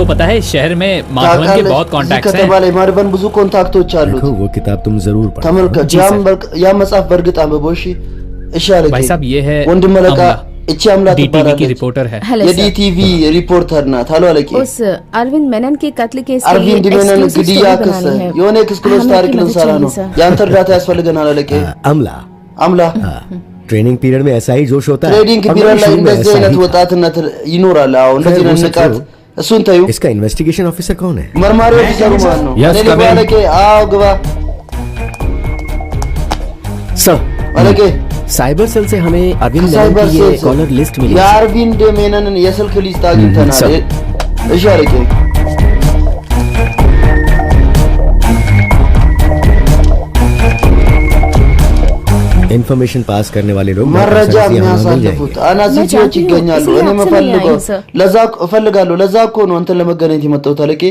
आपको पता है शहर में माधवन के बहुत कॉन्टैक्ट्स हैं। ማርበን ብዙ ኮንታክቶች አሉት። वो किताब तुम जरूर पढ़ो। ተመልከት ያ መጽሐፍ በእርግጥ አንብቦ እሺ አለኝ። भाई साहब ये है ወንድም መለቃ እቺ አምላክ डीटीवी की ትባላለች። रिपोर्टर है। የዲቲቪ ሪፖርተር ናት። አሎ አለቂ उस अरविंद मेनन के कत्ल केस के አርቪንድ लिए ሜነን exclusive ግድያ story ክስ बनानी है। የሆነ ኤክስክሉሲቭ हमें ታሪክ आपकी मदद ልንሰራ ነው። चाहिए, सर। ያንተ እርዳታ ያስፈልገናል አለቂ अमला አምላ ट्रेनिंग पीरियड में ऐसा ही जोश होता है। ትሬዲንግ और ቢሮ मेरे ላይ शुरू में እንደዚህ ऐसा አይነት ही था। ወጣትነት ይኖራል። አዎ እንደዚህ खैर, ነው वो सब ንቃት። छोड़ो। እሱን ተዩ። इसका इन्वेस्टिगेशन ऑफिसर कौन है? መርማሪ ኦፊሰሩ ማን ነው? Yes, እኔ come in. አለቂ አዎ ግባ sir አለቂ cyber cell से हमें अरविंद मेनन ሳይበር की ये ሴልስ कॉलर लिस्ट मिली है। የአርቪንድ ሜነንን የስልክ ሊስት አግኝተናል። ሰር። እሺ አለቂ इन्फॉर्मेशन पास करने वाले लोग መረጃ डॉक्टर सर यहाँ मिल የሚያሳልፉት जाएंगे। አናሲቲዎች ይገኛሉ። इसलिए እኔ आपसे መፈልገው नहीं आई, सर। ለዛ እፈልጋለሁ። ለዛ እኮ ነው አንተን ለመገናኘት የመጣሁት አለቂ።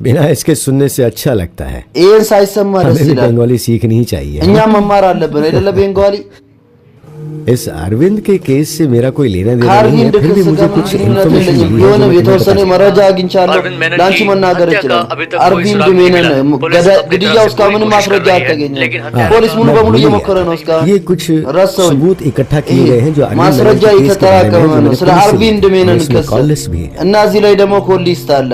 बिना इसके सुनने से अच्छा लगता है। ይሄን ሳይሰማ ደስ हमें भी ይላል። बंगाली सीखनी ही चाहिए। እኛም መማር አለብን አይደለ? ቤንጋሊ इस अरविंद के केस से मेरा कोई लेना देना नहीं है। ከአርቪንድ फिर भी ክስ मुझे ጋር कुछ ግንኙነት इन्फॉर्मेशन የለኝም። मिली है ቢሆንም जो मैं የተወሰነ तुम्हें መረጃ አግኝቻለሁ። अरविंद मेनन ለአንቺ की መናገር हत्या का ይችላል። अभी तक कोई አርቪንድ सुराग नहीं ሜነን मिला। पुलिस अपनी ግድያ तरफ से እስካሁን पूरी ምንም कोशिश ማስረጃ कर रही है, አልተገኘም። लेकिन हत्या ፖሊስ ሙሉ मैं በሙሉ भूल እየሞከረ गया। ነው እስካሁን። ये कुछ ረሳሁኝ። सबूत इकट्ठा किए गए हैं जो अरविंद मेनन ማስረጃ के केस के बारे में እየተጠራቀመ जो ነው मैंने ስለ पुलिस से አርቪንድ ली। ሜነን उसमें ክስ कॉल लिस्ट भी है। እና እዚህ ላይ ደግሞ ኮል ሊስት አለ።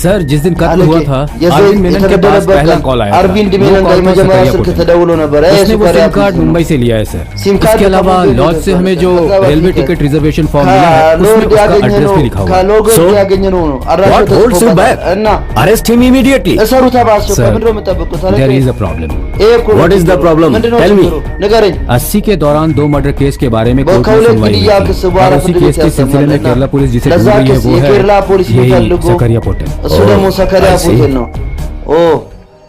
सर जिस दिन कत्ल አለቂ हुआ था የዘ- अरविंद मेनन के पास የተገደለበት पहला ቀን कॉल आया था। አርቪንድ वो ሜነን कॉल ጋር था የመጀመሪያ सकरिया ስልክ पुलिस। ተደውሎ ነበር። उसने वो ሱፐሪያ सिम कार्ड मुंबई से लिया है सर। सिम कार्ड इसके अलावा मुंबई से लॉज लिया से था। हमें जो कዛ በፊት रेलवे टिकट रिजर्वेशन फॉर्म मिला है उसमें ከሎርድ उसका ያገኘ एड्रेस ነው भी लिखा हुआ है। ከሎጎ ያገኘ ነው What አድራሻው holds you back? ተጽፎበታል። እና Arrest him immediately. እሰሩ ተባስቶ Sir, ከምንድን ነው የምጠብቁት? አለቂ There is a problem। ይሄ እኮ ነው What is the ችግሩ። problem? ምንድን ነው Tell me. ችግሩ? ንገረኝ። 80 के दौरान 2 मर्डर केस के बारे में कोर्ट में ከሁለት सुनवाई ግድያ हुई ክስ थी। በኋላ और उसी ፍርድ केस ቤት के सिलसिले में ያሰማልና केरला पुलिस जिसे ለዛ ढूंढ रही है ክስ वो है የኬरላ ፖሊስ यही የሚፈልጉ सकरिया पोर्टल। እሱ ደግሞ ሰከሪያ I see. ሆቴል ነው። ኦ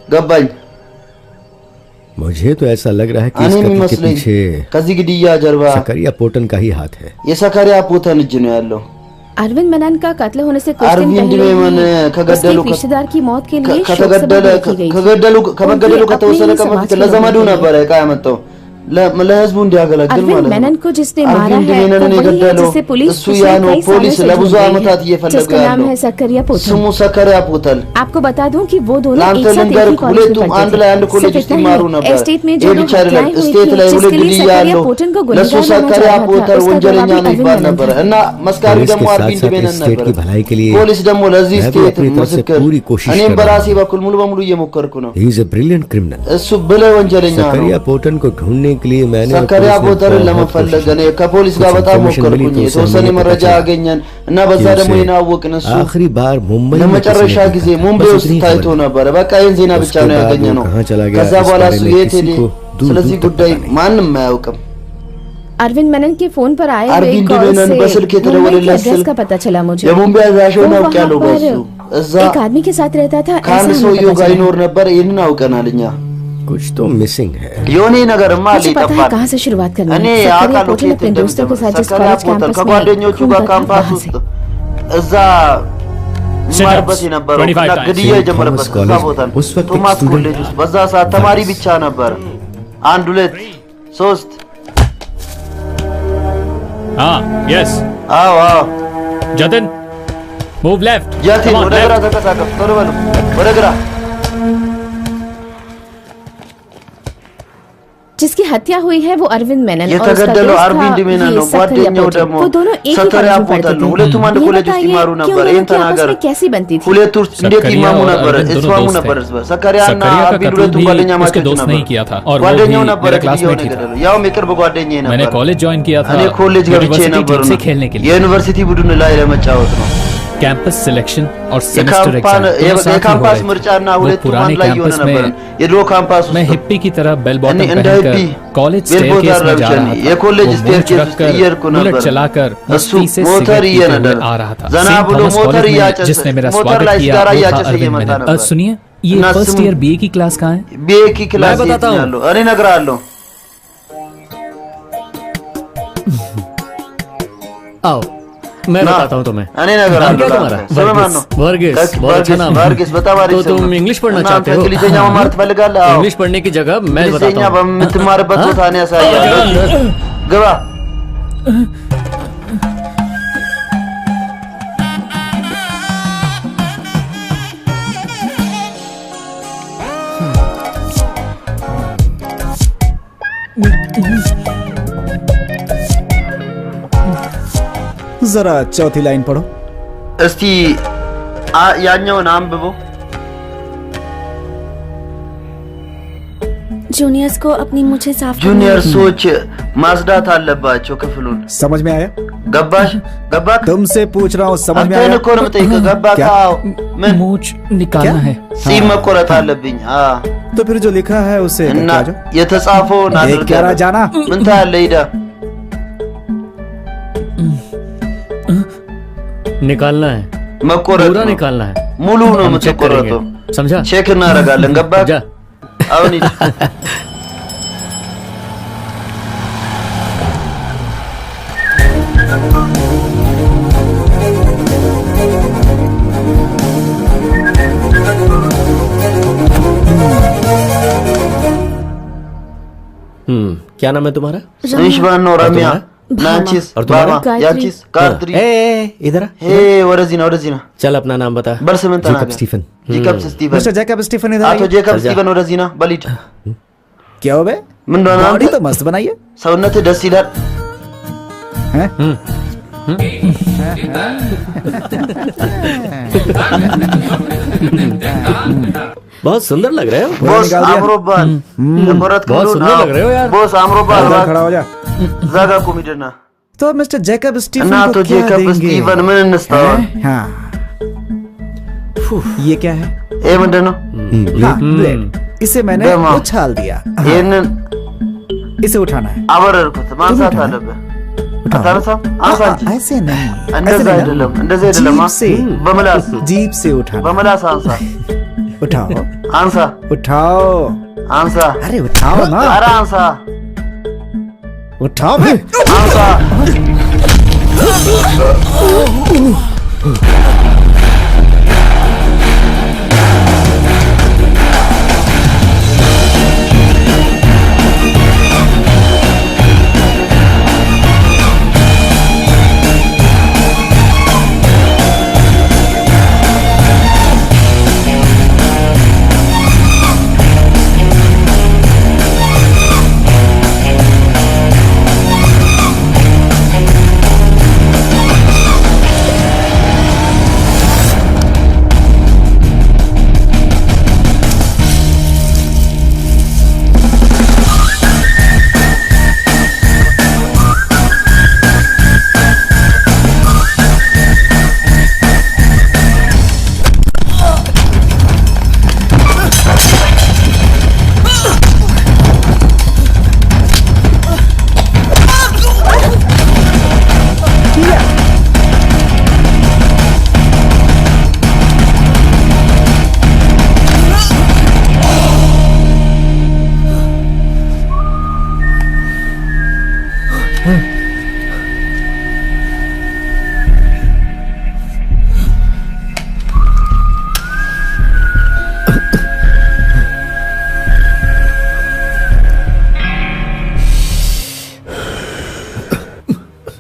ገባኝ። मुझे तो ऐसा लग रहा है कि እኔ इस कत्ल के የሚመስለኝ पीछे ከዚህ ግድያ ጀርባ सकरिया पोटन का ही हाथ है। የሰከሪያ ፖተን እጅ ነው ያለው። अरविंद मेनन का कत्ल होने से कुछ दिन अरविंद पहले मेनन ही ከገደሉ उसके रिश्तेदार की मौत के लिए शोक सभा ከተገደለ रखी गई थी। ከገደሉ ከመገደሉ उनके ከተወሰነ अपने ቀን समाज በፊት के ለዘመዱ लोगों के ነበረ ዕቃ ያመጣው ለህዝቡ እንዲያገለግል अरविंद ማለት ነው። मेनन को जिसने मारा አርቪንድ है ሜነንን वो वही है የገደለው जिसे पुलिस እሱ पिछले ያ ነው። कई सालों ፖሊስ से ለብዙ ढूंढ रही ዓመታት है, እየፈለገ जिसका नाम ያለው है सकरिया ስሙ पोतन। ሰከሪያ ፖተል። आपको बता दूं कि वो दोनों ለአንተ एक साथ ልንገር एक ही कॉलेज ሁለቱም में አንድ पढ़ते ላይ थे। አንድ ኮሌጅ सिर्फ ውስጥ इतना ይማሩ ही, ነበር። एस्टेट में ይህ जो ብቻ लोग አይደለም፣ हत्याएं हुई ስቴት थी ላይ ሁለት जिसके लिए ግድያ सकरिया ያለው पोतन को ለሱ गुनहगार माना जा ሰከሪያ रहा था, ፖተል उसका ወንጀለኛ जवाब भी የሚባል अरविंद ነበር मेनन था। እና መስካሪ पुलिस ደግሞ के አርቪንድ साथ-साथ ሜነን स्टेट ነበር። की भलाई के लिए ፖሊስ ደግሞ ለዚህ मैं भी ስቴት अपनी तरफ से ምስክር पूरी कोशिश እኔም कर በራሴ रहा हूं। በኩል ሙሉ በሙሉ እየሞከርኩ ነው። He is a brilliant criminal. እሱ ብልህ ወንጀለኛ ነው። Sakariya पोटन को ढूंढने के लिए मैंने और ሰከሪያ पुलिस ने ፖተርን बहुत ለመፈለግ कोशिश እኔ की। ከፖሊስ ጋር कुछ በጣም information ሞከርኩኝ። मिली तो उससे የተወሰነ हमें መረጃ पता चला አገኘን እና በዛ कि ደግሞ उसे ይህን አወቅን። እሱ आखिरी बार मुंबई में ለመጨረሻ किसी ने ጊዜ देखा। ሙምባይ बस ውስጥ इतनी ታይቶ खबर है। ነበረ። በቃ ይህን ዜና ብቻ उसके ነው बाद ያገኘ वो ነው። कहाँ चला गया ከዛ इस በኋላ बारे እሱ में የት किसी ሄደ को दूर ስለዚህ दूर तक ጉዳይ पता नहीं। ማንም አያውቅም። अरविंद मेनन के फोन पर आए हुए अरविंद कॉल मेनन से በስልክ मुंबई के የተደወለለት एड्रेस ስልክ का पता चला मुझे। የሙምባይ አድራሻውን वो አውቄያለሁ። वहाँ በሱ पर እዛ एक आदमी के साथ रहता था, ऐसा ከአንድ हमें ሰውየው पता ጋር चला। ይኖር ነበር። ይህንን አውቀናል እኛ። कुछ तो मिसिंग है। የሆነ ነገርማ አለ मुझे पता है ይጠፋል። कहाँ से शुरुआत करनी እኔ है। सकरिया አውቃለሁ पोटन ከየት अपने दोस्तों के साथ जिस ሰከሪያ कॉलेज ፖተል कैंपस में ከጓደኞቹ खून ጋር करता ካምፓስ वहाँ ውስጥ से। እዛ ይማርበት የነበረው 25 እና times። ግድያ የጀመረበት ቶማስ እዛ ኮሌጅ ቦታ ነው። उस वक्त एक ቶማስ student ኮሌጅ ውስጥ በዛ ሰዓት ተማሪ ብቻ ነበር። 1 2 3 हाँ यस አዎ አዎ जतिन मूव लेफ्ट ጃቲን ወደ ግራ ተንቀሳቀስ። ቶሎ በሉ ወደ ግራ። जिसकी हत्या हुई है वो अरविंद मेनन और उसका የተገደለው दोस्त አርቪንድ था ሜነን ये ነው። सकरिया ጓደኛው पोटन। ደግሞ वो दोनों एक ही ሰከሪያ कॉलेज में ፖተል पढ़ते ነው። थे। ሁለቱም አንድ ये ኮሌጅ ውስጥ बताइए ይማሩ कि ነበር። उन ይህን दोनों की आपस ተናገር። में कैसी बनती थी? ሁለቱ ውስጥ እንዴት सकरिया ይማሙ और ነበር? अरविंद दोनों ይስማሙ दोस्त ነበር። थे। ሰከሪያና सकरिया का አርቪንድ कत्ल ሁለቱም भी ጓደኛ उसके ማቾች दोस्त ነበሩ። नहीं किया था और वो ጓደኛው भी ነበር मेरा ግድያውን क्लासमेट ही था। የገደለው። ያውም የቅርብ ጓደኛዬ ነበር። मैंने कॉलेज ज्वाइन किया था እኔ ኮሌጅ ገብቼ यूनिवर्सिटी ነበር टीम से खेलने के लिए। የዩኒቨርሲቲ ቡድን ላይ ለመጫወት ነው። कैंपस सिलेक्शन और सेमेस्टर የካምፓስ एग्जाम ምርጫና वो ሁለቱም पुराने አንድ ላይ የሆነ कैंपस ነበር። में የድሮ ካምፓስ मैं ውስጥ हिप्पी की तरह बेल बॉटम እንደ पहनकर ሂፒ कॉलेज ቤል ቦታ स्टेयरकेस में जा ረብቸን रहा था। የኮሌጅ वो ስቴርኬስ मूंछ ውስጥ रखकर እየሄድኩ बुलेट ነበር። चलाकर እሱ मस्ती से ሞተር सिगरेट पीते እየነዳ हुए आ रहा था। ዘና सेंट ብሎ थॉमस ሞተር कॉलेज में እያጨሰ जिसने मेरा ሞተር स्वागत ላይ किया ሲጋራ वो था እያጨሰ अरविंद እየመጣ मेनन। ነበር። सुनिए ये እና फर्स्ट ስሙ- ईयर बीए की क्लास कहाँ है? ቤኪ ክላስ मैं बताता हूँ। ያለው እኔ እነግርሃለሁ። आओ मैं ना। बताता हूँ तुम्हें। እኔ नाम क्या እነግርሃለሁ። तुम्हारा? ስምህ ማን ነው? वर्गीस बहुत अच्छा नाम है। वर्गीስ በጣም አሪፍ तो ስም तुम ነው። इंग्लिश पढ़ना እና चाहते አንተ हो? እንግሊዝኛ መማር ትፈልጋለህ? አዎ። इंग्लिश पढ़ने की जगह मैं እንግሊዝኛ बताता हूँ। በምትማርበት ቦታ እኔ ያሳያለሁ። ግባ። जरा चौथी लाइन पढ़ो। እስቲ ያኛውን አንብቦ जूनियर्स को अपनी मुझे साफ जूनियर्सोच ማጽዳት አለባቸው ክፍሉን። समझ में आया? ገባሽ? ገባክ? तुमसे पूछ रहा हूँ, समझ में आया? አንተን እኮ ነው የምጠይቀው። ገባክ? አዎ። ምን मूछ निकालना है। ጺም መቆረጥ አለብኝ። तो फिर जो लिखा है उसे እና करके आ जाओ। የተጻፈውን देख አድርገህ क्या रहा जाना। ምን ታያለህ? ሂዳ निकालना है, መቆረጥ पूरा ነው። निकालना है। ሙሉ ነው हम चेक የምትቆረጠው። करेंगे, समझा? ቼክ እናደርጋለን። ገባክ? जा। አሁን ሂድ። क्या नाम है तुम्हारा? ስምሽ ማን ነው? ረሚያ። ናንቺስ? और तुम्हारा? ባባ። ያንቺስ? ጋድሪ። इधर आ। ሄ ወደዚህ ነው፣ ወደዚህ ነው። चल अपना नाम बता। በል ስምን Jacob ተናገር። Stephen. ጄከብ ስቲቨን። mister Jacob Stephen इधर አቶ आइए। ጄከብ चल जा। ስቲቨን ወደዚህ ና። በል ሂድ። क्या हो बे? ምን እንደሆነ बॉडी አንተ तो मस्त बनाई है। ሰውነትህ ደስ ይላል። हैं? बहुत सुंदर लग रहे हो। ቦስ निकाल दिया। አምሮባል። የቆረጥከው बहुत ሁሉ सुंदर ነው። लग रहे हो यार। ቦስ አምሮባል። इधर खड़ा हो जा। እዛ ጋር ቁም ሂድና። तो मिस्टर जैकब እና स्टीफन አቶ को क्या ጄከብ देंगे? ስቲቨን ምን እንስጠው? हैं? हाँ। ये क्या है? ይሄ ምንድን ነው? हाँ, ब्लेड। इसे मैंने दमा। उछाल दिया। हाँ, ይሄንን इसे उठाना है। አበረርኩት። ማንሳት उठाना। አለብህ። उठाओ। አታነሳም? አንሳ እንጂ። ऐसे नहीं। እንደዛ ऐसे नहीं አይደለም፣ ना। እንደዛ አይደለም። जीभ से। በምላስ जीभ से उठाना। በምላስ አንሳ። उठाओ। አንሳ उठाओ। አንሳ። अरे उठाओ ना। ኧረ አንሳ उठाओ बे। አንሳ።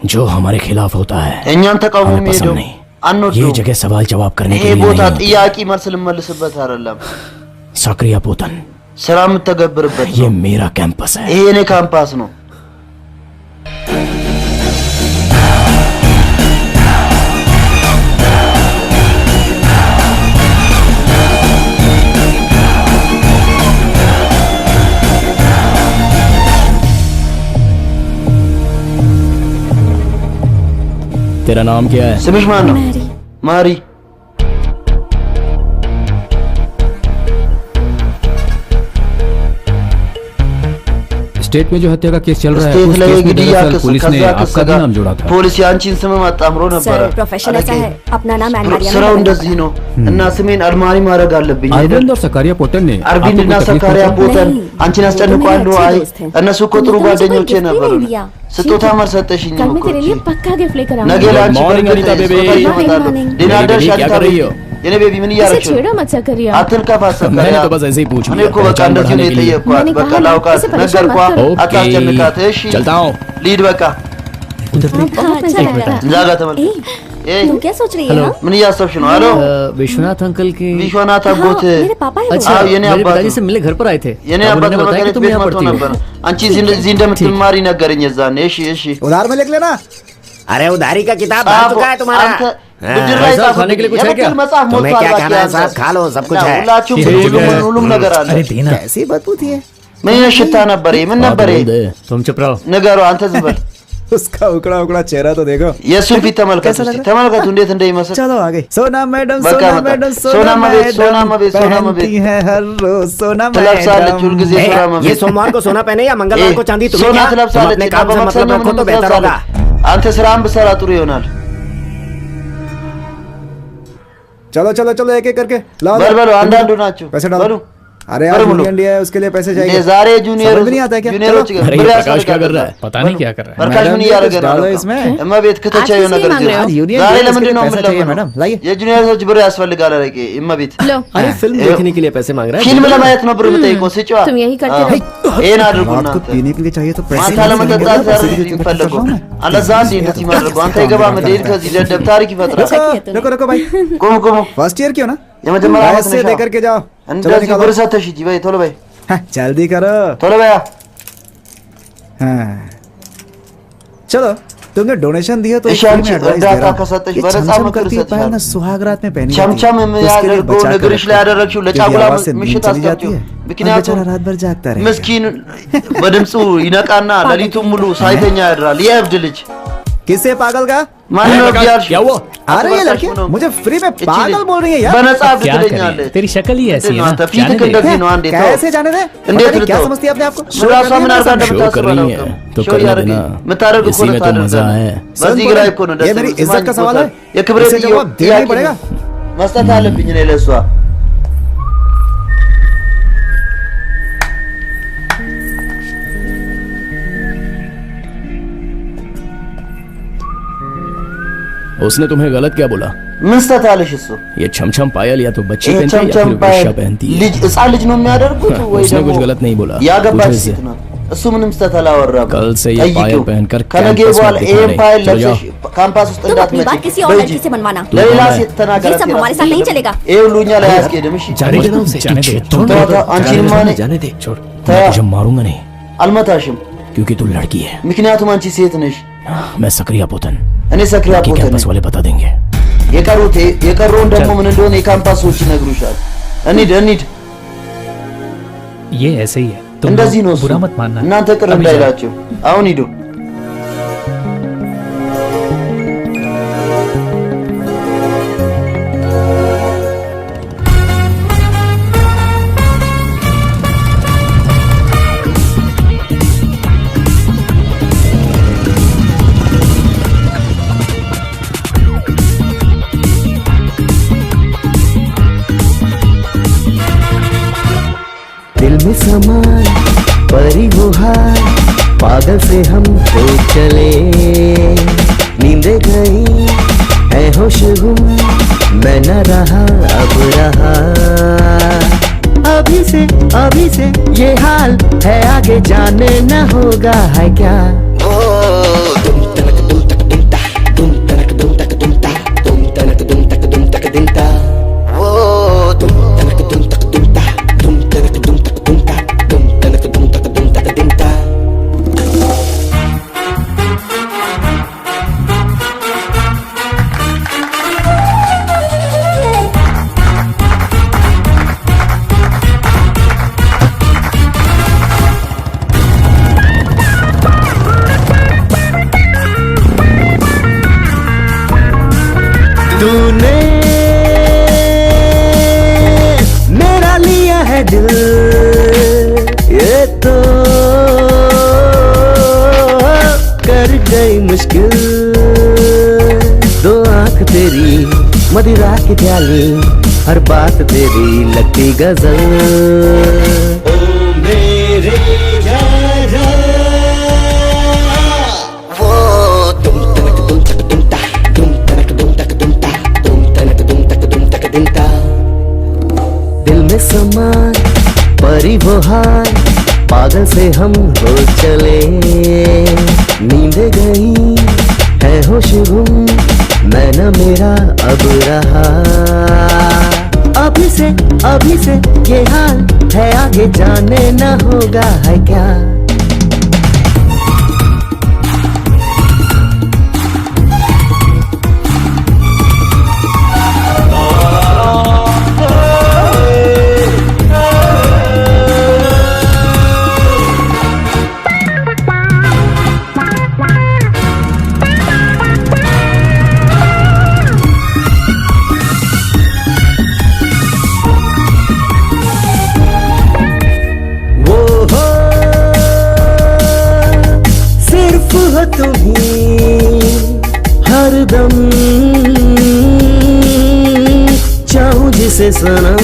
जो हमारे खिलाफ होता है እኛን ተቃውሞ हमें पसंद የሚሄደው नहीं। አንወደውም። ये जगह सवाल जवाब करने के ይሄ लिए ቦታ नहीं होती। ጥያቄ መልስ ልመልስበት አይደለም፣ सक्रिय पोतन, ስራ የምተገብርበት ये ነው። मेरा कैंपस है। ይሄ የኔ ካምፓስ ነው። तेरा नाम क्या है? ስምሽ ማን ነው? मैरी। ማሪ። स्टेट में जो हत्या का केस चल रहा है ስቴት ላይ उसमें ግድያ दरअसल ክስ पुलिस ने ከዛ ክስ आपका भी ጋር नाम जोड़ा था। ፖሊስ የአንቺን ስምም አጣምሮ ነበረ። सर प्रोफेशन ऐसा है, अपना नाम एन मारिया ስራው እንደዚህ ነው እና ስሜን አልማሪ ማድረግ አለብኝ አይደል? अरविंद और सकारिया पोटन ने አርቪንድ እና आपको कोई तकलीफ ሰካሪያ पहुंचाई? ቦተን नहीं। አንቺን ያስጨንቋሉ? वो मेरे አይ अच्छे दोस्त हैं। እነሱ እኮ ጥሩ उन्होंने मुझे कोई ጓደኞቼ गिफ्ट ही ነበሩ። नहीं दिया। ስጦታ መልስ ሰጠሽኝ कल मैं እኮ तेरे लिए पक्का गिफ्ट लेकर ነገ आऊंगी। ለአንቺ Morning, በእርግጥ अनीता ስጦታ baby। ይዤ እመጣለሁ። morning। ደህና मेरी አደርሽ baby, क्या አኒታ कर रही ቤቢ? हो? የኔ ቤቢ ምን इसे እያደረግሽ ነው? छेड़ो मत सकारिया। አትንከፋ मैंने ሰካሪያ። तो बस ऐसे ही पूछ እኔ लिया እኮ በቃ पहचान እንደዚህ ነው बढ़ाने के लिए। የጠየቅኳት። मैंने በቃ कहा ना, ላውቃት इसे परेशान मत ነገርኳት። करो। አታስጨንቃት። እሺ चलता हूँ। ሊድ በቃ बहुत अच्छा लग रहा है। እዛ ጋር ተመልከት። ኤይ तुम क्या सोच रही है? हाँ? ምን እያሰብሽ ነው? አሎ विश्वनाथ अंकल की। विश्वनाथ हाँ, አጎት मेरे पापा है वो। अच्छा, हाँ, ये नहीं मेरे अब्बा पिताजी तो। से मिलने घर पर आए थे। የኔ अब አባት उन्होंने बताया कि በመገናኘት तुम ቤት यहाँ መጥቶ पढ़ती ነበር። हो। አንቺ እዚህ እንደምትማሪ ነገረኝ። የዛኔ እሺ እሺ उधार में लिख लेना। अरे उधारी का किताब भर चुका है तुम्हारा। भाई साहब, खाने के लिए कुछ है क्या? तुम्हें क्या खाना है साहब, खा लो, सब कुछ है। अरे देना कैसी बात होती है। मैं शिता नब्बरे मैं नब्बरे तुम चुप रहो। नगरो अंत ज़बर उसका उकड़ा उकड़ा चेहरा तो देखो। यीशु भी तमल का कैसा लग रहा है? तमल का ठंडे ठंडे मसल। चलो आगे। सोना मैडम बरका सोना मत। मैडम सोना मबे, सोना मबे, सोना मबे। पहनती है हर रोज सोना तलब साले चुल मैडम। के जे सोना मबे। ये सोमवार को सोना पहने या मंगलवार को चांदी, तुम्हें सोना क्या? तलब तुम साले अपने काम से मतलब रखो तो बेहतर होगा। अंत सराम बसरा तुरे होना। चलो चलो चलो एक एक करके लाओ। बर बर अंडा नाचो। पैसे डालो। बरू। अरे यार बरू बोलो। जूनियर इंडिया है उसके लिए पैसे चाहिए। नेजारे जूनियर समझ में नहीं आता है क्या? जूनियर चलो। हो चुके। अरे ये बड़े प्रकाश आसमान क्या का कर रहा है? करता। पता नहीं क्या कर रहा है। प्रकाश में नहीं यार मैडम, डालो इसमें। मैं बेत कितना आज चाहिए किस ना लिए कर मांग रहे हो? दिया यूनियन गाड़ी इंडिया लमन के नो पैसे चाहिए मिल मैडम, लाइए। ये जूनियर सोच बड़े आसमान लगा रहे के इम्मा बीत लो अरे फिल्म देखने के लिए पैसे मांग रहा है। फिल्म में मैं इतना बड़े बताई को सिचवा तुम यही करते रहो। ए ना रुको ना आपको पीने के लिए चाहिए तो पैसे माथा लमन नहीं का देंगे, दाल पैसे की सर चिंता लगो कर रहा हूं अल्लाह जान दी नसी मार लगो अंत गबा में देर का जी दफ्तार की फतरा मैं। रुको रुको भाई, कोम कोम फर्स्ट ईयर क्यों ना ये मुझे मरा मत पैसे दे करके जाओ। चलो अंदर की निकालो। बरसा तशी जी भाई थोड़ा भाई हाँ, जल्दी करो। थोड़ा भैया हाँ। चलो तुमने डोनेशन दिया तो ईशान फ्री में एडवाइस दाता दे रहा हूं। का सतश ये बरस छमछम आम कर करती है सच पायल ना यार। सुहाग रात में पहनी छमछम में जाती है। यार उसके लिए गो बचा कर नगरिश रखो। ले आडर रखियो ले क्योंकि चागुला आवाज से नींद मिशत चली आस्ता जाती है। बिकिन और आप बेचारा रात भर जागता रहेगा। ምስኪን በድምፁ ይነቃና ሌሊቱ ሙሉ ሳይተኛ ያድራል። ይህ እብድ ልጅ किससे पागल का? ማን ነው ቢያልሽ? क्या हुआ? अरे ये लड़की मुझे फ्री में पागल बोल रही है यार। በነጻ እብድ क्या ትለኛለህ? करें? तेरी शक्ल ही ऐसी है ना। አንተ ፊትህ जाने दे। እንደዚህ ነው። አንዴ ተው कैसे जाने दे? እንዴት पता नहीं क्या ልተው? समझती है अपने आप को? ራሷ ምን አድርጋ शो እንደምታስብ कर रही है አላውቅም። तो ሾው करने ያደርግ देना। የምታደርግ እኮ इसी में तो ታደርጋለህ። मजा है। በዚህ ግራ እኮ ነው ደስ ये मेरी የሚል इज्जत का ስማኝ सवाल है। የክብሬ इसे जवाब देना ही पड़ेगा। መስጠት አለብኝ እኔ ለእሷ उसने तुम्हें गलत क्या बोला? መስጠት አለሽ እሱ ये छमछम पायल या तो बच्चे ይሄ पहनते हैं या ቸምቸም फिर ባይ वेश्या पहनती है। ልጅ ህፃን ልጅ ነው የሚያደርጉት ወይ उसने ደግሞ कुछ गलत नहीं बोला। ያገባች पूछो ሴት इससे। ናት። እሱ ምንም ስህተት አላወራም። कल से ये ጠይቂው። पायल पहनकर ከነገ कैंपस में በኋላ दिखा ይሄን रहे। ፓይል चलो ለብሰሽ ካምፓስ ውስጥ तुम अपनी እንዳትመጪ बात किसी और በይ लड़की से बनवाना। ለሌላ है। ሴት ተናገራት። ये सब हमारे साथ नहीं चलेगा। ይሄ ሁሉ እኛ ላይ አያስኬድም። እሺ जाने दे ना उसे। जाने दे। छोड़ ተው ተው፣ አንቺንማ እኔ जाने दे। छोड़। ተው፣ मैं तुझे मारूंगा नहीं አልመታሽም क्योंकि तू लड़की है। ምክንያቱም አንቺ ሴት ነሽ። मैं सक्रिया पोतन እኔ ሰክሪያ बाकी ፖተ कैंपस ነኝ። वाले बता देंगे। የቀረውን ደግሞ ምን እንደሆነ የካምፓስ ሰዎች ይነግሩሻል። እንሂድ እንሂድ። ये ऐसे ही है, तुम እንደዚህ ነው लोग እሱ። बुरा मत मानना। እናንተ ቅር अभी जाओ। እንዳይላችሁ አሁን ሂዱ። दिल में समान परी वो हार पागल से हम हो चले नींदे गई है होश गुम मैं न रहा अब रहा अभी से ये हाल है आगे जाने न होगा है क्या तूने मेरा लिया है दिल ये तो कर गई मुश्किल दो आंख तेरी मदिरा की प्याली हर बात तेरी लगती गजल ओ मेरे राजा वो तुम तनक तुम तक तुम ता तुम तनक तुम तक तुम ता तुम तनक तुम तक तुम तक तुम ता दिल में समान परी वो हार पागल से हम हो चले नींद गई है होश गुम मैं न मेरा अब रहा अभी से ये हाल है आगे जाने न होगा है क्या से सनम,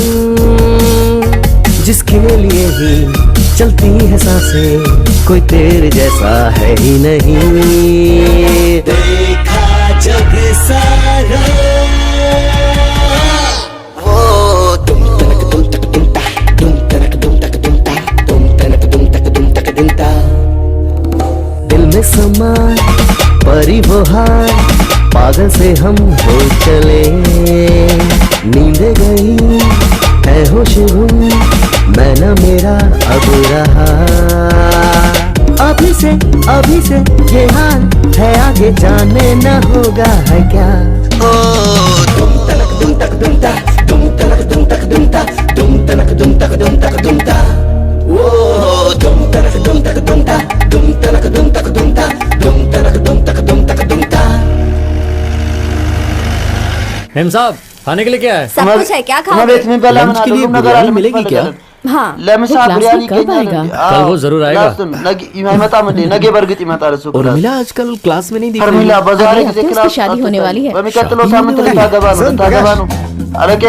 जिसके लिए ही चलती है सांसें, कोई तेरे जैसा है ही नहीं। देखा जग सारा वो तुम तनक तुम तक तुम ता, तुम तनक तुम तक तुम ता, तुम तनक तुम तक तुम तक तुम ता। दिल में समा परिवहार, पागल से हम हो चले, नींद गई है होश गुम, मैं न मेरा अब रहा। अभी से ये हाल है, आगे जाने न होगा है क्या। ओ तुम तनक तुम तक तुम ता, तुम तनक तुम तक तुम ता, तुम तनक तुम तक तुम तक तुम ता। ओ तुम तनक तुम तक तुम ता, तुम तनक तुम तक तुम ता, तुम तनक तुम तक तुम तक तुम ता। हेम साहब खाने के लिए क्या है? सब कुछ है, क्या खाओगे? हमारे इसमें पहला लंच के लिए बिरयानी मिलेगी क्या? हाँ, ለምሳ ብሪያኒ कब आएगा? कल वो जरूर आएगा। ይመጣም እንዴ? ነገ በርግጥ ይመጣል እሱ። और मिला आजकल क्लास में नहीं दिख रही। ፈርሚላ በዛሬ अगले ጊዜ हफ्ते ክላስ उसकी शादी होने वाली है। በሚቀጥለው ሳምንት ልታገባ ነው ልታገባ ነው። አለቄ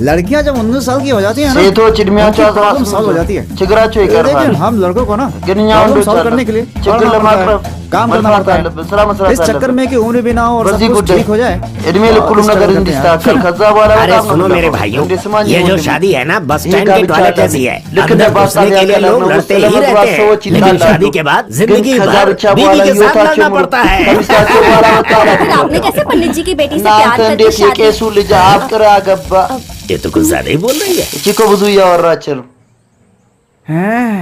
लड़कियां जब 19 साल की हो जाती है ना, ሴቶች እድሜያቸው उनकी प्रॉब्लम सॉल्व हो जाती है। ችግራቸው देखिए ይቀርባል። हम लड़कों को ना ግን እኛ प्रॉब्लम ወንዶች सॉल्व አለ करने के लिए ችግር पढ़ना पड़ता ለማቅረብ है, काम करना መስራት पड़ता है। አለብን፣ ስራ መስራት इस चक्कर አለብን። में कि उम्र भी ना हो और सब በዚህ कुछ ጉዳይ ठीक हो जाए, እድሜ ልክ ሁሉም ነገር እንዲስተካከል ከዛ በኋላ अरे በጣም सुनो ነው मेरे भाइयों, እንዴ ስማኝ ये जो ወንድሜ። शादी है ना बस ይህ स्टैंड के ጋብቻ टॉयलेट አይደለም። जैसी है। ልክ እንደ अंदर ባስ घुसने के लिए ጣቢያ लोग ነው लड़ते ही ስለመግባት रहते हैं, ሰዎች लेकिन ይጣላሉ። शादी के बाद ግን जिंदगी भर ከጋብቻ बीवी በኋላ के साथ ህይወታቸው लड़ना पड़ता है। ከሚስታቸው በኋላ መጣላት फिर आपने कैसे पंडित जी की बेटी से प्यार እናንተ करके እንዴት शादी? የቄሱ ልጅ አፍቅራ አገባ? ये तो कुछ ज्यादा ही बोल रही है। እቺ እኮ ብዙ እያወራች ነው። हैं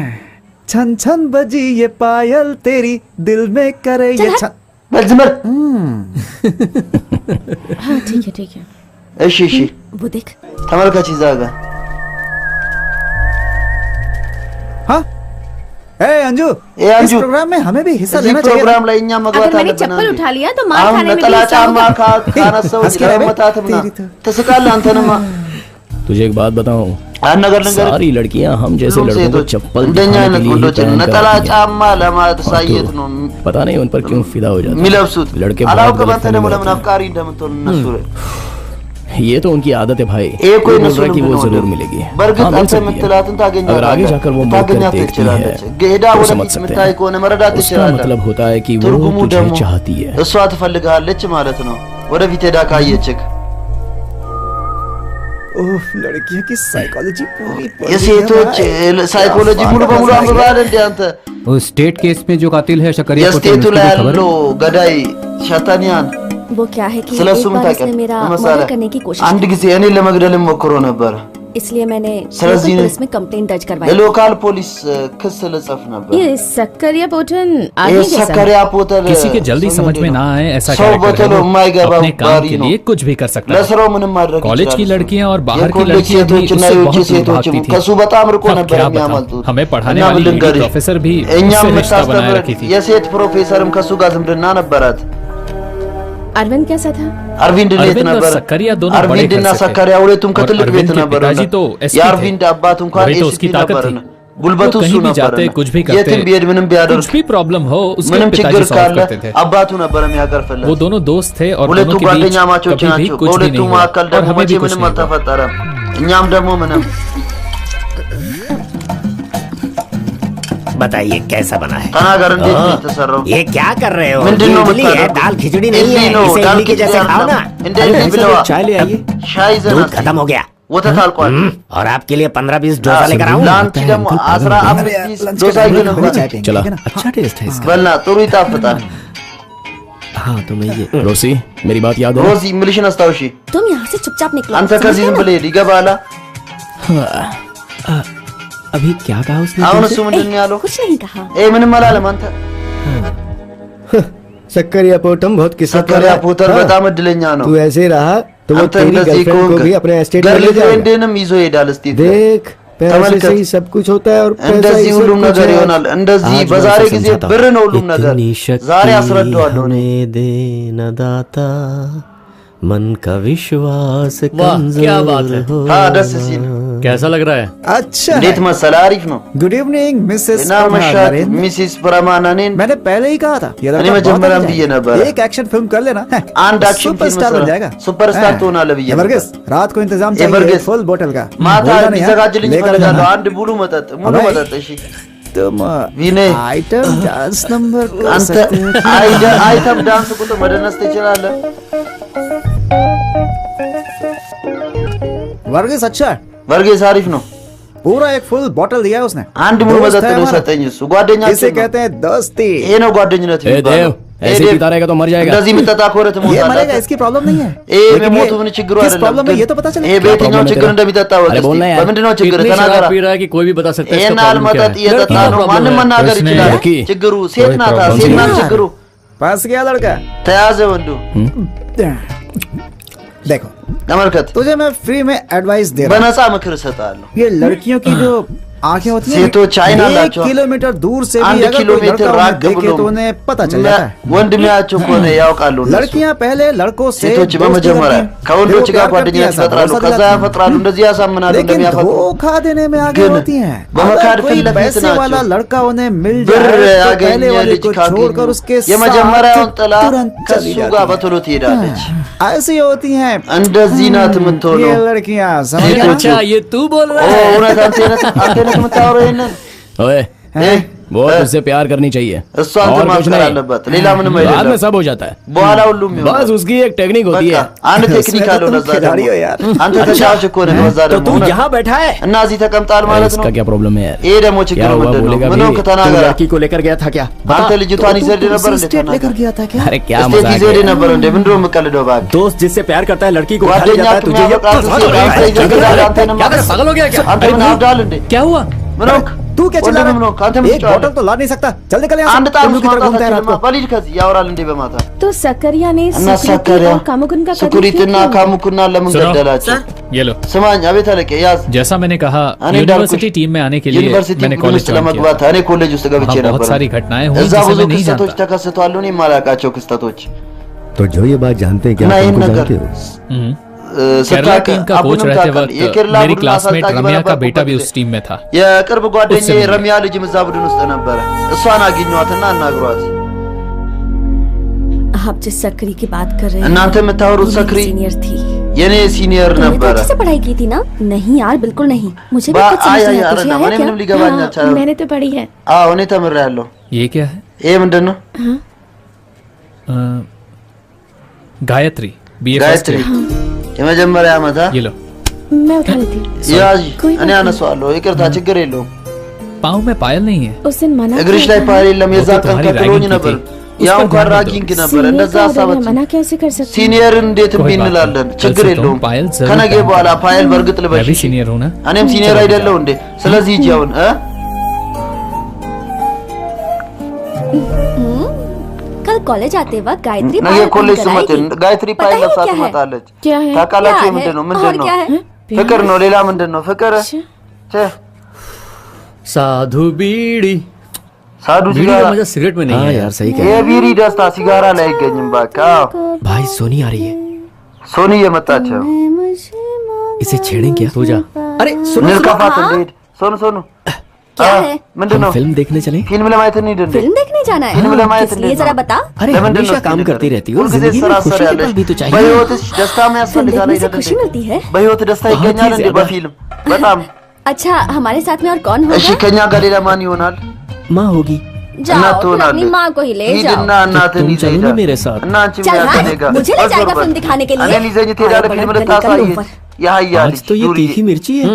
छन छन बजी ये पायल तेरी, दिल में करे ये छन। በዝመር हाँ ठीक है। እሺ እሺ वो देख, ተመልካች ይዛ ጋር हाँ ए अंजू, ए अंजू, इस प्रोग्राम में हमें भी हिस्सा እዚህ लेना चाहिए। ፕሮግራም ላይ እኛ መግባት अगर मैंने አለብን። चप्पल አንዴ उठा लिया तो मार አሁን खाने में भी ነጠላ हिस्सा ጫማ होगा। ካነሳው हंस के रह बे, ለመታትም ና तेरी तो। ትስቃለህ አንተንማ። तुझे एक बात बताऊं, አንድ ነገር ልንገርህ፣ सारी लड़कियां हम जैसे ሁሉም लड़कों को ሴቶች चप्पल እንደኛ दिखाने አይነት के लिए ही ወንዶችን पहन कर ነጠላ आती हैं। ጫማ ለማሳየት ነው पता नहीं उन पर क्यों फिदा हो जाते हैं የሚለብሱት። लड़के बहुत አላውቅም गलत አንተ फहमी ደግሞ में ለምን रहते አፍቃሪ እንደምትሆን እነሱ ላይ हैं। ये तो उनकी आदत है भाई। ይሄ እኮ वो बोल የእነሱ रहा है कि ልምድ वो ነው जरूर ወንድም። मिलेगी। በእርግጥ हाँ, मिल አንተ सकती है। የምትላትን अगर आगे ታገኛታለህ፣ जाकर वो मुड़ कर ታገኛት देखती ትችላለች። है ሄዳ तो ወደፊት समझ सकते የምታይ हैं। ከሆነ መረዳት उसका ትችላለህ። मतलब होता है कि वो ትርጉሙ तुझे ደግሞ चाहती है। እሷ ትፈልጋለች ማለት ነው። ወደፊት ሄዳ ካየችክ ओह, लड़कियों की साइकोलॉजी पूरी पढ़ी है የሴቶች भाई। ሳይኮሎጂ ሙሉ በሙሉ አንብበሃል እንዴ አንተ? उस स्टेट केस में जो कातिल है शकरिया የስቴቱ पोटन, ላይ उसकी कोई खबर ያለው ገዳይ ሸተኒያን वो क्या है कि ስለ እሱ एक ምን बार उसने ታውቂያለሽ? मेरा ለምሳሌ मर्डर करने की कोशिश አንድ की, ጊዜ እኔን ለመግደልም ሞክሮ ነበር። इसलिए मैंने ስለዚህ लोकल पुलिस में कंप्लेंट दर्ज करवाई। የሎካል ፖሊስ ክስ ልጽፍ ነበር። ये सक्करिया पोटन ይህ आदमी कैसा है? ሰከሪያ ፖተል किसी के जल्दी समझ में ना आए ऐसा ሰው कैरेक्टर በቶሎ है वो। የማይገባው अपने काम ባህሪ के ነው። लिए कुछ भी कर सकता है। ለስራው ምንም ማድረግ कॉलेज की ይችላል። लड़कियां और बाहर की የኮሌጅ लड़कियां भी ሴቶችና उससे የውጭ बहुत दूर ሴቶችም भागती थी। ከሱ በጣም ርቆ अब ነበር क्या बताऊं, የሚያመልጡት። हमें पढ़ाने እና वाली ምን लेडी ልንገርህ፣ प्रोफेसर भी እኛም उससे रिश्ता बनाए የምታስተምር रखी थी। የሴት ፕሮፌሰርም ከሱ ጋር ዝምድና ነበራት። अरविंद कैसा था? አርቪንድ ሌት अरविंद और ነበር። सक्करिया दोनों बड़े አርቪንድ घर እና से थे। ሰከሪያ ሁለቱም और ከትልቅ ቤት अरविंद के ነበር። पिताजी तो एसपी थे। የአርቪንድ አባት እንኳን वही तो ኤስፒ उसकी ताकत ነበር። थी। ጉልበቱ वो እሱ कहीं भी ነበር። जाते, कुछ भी करते, የትም ቢሄድ ምንም ቢያደርግ कुछ भी प्रॉब्लम हो उसके ምንም पिताजी ችግር सॉल्व ካለ करते थे। አባቱ ነበር የሚያቀርፍለት። वो दोनों दोस्त थे और ሁለቱ दोनों के बीच ጓደኛ ማቾች कभी भी ናቸው። कुछ भी በሁለቱ नहीं हुआ መካከል और ደግሞ हमें መቼ भी कुछ ምንም नहीं हुआ। አልተፈጠረም። እኛም ደግሞ ምንም बताइए कैसा बना है? ተናገር፣ እንዴት ነው የተሰራው? ये क्या कर रहे हो? ምንድን ነው इडली है, የምታደርገው? दाल खिचड़ी नहीं इडली है। ነው፣ इसे ዳል इडली के ኪችዲ जैसे खाओ ना। እንደ इडली ብለዋ። चाय ले आइए। ሻይ दूध ዘናት खत्म हो गया। ወተት አልቋል። और आपके लिए 15-20 डोसा लेकर आऊं? ለአንቺ ደግሞ 15 ፒስ ዶሳ ይገነባ። हमें चाय पियेंगे, चला। ठीक है ना? अच्छा टेस्ट है इसका। በልና ጥሩ ይጣፍጣል። हाँ तो मैं ये रोसी, मेरी बात याद है? ሮዚ ምልሽን አስታውሺ። तुम यहाँ से चुपचाप निकलो। አንተ ከዚህ ዝም ብለህ ሂድ፣ ይገባላ። अभी क्या कहा उसने? አሁን तुमसे? እሱ ምንድን ነው ያለው? कुछ नहीं कहा। ምንም አላለም። አንተ सक्करिया पोटम बहुत किस्मत ሰከሪያ ፖተር በጣም እድለኛ ነው። तू ऐसे रहा तो वो አንተ तेरी እንደዚህ गर्लफ्रेंड को भी अपने एस्टेट में ले जाएगा। ገርልፍሬንድንም ይዞ ይሄዳል። እስቲ देख पैसे ተመልከት። से ही सब कुछ होता है और पैसा እንደዚህ ही सब ሁሉም कुछ ነገር है। ይሆናል። እንደዚህ आज በዛሬ मैं उसे ጊዜ समझाता ብር हूँ। ነው ሁሉም ነገር። इतनी शक्ति ዛሬ አስረዳዋለሁ እኔ። हमें दे न दाता मन का विश्वास वाह, क्या बात है। कमजोर हाँ ደስ ሲል कैसा लग रहा है? अच्छा እንዴት መሰለ አሪፍ ነው गुड इवनिंग मिसेस እና መሻት ሚሲስ ፕረማናኔን मैंने पहले ही कहा था ये लड़का እኔ बहुत መጀመሪያም अच्छा ብዬ है। ነበር एक एक्शन फिल्म कर लेना है, አንድ አክሽን ፊልም सुपरस्टार बन ስራ जाएगा। ሱፐርስታር हाँ। ትሆናለህ ብዬ ये ነበር वर्गीस रात को इंतजाम चाहिए वर्गीस, फुल बोतल का ማታ बोलना नहीं है, እንዲዘጋጅልኝ लेकर እፈልጋለሁ जाना। አንድ ሙሉ መጠጥ ሙሉ अबे, መጠጥ እሺ तुम विनय। आइटम डांस नंबर कर አንተ सकते हो। አይተም ዳንስ ቁጥር መደነስ ትችላለህ वर्गीस अच्छा है, वर्गीस አሪፍ ነው पूरा एक फुल बोतल दिया है उसने। አንድ ሙሉ दोस्त መጠጥ है ነው हमारा। የሰጠኝ እሱ इसे ጓደኛችን ነው कहते हैं दोस्ती। ይሄ ነው ጓደኝነት ए የሚባለው देव ऐसे देव, पीता रहेगा तो मर जाएगा। እንደዚህ የሚጠጣ ከሆነ ये ትሞታለህ मरेगा, इसकी प्रॉब्लम नहीं है। ይሄ लेकिन የሞቱ ये ምን ችግሩ किस አይደለም प्रॉब्लम है ግን ये तो पता चले। ይሄ በየትኛው प्रॉब्लम है ችግር तेरा? እንደሚጠጣ अरे ወቅስ बोलना यार। በምንድነው ችግር इतनी ተናገራ शराब पी रहा है कि कोई भी बता सकता है ይሄን इसका ያህል प्रॉब्लम क्या መጠጥ है। እየጠጣ लड़की का ነው प्रॉब्लम ማንም है, መናገር उसने- ይችላል लड़की। ችግሩ ሴት कोई ናታ प्रॉब्लम ሴት नहीं ናት है। ችግሩ पास गया लड़का। ተያዘ ወንዱ देखो ተመልከት तुझे मैं फ्री में एडवाइस दे रहा በነፃ ምክር እሰጣለሁ हूँ। ये लड़कियों की जो आंखें होती हैं, सेठों चाइना एक लाचो। किलोमीटर दूर से አንድ भी अगर ኪሎ कोई ሜትር लड़का उन्हें ራቅ देखे ብሎ तो उन्हें पता चल जाता है। ወንድሜያቸው ከሆነ ያውቃሉ እነሱ लड़कियां पहले लड़कों से ሴቶች दोस्ती በመጀመሪያ करती हैं, ከወንዶች फिर वो ጋር प्यार करती ጓደኝነት हैं, ይፈጥራሉ भरोसा ከዛ दिलाती हैं। ያፈጥራሉ እንደዚህ ያሳምናሉ लेकिन እንደሚያፈጥሩ धोखा देने में आगे ግን होती हैं। በመካድ अगर कोई ፊት ለፊት पैसे ናቸው वाला लड़का उन्हें मिल ብር जाए तो ያገኘ पहले वाले ልጅ को ካገኙ छोड़कर उसके የመጀመሪያውን साथ ጥላ तुरंत चली ከሱ ጋር जाती በቶሎ ትሄዳለች हैं। ऐसी होती हैं እንደዚህ ናት የምትሆነው ये लड़कियां, समझ ये गए ना? अच्छा ये तू बोल ኦ रहा है? እውነት አንተ ነህ የምታወራው ይሄንን ओए እ? वो እ? तुझसे प्यार करनी चाहिए እሷ አንተ और कुछ ማፍቀር नहीं। አለበት ሌላ ምንም बाद में አይደለም सब हो जाता है। በኋላ ሁሉም बस ይሆናል उसकी एक टेक्निक होती በቃ है। አንድ ቴክኒክ उसमें तो አለው तुम ለዛ खिलाड़ी ደግሞ हो यार। አንተ ተጫዋች እኮ ነህ በዛ तो ደግሞ तू እውነት። यहाँ बैठा है እና እዚህ ተቀምጣል ማለት ነው इसका क्या प्रॉब्लम है यार? ይሄ ደግሞ ችግሩ क्या हुआ ምንድን ነው बोलेगा ምን ነው भी? तू ከተናገረ लड़की को लेकर गया था क्या አንተ ልጅቷን ይዘህ ሄደህ ነበር እንዴ स्टेट लेकर ተናገር गया था क्या? अरे क्या ስቴት मजाक ይዘህ है ሄደህ यार? ነበር እንዴ ምንድን ነው የምትቀልደው እባክህ दोस्त जिससे प्यार करता है लड़की को उठा ले ጓደኛ जाता है तुझे ये ከሚያፈቅራት ሴት ጋር አንተ ይዘህ ትሄዳለህ አንተንም क्या कर पागल हो गया क्या? አንተ ምን አብዳል እንዴ क्या हुआ? ምን ሆንክ तू क्या चिल्ला ወንድምህ ምን रहा ሆንክ አንተ है? ምን एक बोतल ትጫወታለህ तो ला नहीं सकता, चल निकल यहाँ से। አንድ ጣም उल्लू की तरह घूमता है रात को। በሊድ ከዚህ ያወራል እንዴ በማታ तो सकरिया ने እና सुकृति ሳከሪያ और कामुकुन का कत्ल ስኩሪትና क्यों किया? ካሙኩና ለምን सुनो। ገደላቸው ये लो ስማኝ አቤት አለቄ ያዝ जैसा मैंने कहा እኔ यूनिवर्सिटी टीम में आने के लिए ዩኒቨርሲቲ मैंने ቡድን कॉलेज ውስጥ ज्वाइन किया ለመግባት እኔ ኮሌጅ ውስጥ ገብቼ वहाँ बहुत ነበር सारी घटनाएं हुई እዛ जिसे ብዙ मैं नहीं ክስተቶች जानता ተከስተዋል እኔ የማላውቃቸው ክስተቶች तो जो ये बात जानते हैं क्या እና आप ይህን उनको ነገር जानते हो? हम्म। ስታውቅ केरला टीम का कोच አቡንም रहते ታውቃለህ वक्त የኬरላ मेरी ቡድን क्लासमेट አሰልጣኝ रम्या का बेटा भी በነበርኩበት उस टीम में था የቅርብ ጓደኛዬ उससे मिलिए। ረሚያ ልጅም እዛ ቡድን ውስጥ ነበረ እሷን አግኟትና አናግሯት आप जिस सकरी की बात कर रहे እናንተ የምታወሩት ሰክሪ सीनियर थी የኔ ሲኒየር तुमने तो ነበረ अच्छे से पढ़ाई की थी ना नहीं यार बिल्कुल नहीं मुझे भी ባ- कुछ አይ समझ አይ नहीं आता አይደለም तुझे እኔ आया क्या ምንም ሊገባኝ हाँ, አልቻለም मैंने तो पढ़ी है। አዎ እኔ ተምሬያለሁ ये क्या है? ይሄ ምንድን ነው अ, गायत्री बीए फर्स्ट ጋयत्री ईयर। የመጀመሪያ ዓመት ये लो मैं उठा लेती हूँ। ያዥ कोई እኔ बात አነሳዋለሁ ይቅርታ ችግር የለውም पाँव में पायल नहीं है उस दिन मना እግርሽ किया ላይ था। ፓይል የለም वो የዛ तो ቀን तुम्हारी ከትሎኝ रैगिंग की ነበር थी। उस ያው पर እንኳን ध्यान मत दो। ራጊንግ ነበር सीनियर እንደዛ का ऑर्डर है, ሀሳባችን मना कैसे कर सकते हैं? ሲኒየርን እንዴት እምቢ कोई बात እንላለን नहीं। ችግር कल से तुम የለውም पायल जरूर ከነገ पहनना। በኋላ ፓይል በእርግጥ मैं ልበሽ भी सीनियर हूँ ना እኔም ሲኒየር चलो አይደለሁ እንዴ ስለዚህ ሂጂ አሁን कल कॉलेज आते वक्त गायत्री ነገ पायल ኮሌጅ पहन कर ስመጥ आएगी। ጋयत्री पता ፓይል है वो ለብሳ क्या है? ትመጣለች क्या है? ታውቃላችሁ क्या ምንድን ነው है? ምንድን और ነው क्या है? ፍቅር ነው ሌላ ምንድን ነው ፍቅር अच्छा। ቼ साधु बीड़ी ሳዱ बीड़ी ሲጋራ का मजा सिगरेट में नहीं हाँ है यार सही कह የቢሪ ደስታ ሲጋራ ላይ አይገኝም ባካ भाई सोनी आ रही है ሶኒ እየመጣች ነው इसे छेड़ें क्या तू जा अरे सुनो ንልቀፋት እንዴት ሶኑ ሶኑ क्या አ፣ है? ምንድን हम ነው फिल्म देखने चले ፊልም ለማየት እንሂድ እንዴ फिल्म देखने जाना है फिल्म ለማየት किस लिए እንዴት जरा ነው? बता अरे ለምንድን ነው हमेशा काम እስኪ करती ንገረኝ? रहती हो ሁልጊዜ जिंदगी ስራ में खुशी के ትሰሪያለሽ पल भी तो चाहिए በህይወትሽ ደስታም फिल्म ያስፈልጋል देखने से አይደል खुशी እንዴ? मिलती है በህይወት ደስታ बहुत ही ይገኛል እንዴ ज्यादा। በፊልም በጣም अच्छा हमारे साथ में और कौन እሺ होगा ከኛ ጋር ሌላ ማን ይሆናል माँ होगी जाओ እናት तुम अपनी ትሆናለች माँ को ही ले जाओ ሂድና እናትን तुम ይዘህ चलो ना ሂድ मेरे साथ। እና አንቺ चल ምን हाँ, ያደርጋል मुझे ले जाएगा फिल्म दिखाने के लिए እኔን ይዘኝ ትሄዳለህ ፊልም ልታሳይ ያህያ आज ልጅ तो ये ዱርዬ तीखी मिर्ची है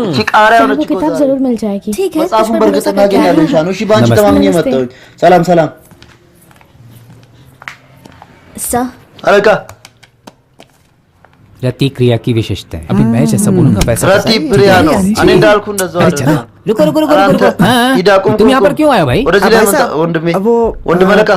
እቺ ቃሪያ चलो, ሆነች वो እኮ किताब ዛሬ जरूर मिल जाएगी। ठीक है መጽሐፉን तुझ पर በእርግጥ भरोसा करके እናገኛለን आया ሻኑ እሺ በአንቺ नमस्ते। ተማምኜ नमस्ते। መጣሁኝ ሰላም ሰላም सर አለቃ रति क्रिया की विशेषता है अभी मैं जैसा बोलूंगा वैसा ረቲ ፕሪያ ነው እኔ እንዳልኩ እንደዛው አይደለም रुको रुको रुको አንተ ሂድ አቁም तुम यहाँ पर ቁም። क्यों आए भाई? ወደዚህ अब ላይ ऐसा- መጣ ወንድሜ वो ወንድም አለቃ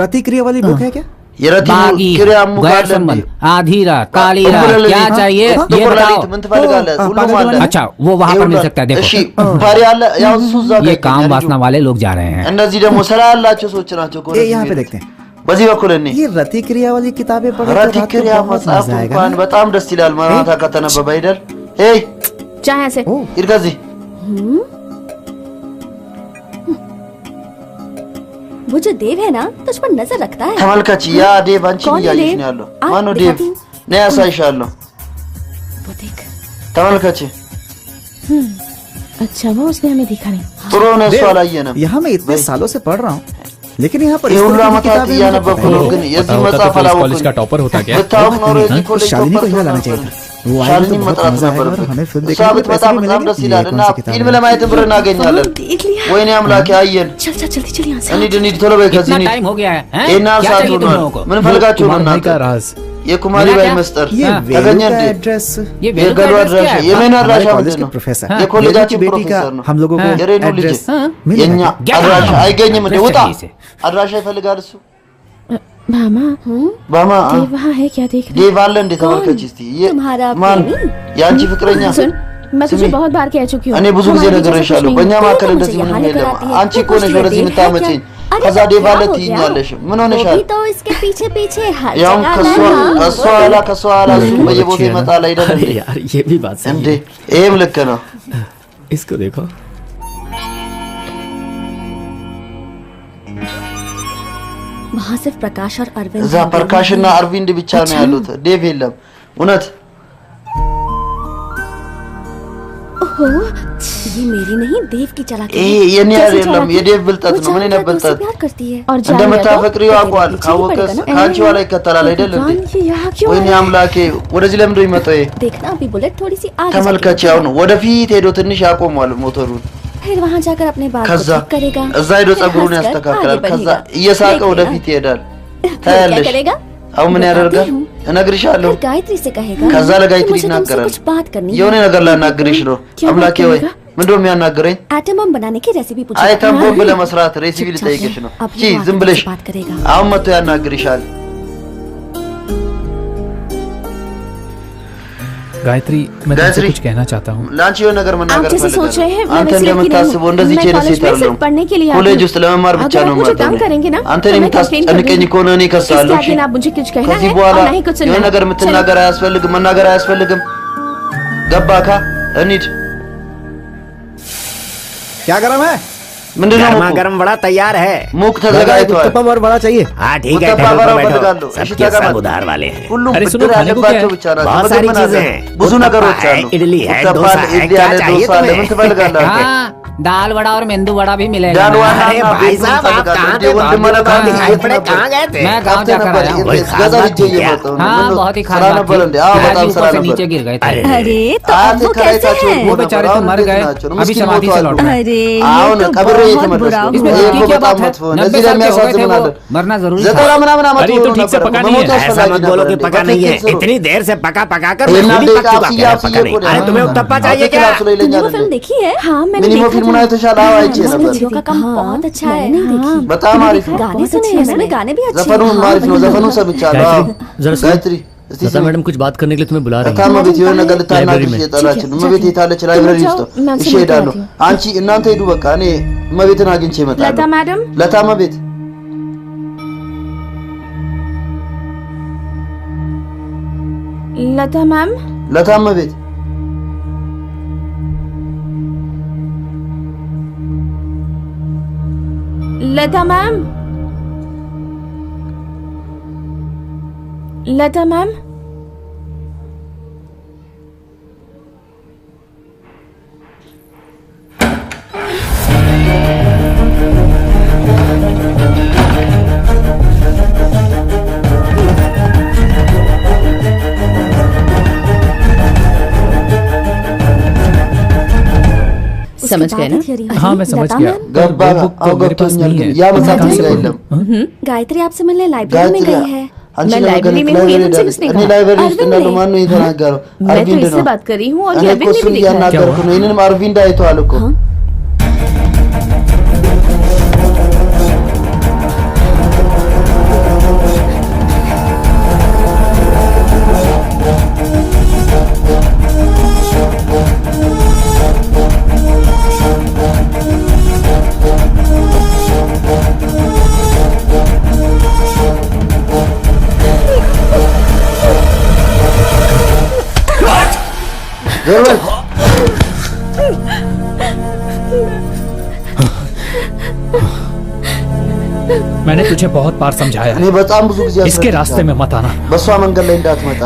रति क्रिया वाली बुक है क्या? የረቲ बागी ክሪያ गैर ሙካለ संबंध आधी रात काली ጥቁር रात ሌሊት፣ क्या चाहिए ये ጥቁር बताओ ሌሊት ምን ትፈልጋለህ हाँ, ሁሉም पागल አለ वाला- अच्छा वो वहाँ पर मिल सकता है እሺ देखो ፓሪ አለ ያው እሱ እዛ ጋር ये ይገኛል काम ልጁ። वासना वाले लोग जा रहे हैं እነዚህ ደግሞ ስራ ያላቸው ሰዎች ናቸው እኮ ये ወደዚህ यहाँ पे የሚሄዱት። देखते हैं በዚህ በኩል እኔ ये रति क्रिया वाली किताबें पढ़े तो ረቲ रात को ክሪያ बहुत መጽሐፍ मजा आएगा እንኳን ना? በጣም ደስ ይላል ማታ ከተነበበ አይደል ሄይ जा यहाँ से ओ, ሂድ ከዚህ वो जो देव है ना तुझ पर नजर रखता है। ተመልከች ያ ዴቭ አንቺን कौन है እያየሽ देव? ነው ያለው आ, ማነው ዴቭ दिखाती हूँ। ነይ ያሳይሻለሁ वो देख ተመልከች अच्छा वो उसने हमें दिखा नहीं। ጥሩ ሆነ እሱ አላየንም यहाँ मैं इतने भाई। सालों से पढ़ रहा हूँ लेकिन यहाँ पर ይህ इस ሁሉ तरह की ዓመታት किताबें मुझे እያነበብኩ पता ነው ही ግን नहीं। የዚህ पता होता መጽሐፍ तो इस कॉलेज አላወቅኩም का टॉपर होता क्या? ብታውቅ ኖሮ የዚህ तो ኮሌጅ शालिनी को ቶፐር यहाँ लाना ትሆን चाहिए ነበር था। वो ሻሊኒ आएगी तो बहुत መጥራት मजा आएगा और ነበረብህ हमें फिल्म እሷ देखने के ብትመጣ पैसे भी በጣም मिलेंगे। ደስ ये ይላል कौन እና सी किताब ፊልም है? ለማየት ብር እናገኛለን देख लिया। ወይኔ አምላኬ አየን चल चल जल्दी चल यहाँ से। እንሂድ እንሂድ ቶሎ በይ ከዚህ እንሂድ टाइम हो गया है ይህን ያህል ሰዓት ሆኗል ምን ፈልጋችሁ ነው कुमार भाई እናንተ का राज የኩማሪ ባይ መስጠር ये ተገኘ वेलू का እንዴ एड्रेस ये የገሉ አድራሻ የሜን हमारे አድራሻ कॉलेज ምንድን के ነው प्रोफेसर የኮሌጃችን वेलू की बेटी का ፕሮፌሰር ነው हम लोगों को የሬኑ ልጅ एड्रेस የኛ मिलेगा አድራሻ አይገኝም እንዴ ውጣ जल्दी से। አድራሻ ይፈልጋል እሱ मामा ባማ देव वहाँ है क्या देख रहे ዴቭ አለ እንዴ ተመልከች እስቲ तुम्हारा ማን प्रेमी? የአንቺ ፍቅረኛ सुन मैं तुझे सुनिए। बहुत बार कह चुकी हूँ እኔ ብዙ ጊዜ हमारे बीच ऐसा ነግሬሻለሁ कुछ በእኛ नहीं है। መካከል तुम እንደዚህ मुझे ምንም यहाँ የለም लेकर आती है, አንቺ तो እኮ कुछ ነሽ ले ወደዚህ दे, है የምታመጪኝ क्या? अरे ከዛ तो ዴቭ क्या አለ हो गया? ትይኛለሽ ምን वो ሆነሻል भी तो इसके पीछे पीछे हर ያውም जगह ከሷ मैं हूँ। ከሷ ኋላ ከሷ ኋላ እሱ በየቦታ अच्छी है ना? ይመጣል አይደል अरे እንዴ यार ये भी बात እንዴ सही है। ይሄም ልክ ነው इसको देखो वहाँ सिर्फ प्रकाश और अरविंद እዛ हैं, ፐርካሽና አርቪንድ ብቻ ነው ያሉት ዴቭ የለም እውነት ओहो, ये मेरी नहीं देव की चालाकी ይሄ है। የኔ कैसी አይደለም चालाकी? የዴቭ ብልጠት वो ነው ምን जानकर ነበር तुझसे प्यार करती है और जान እንደምታፈቅሪው तो አውቋል तेरे पीछे ካወቀስ पड़ेगा ना? ከአንቺ ኋላ ይከተላል አይደል እንዴ ये यहाँ क्यों ወይኔ है? አምላኬ ወደዚህ ለምንድን ነው የሚመጣው ይሄ देखना अभी बुलेट थोड़ी सी आगे ተመልከች जाके ያው ነው ወደፊት ሄዶ ትንሽ ያቆመዋል ሞተሩን फिर वहाँ जाकर अपने बाल को ከዛ ठीक करेगा እዛ ሄዶ फिर ጸጉሩን हंसकर ያስተካክላል आगे ከዛ बढ़ेगा। እየሳቀ देखेगा। ወደፊት ይሄዳል फिर क्या ታያለሽ करेगा? አሁን ምን ያደርጋል बताती हूँ। እነግርሻለሁ फिर गायत्री से कहेगा ከዛ कि ለጋይትሪ मुझे तुमसे ይናገራል कुछ बात करनी है। የሆነ ነገር ላናግርሽ ነው क्या बात አምላኬ ወይ करेगा? ምንድነው የሚያናግረኝ एटम बम बनाने की रेसिपी पूछेगा। አይተም हाँ, ቦምብ ለመስራት ሬሲፒ ልጠይቅሽ ነው अब ቺ वो आके ዝም ብለሽ तुमसे बात करेगा। አሁን መጥቶ ያናግርሻል गायत्री मैं तुमसे गायत्री। कुछ कहना चाहता हूँ ለአንቺ የሆነ ነገር आप मናገር जैसे सोच रहे हैं ፈልጋለሁ मैं አንተ वैसी लड़की नहीं እንደምታስበው हूँ। እንደዚህ मैं ቼነስ कॉलेज में ይታለው सिर्फ पढ़ने के लिए आई ኮሌጅ हूँ। ውስጥ ለመማር ብቻ अगर ነው आप मुझे ማለት तंग करेंगे ना አንተ तो मैं የምታስጨንቀኝ complain कर ከሆነ እኔ दूंगी। እከሳለሁ इसके आगे ना मुझे कुछ कहना ከዚህ है በኋላ और ना ही कुछ सुनना የሆነ है। ነገር चलो। የምትናገር አያስፈልግም መናገር አያስፈልግም ገባካ እንሂድ क्या गरम है ምንድነው गर्मा ሙቁ? गर्म बड़ा तैयार है ሙቅ ተዘጋጅቷል उत्तपम और बड़ा चाहिए हाँ ठीक है उत्तपा टेबल बड़ा पर ፈልጋለሁ बैठो እሺ सबके सब ተቀመጥ उधार वाले हैं ሁሉም अरे सुनो, ብድር खाने को क्या ያለባቸው है? ብቻ ናቸው बहुत ምግብ सारी ምን चीजें አለ? हैं। ብዙ उत्तपा ነገሮች है, አሉ इडली है, उत्तपा डोसा አለ፣ है, इडली क्या አለ चाहिए ዶሳ አለ तुम्हें? ምን ትፈልጋለህ አንተ? दाल वड़ा और मेंदू वड़ा भी मिलेगा ዳል ना? ዋና अरे እና भाई ቤት ምን साहब आप ትፈልጋለህ? कहाँ እንዴ थे ወንድም बहुत አለ दिनों बाद ካንተ दिखाई पड़े ነበር። कहाँ गए थे मैं गाँव ካንተ जाकर ነበር आया हूँ वही የት- खास ገዛ बात ብቻ थी क्या? እየመጣሁ ነው हाँ ምነው बहुत ही खास ስራ बात ነበር थी। እንዴ አዎ आज በጣም ऊपर ስራ से ነበር नीचे गिर गए थे अरे अरे तो अब አያት वो कैसे ከራይታቸው हैं? वो बेचारे तो मर गए अभी समाधि से लौटे अरे አሁን ये तो ቀብሬ बहुत የተመለስኩ बुरा ነው इसमें ይሄ दुख እኮ की क्या በጣም बात है? መጥፎ ነው 90 እዚህ साल के हो गए ለሚያሳዝን थे ምን वो አለ मरना जरूरी ዘጠና था ምናምን ዓመት अरे ये तो ሆኖ ठीक से ነበር पका መሞት नहीं है। ऐसा አስፈላጊ मत बोलो ነበር कि እንዴ? पका नहीं है በትክክል स्रो। इतनी देर से पका पका कर ये मैं ना खुद ही पक देखा, चुका आप क्या ये पका नहीं बोले। अरे तुम्हें उत्तपा चाहिए क्या ትክክል ላይ तुमने ለኛ वो फिल्म देखी है? हाँ मैंने मिनिमम देखा फिल्म था। አይተሻል? አዎ አይቼ उसमें ነበር हीरो का काम बहुत अच्छा है। मैंने नहीं देखी। በጣም አሪፍ ነው गाने बहुत सुने अच्छी हैं है उसमें गाने भी अच्छे ዘፈኑ हैं। አሪፍ ነው ዘፈኑ ሰምቻለሁ አዎ गायत्री, जरा सुनो। ጋयत्री እስቲ लता मैडम कुछ बात करने के लिए तुम्हें बुला रही ታማ हैं ቤት የሆነ ነገር लाइब्रेरी ልታናግርሽ में। የጠራችን ठीक है, እመቤት የታለች ላይብረሪ तुम ውስጥ जाओ, मैं उनसे እሺ मिलकर ሄዳለሁ आती हूँ। አንቺ እናንተ ሂዱ በቃ እኔ እመቤትን አግኝቼ እመጣለሁ लता मैडम ለታ እመቤት लता मैम ለታ እመቤት लता मैम लता मैम समझ गए ना? हाँ मैं समझ लता गया मैम? ገባ वो बुक አዎ मेरे पास ገብቶኛል नहीं ግን है ያ መጽሐፍ गायत्री? እዚህ ጋር የለም गायत्री आपसे मिलने लाइब्रेरी में गायत्री गई है। አንቺ मैं ለመገናኘት लाइब्रेरी में हूँ, ये ላይብረሪ तुमसे ሄዳለች किसने እኔ कहा? ላይብረሪ ውስጥ अरविंद እንዳለው ने। ማን ነው የተናገረው मैं तो አርቪንድ इससे ነው बात कर रही हूँ और እኔ ये እኮ अरविंद ने እሱን भी लिखा है। እያናገርኩ ነው ይህንንም አርቪንድ አይተዋል እኮ ዞር मैंने तुझे बहुत बार समझाया እኔ በጣም ብዙ ጊዜ इसके रास्ते में मत आना በሷ መንገድ ላይ እንዳትመጣ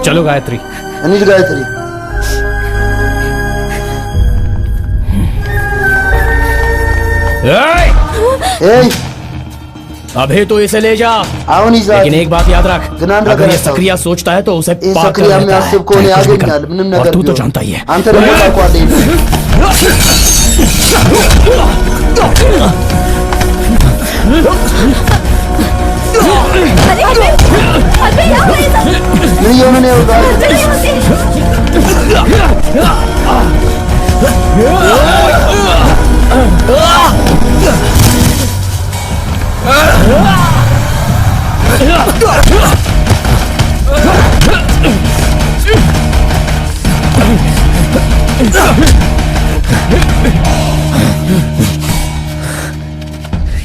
चलो गायत्री እንሂድ ጋयत्री ኤይ अभी तो इसे ले जा አሁን ይዛ लेकिन एक बात याद रख ግን አንድ अगर ነገር ये सक्रिया सोचता है तो उसे ይህ पाकर ሰክሪያ रहता የሚያስብ है ከሆነ कुछ भी कर। ያገኛል ምንም और ነገር तू तो ቢሆን जानता ही है አንተ ደግሞ ታውቀዋለህ अरे अरे यहाँ है सब। ምን እየሆነ ነው ያለው अरे यहाँ से।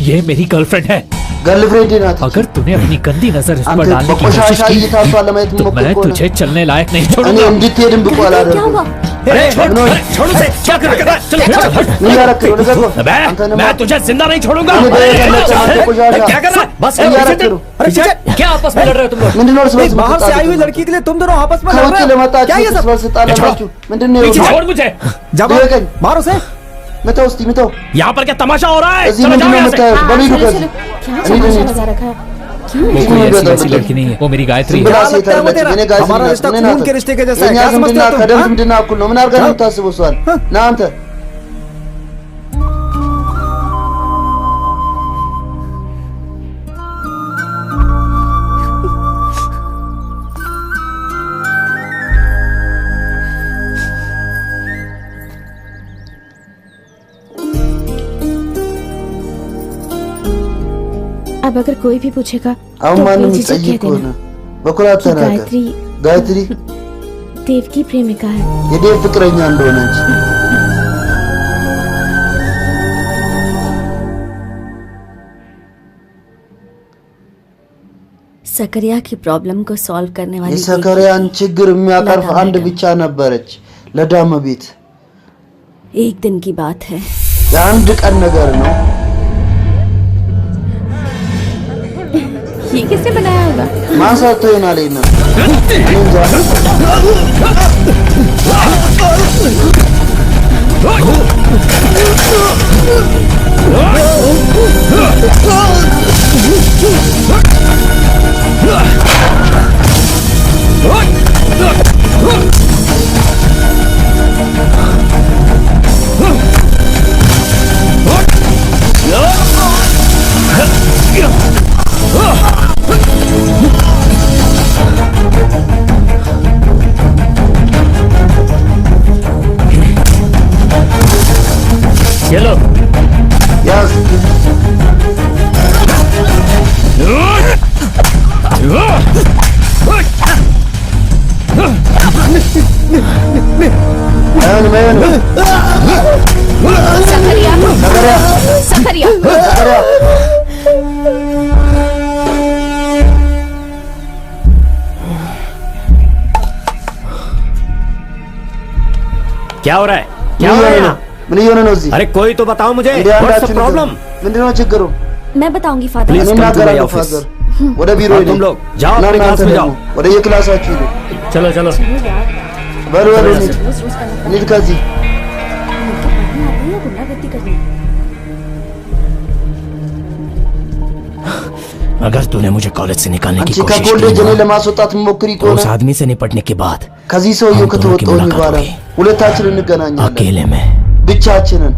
ये मेरी गर्लफ्रेंड है गर्लफ्रेंड नाथ अगर तूने अपनी गंदी नजर इस पर አንተ डालने की በቆሻሻ कोशिश की እይታ እሷ ለማየት तो የምሞክር मैं ከሆነ तुझे चलने लायक नहीं እኔ छोड़ूंगा እንድትሄድም ብቁ क्या አላደርግም हुआ? अरे छोड़ ምን ሆነ? छोड़ उसे क्या कर रहा है चलो चलो ምን ያረክ ነው ንገረው मैं तुझे जिंदा नहीं छोड़ूंगा እኔ በየቀነጨ አንተ ቆሻሻ क्या कर रहा है बस ምን पीछे ያረክ से- ነው पीछे- क्या आपस में लड़ रहे हो तुम लोग ምንድነው እርስ በርስ बाहर से आई हुई የምትጣሉት? लड़की के लिए तुम दोनों आपस में लड़ ከውጭ रहे हो? ለመጣችሁ क्या ये እርስ सब በርስ ጣላችሁ ምንድነው पीछे ይኸው? छोड़ मुझे जाओ देखें। मारो से ምተው እስቲ ምተው यहाँ पर क्या तमाशा हो रहा है እዚህ चलो जाओ ምንድነው यहाँ से የምታዩት በሉ ሂዱ चलो, ከዚህ चलो। क्या እኔ तमाशा ደግሞ लगा रखा है क्यों वो इसको कोई नहीं ऐसी बता ऐसी बता। लड़की नहीं है वो मेरी गायत्री ዝም है ብላ क्या ሴት लगता है वो አይደለችም तेरा? እኔ ጋዜጠኛ हमारा ነኝ። रिश्ता ምን खून ናት? के रिश्ते के जैसा है የእኛ क्या समझते ዝምድና हो तुम? ከደም हाँ? ዝምድና እኩል ነው ምን አድርገህ ነው የምታስበው እሷን ና አንተ अब अगर कोई भी पूछेगा አሁን तो ማንም बेझिझक ይጠይቅ कह ከሆነ देना በኩራት कि ተናገር गायत्री ጋयत्री देव की प्रेमिका है የዴቭ ፍቅረኛ እንደሆነች सकरिया की प्रॉब्लम को सॉल्व करने वाली የሰከሪያን ችግር የሚያቀርፍ ለዳመ አንድ ቤት። ብቻ ነበረች ለዳመ ቤት एक दिन की बात है የአንድ ቀን ነገር ነው ये किसने बनाया होगा ማን ሰርቶ ይሆናል ይሄንን እኔ እንጃ ये लो ያዝ አይሆንም አይሆንም सकरिया सकरिया ሰከሪያ क्या हो रहा है क्या हो रहा है यहाँ? ምን እየሆነ ነው እዚህ अरे कोई तो बताओ मुझे እንግዲህ व्हाट्स አንዳችሁ द प्रॉब्लम ምንድነው ችግሩ मैं बताऊंगी father Please እኔ come to my እናገራለሁ office. ፋዘር ወደ ቢሮ और ሂዱ तुम लोग जाओ እና अपने እናንተ क्लास में ደግሞ जाओ ወደ የክላሳችሁ ሂዱ चलो चलो በሉ በሉ እንሂድ እንሂድ ከዚህ गुंडागर्दी करनी अगर तूने मुझे कॉलेज से निकालने की አንቺ कोशिश ከኮሌጅ እኔ की ना, ለማስወጣት ሞክሪ तो ከሆነ उस आदमी से निपटने के बाद ከዚህ ሰውየው हम दोनों की ከተወጣው मुलाकात በኋላ होगी। ሁለታችን እንገናኛለን अकेले में ብቻችንን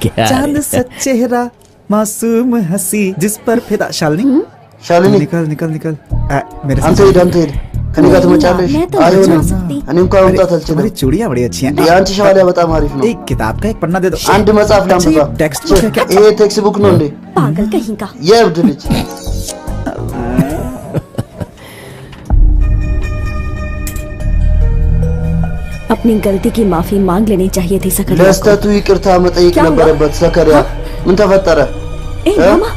क्या चांद रे? सा चेहरा मासूम हंसी जिस पर फिदा शालिनी ሻሊኒ निकल निकल निकल मेरे አንተ साथ ሂድ አንተ ሂድ ከኔ ጋር ትመጫለሽ मैं तो አይሆንም नहीं जा सकती। እኔ እንኳን መምጣት አልችልም तुम्हारी चूड़ियां बड़ी अच्छी हैं የአንቺ ሸዋሊያ በጣም አሪፍ ነው एक किताब का एक पन्ना दे दो አንድ መጽሐፍ अच्छा, ላምጣ ये टेक्स्ट बुक है क्या ይሄ ቴክስት ቡክ ነው እንዴ पागल कहीं का የእብድ ልጅ अपनी गलती की माफी मांग लेनी चाहिए थी सकरिया को। ለስተቱ ይቅርታ መጠየቅ क्या हुआ? ነበረበት ሰከሪያ ምን ተፈጠረ ए እ? मामा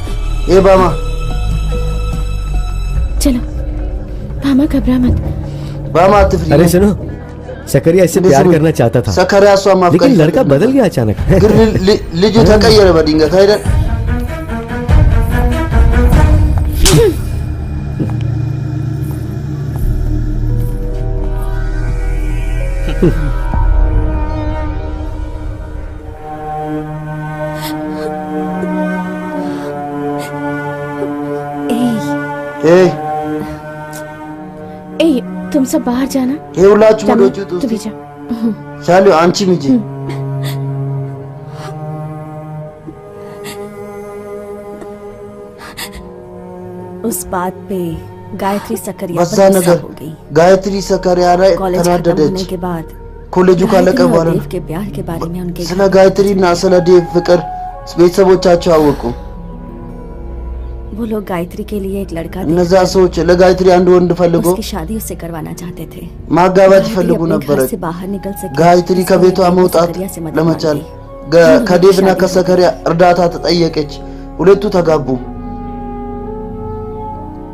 ኤ ባማ चलो मामा घबरा मत। बामा आतिफ अरे सुनो, सकरिया इससे प्यार करना चाहता था, सकरिया सो माफ लेकिन लड़का बदल गया अचानक। लिजू था कई यार बदिंगा था यार। ए ए तुम सब बाहर जाना। ए उला चुमा जानो, दोचू तू भी दोस्ती जा। चालो आंची मिजी उस बात पे गायत्री सकरिया बसा पर गुस्सा नगर हो गई। गायत्री सकरिया रा कॉलेज तना खत्म होने डडेच के बाद ኮሌጁ ካለቀ गायत्री और በኋላ देव के प्यार के बारे में उनके ስለ ጋयत्रीና ስለ ዴቭ ፍቅር ቤተሰቦቻቸው አወቁ። वो लोग गायत्री के लिए एक लड़का እነዛ ሰዎች ለጋयत्री አንድ ወንድ ፈልጎ उसकी शादी उससे करवाना चाहते थे। ማጋባት गायत्री ይፈልጉ अपने ነበረ። घर से बाहर निकल सके ጋयत्री इसलिए ከቤቷ देव ने መውጣት सकरिया से मदद ለመቻል मांगी। ከዴቭና शादी ከሰከሪያ እርዳታ ተጠየቀች። ሁለቱ ተጋቡ።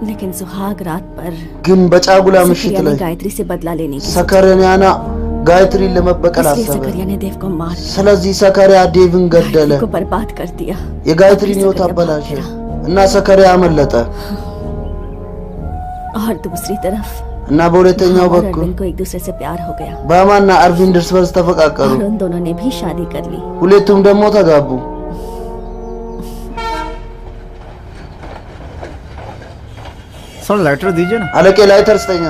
लेकिन सुहाग रात पर ግን በጫጉላ ምሽት सकरिया ने ላይ गायत्री से बदला लेने की ሰከሪያና ጋयत्रीን ለመበቀል इसलिए አሰበ። सकरिया ने देव को मार ስለዚህ ሰከሪያ ዴቭን ገደለ። गायत्री को बर्बाद कर दिया। የጋयत्रीን ሕይወት सकरिया አበላሸ भाग गया। እና ሰከሪያ አመለጠ። और दूसरी तरफ እና በሁለተኛው भामा और በኩል अरविंद को एक दूसरे से प्यार हो गया ባማና አርቪንድ እርስ በርስ ተፈቃቀሩ። और उन दोनों ने भी शादी कर ली। ሁለቱም ደግሞ ተጋቡ። थोड़ा लाइटर दीजिए ना। አለቄ ላይ ተርስተኛ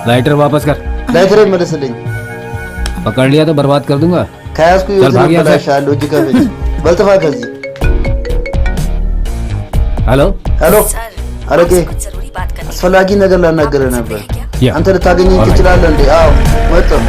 लाइटर वापस कर। ላይተሬ መለስልኝ። पकड़ लिया तो बर्बाद कर दूंगा। ከያዝኩ चल ይወት भाग यहाँ से। በላሻለሁ እጅ ከፍንጅ በልጥፋ ከዚህ हेलो ሄሎ አለቄ कुछ जरूरी बात करनी አስፈላጊ ነገር ላናገርህ ነበር። या አንተ ልታገኘኝ ትችላለህ እንዴ? አዎ ወጣሁ።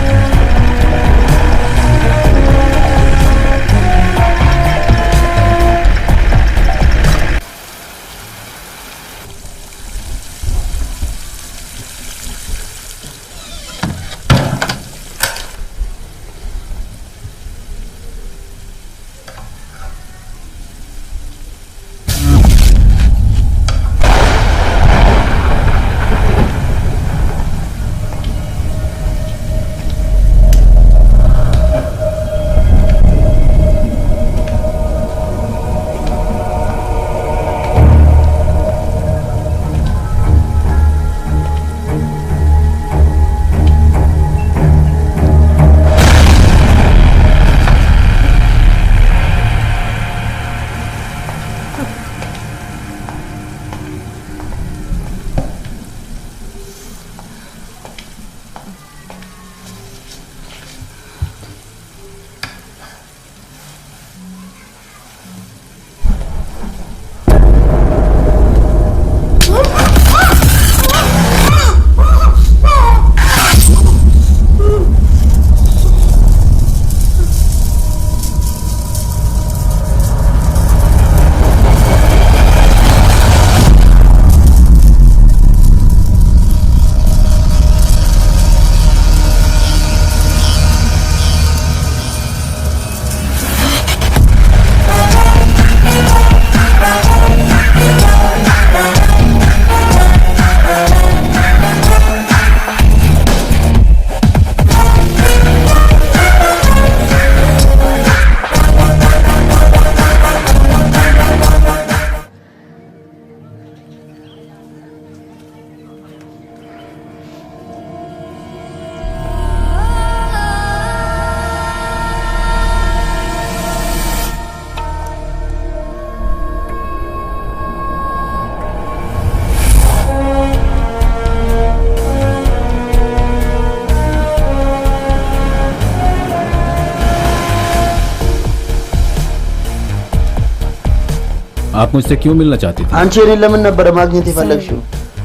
आप मुझसे क्यों मिलना चाहती थी? አንቺ እኔን ለምን ነበረ ማግኘት የፈለግሽው?